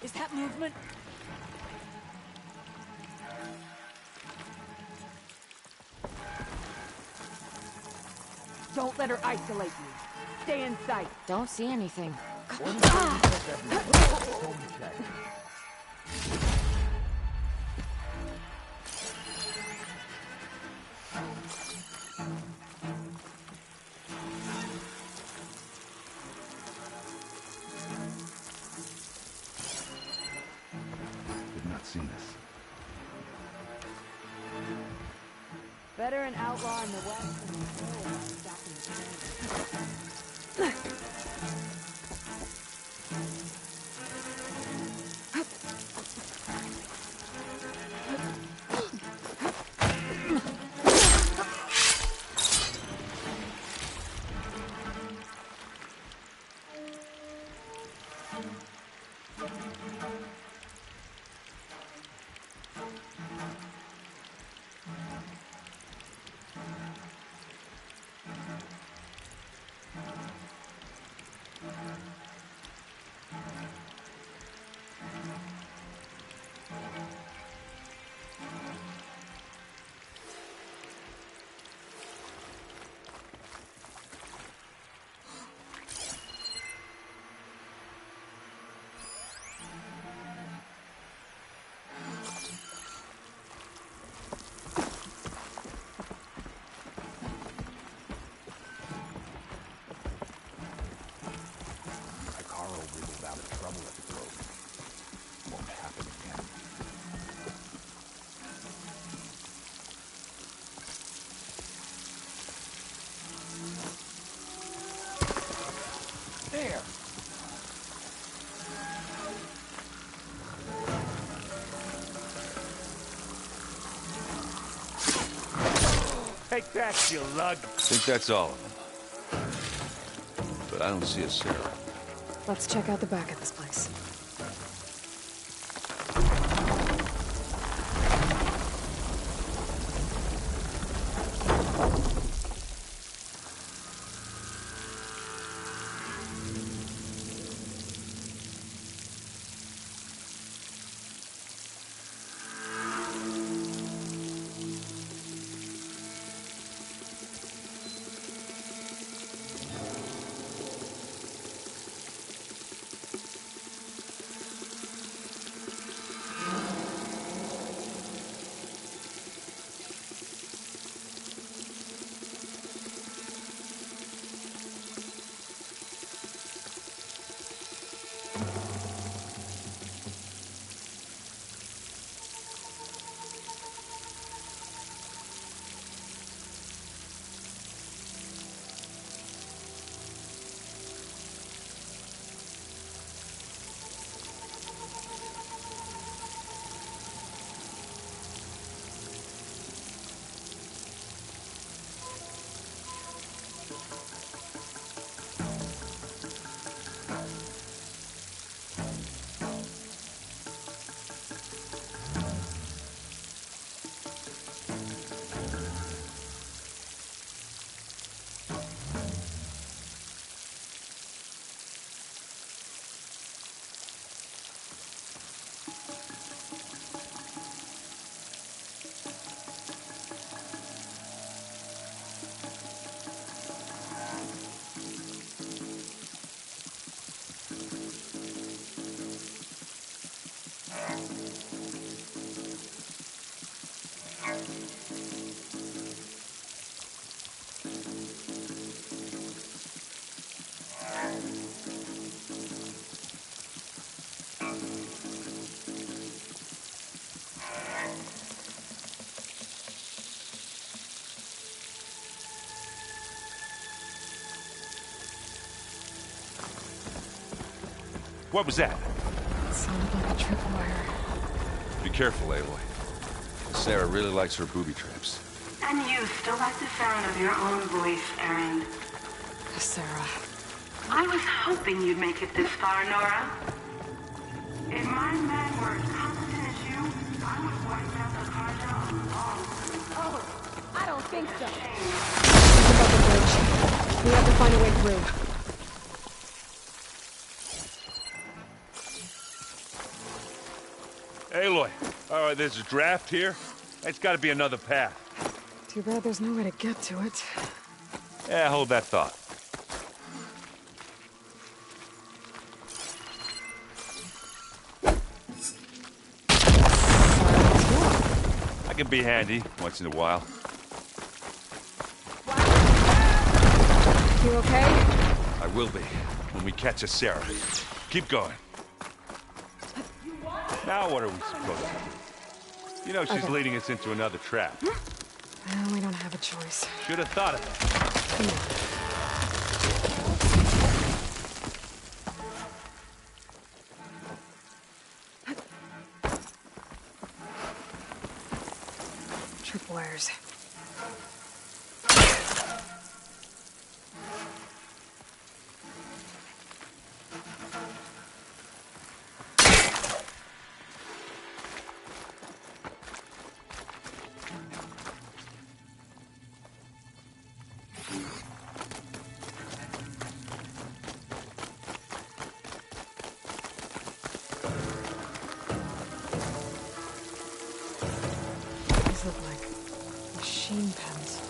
Is that movement? Don't let her isolate you. Stay in sight. Don't see anything. Did not see this. Better an outlaw in the west than a hero back in the Take that, you lug. I think that's all of them. But I don't see a Sarah. Let's check out the back of this place. What was that? It sounded like a tripwire. Be careful, Aloy. Sarah really likes her booby traps. And you still like the sound of your own voice, Erin. Sarah. I was hoping you'd make it this far, Nora. If my men were as competent as you, Oh, I don't think so. Think about the bridge. We have to find a way through. Aloy, alright, there's a draft here. It's gotta be another path. Too bad there's no way to get to it. Yeah, hold that thought. I can be handy once in a while. You okay? I will be when we catch a Sarah. Keep going. Now what are we supposed to do? You know she's leading us into another trap. Well, we don't have a choice. Should have thought of that. Come on. Tripwires. These look like machine pens.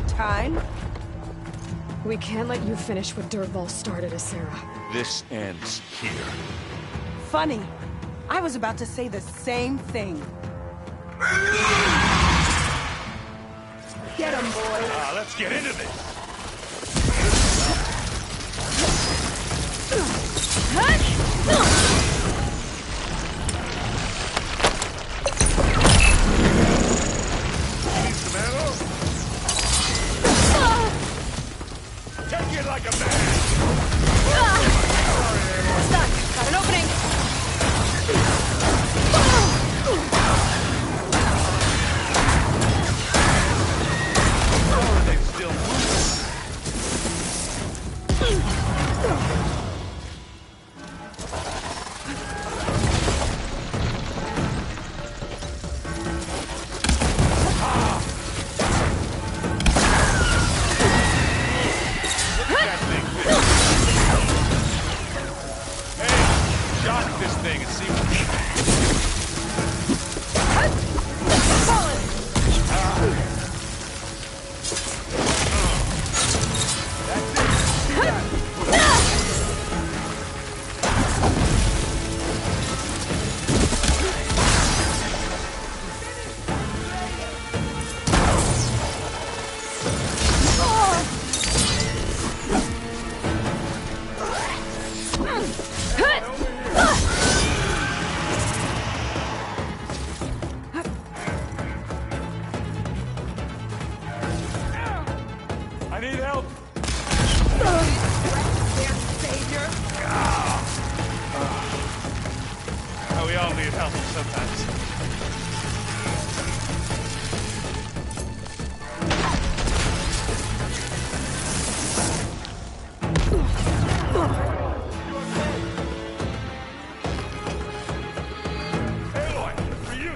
Time? We can't let you finish what Dirtball started, Sarah. This ends here. Funny. I was about to say the same thing. Get him, boy. Let's get into this. Need some ammo? Take it like a man! Stuck! Got an opening! Oh, they still move. We all need help sometimes. Aloy, for you.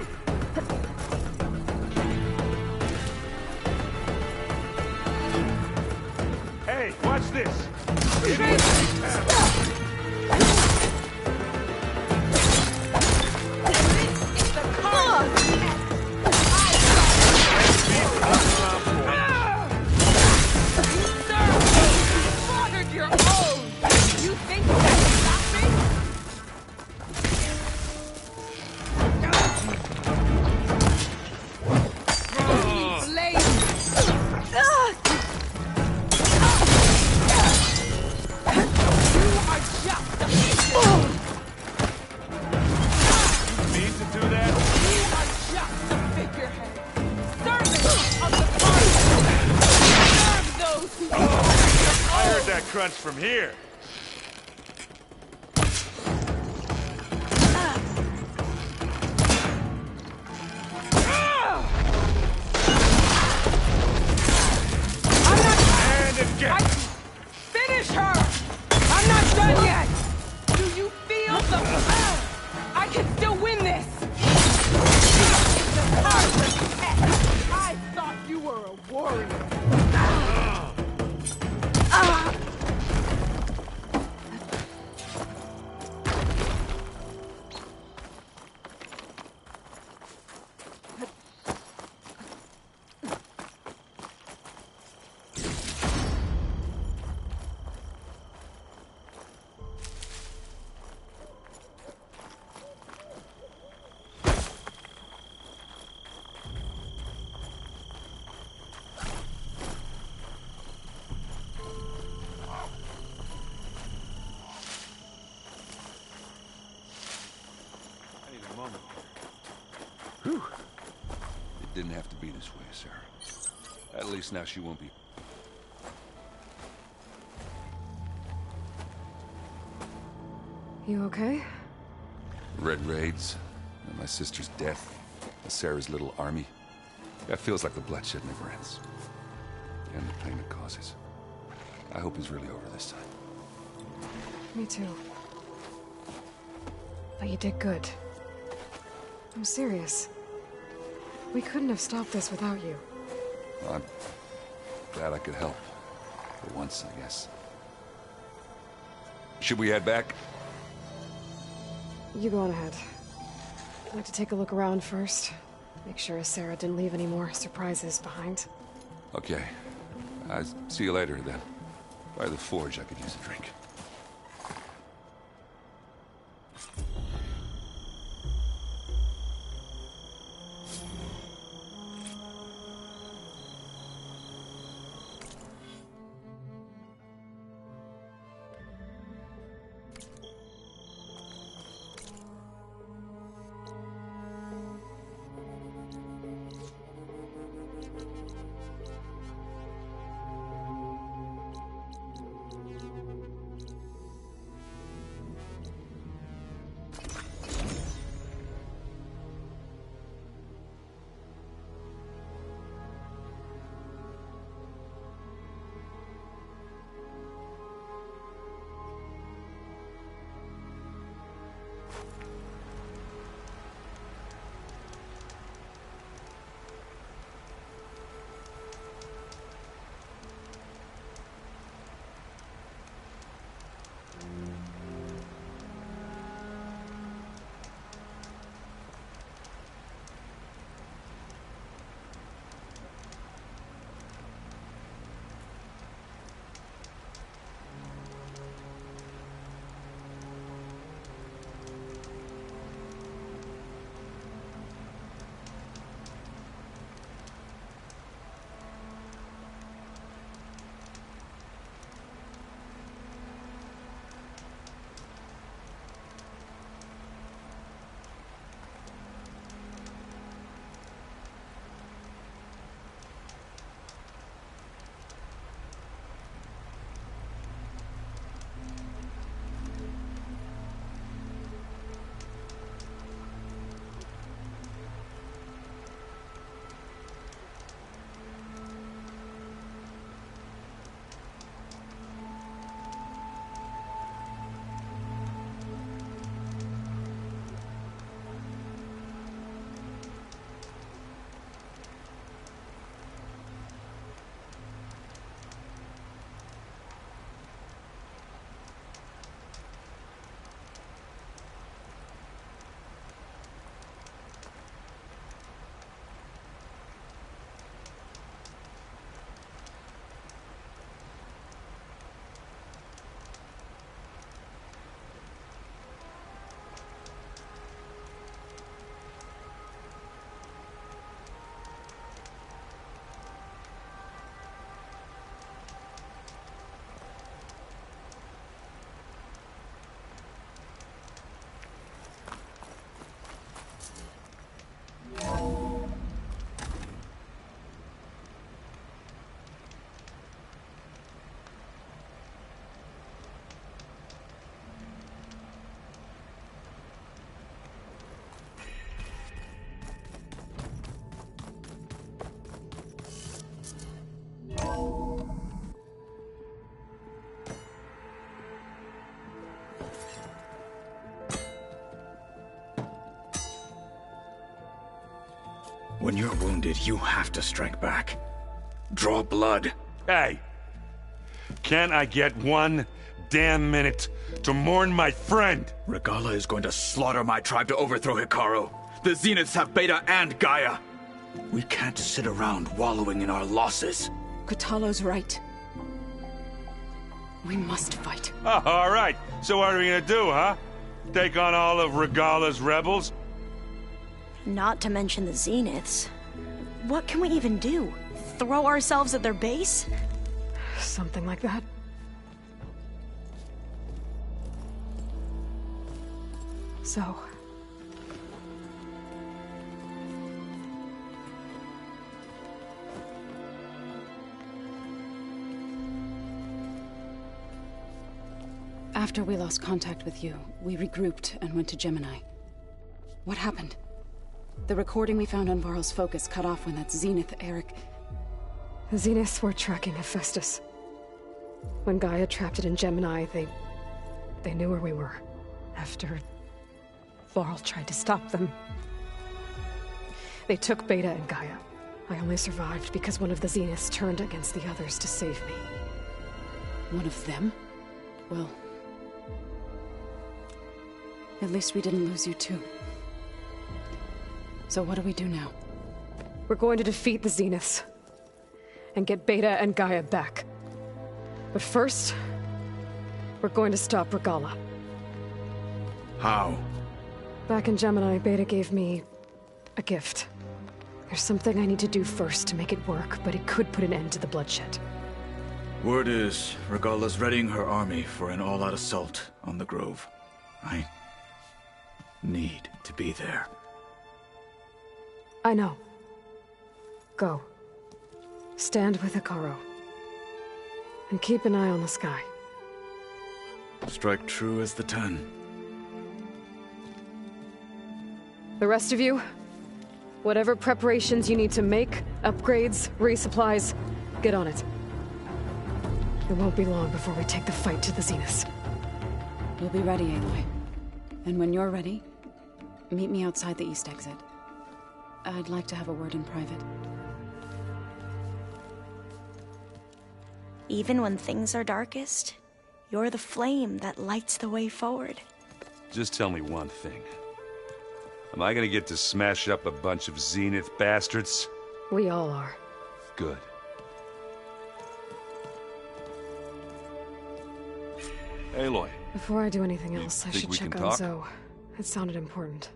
Crunch from here. Finish her! I'm not done yet! Do you feel the... I can still win this! I thought you were a warrior. Whew. It didn't have to be this way, Sarah. At least now she won't be. You okay? Red raids, and my sister's death, and Sarah's little army. That feels like the bloodshed never ends. And the pain it causes. I hope it's really over this time. Me too. But you did good. I'm serious. We couldn't have stopped this without you. Well, I'm glad I could help. For once, I guess. Should we head back? You go on ahead. I'd like to take a look around first. Make sure Sarah didn't leave any more surprises behind. Okay. I'll see you later, then. By the forge, I could use a drink. When you're wounded, you have to strike back. Draw blood. Hey! Can I get one damn minute to mourn my friend? Regala is going to slaughter my tribe to overthrow Hikaru. The Zeniths have Beta and Gaia. We can't sit around wallowing in our losses. Kotalo's right. We must fight. Oh, all right. So what are we gonna do, huh? Take on all of Regala's rebels? Not to mention the Zeniths. What can we even do? Throw ourselves at their base? Something like that. So... After we lost contact with you, we regrouped and went to Gemini. What happened? The recording we found on Varl's focus cut off when that Zenith, Eric... The Zeniths were tracking Hephaestus. When Gaia trapped it in Gemini, they knew where we were. After... Varl tried to stop them. They took Beta and Gaia. I only survived because one of the Zeniths turned against the others to save me. One of them? Well... at least we didn't lose you too. So what do we do now? We're going to defeat the Zeniths. And get Beta and Gaia back. But first... we're going to stop Regala. How? Back in Gemini, Beta gave me... a gift. There's something I need to do first to make it work, but it could put an end to the bloodshed. Word is, Regala's readying her army for an all-out assault on the Grove. I need to be there. I know. Go. Stand with Hikaru. And keep an eye on the sky. Strike true as the 10. The rest of you, whatever preparations you need to make, upgrades, resupplies, get on it. It won't be long before we take the fight to the Zeniths. We'll be ready, Aloy. And when you're ready, meet me outside the east exit. I'd like to have a word in private. Even when things are darkest, you're the flame that lights the way forward. Just tell me one thing. Am I gonna get to smash up a bunch of Zenith bastards? We all are. Good. Aloy. Before I do anything else, I think should we check can on talk? Zoe. It sounded important.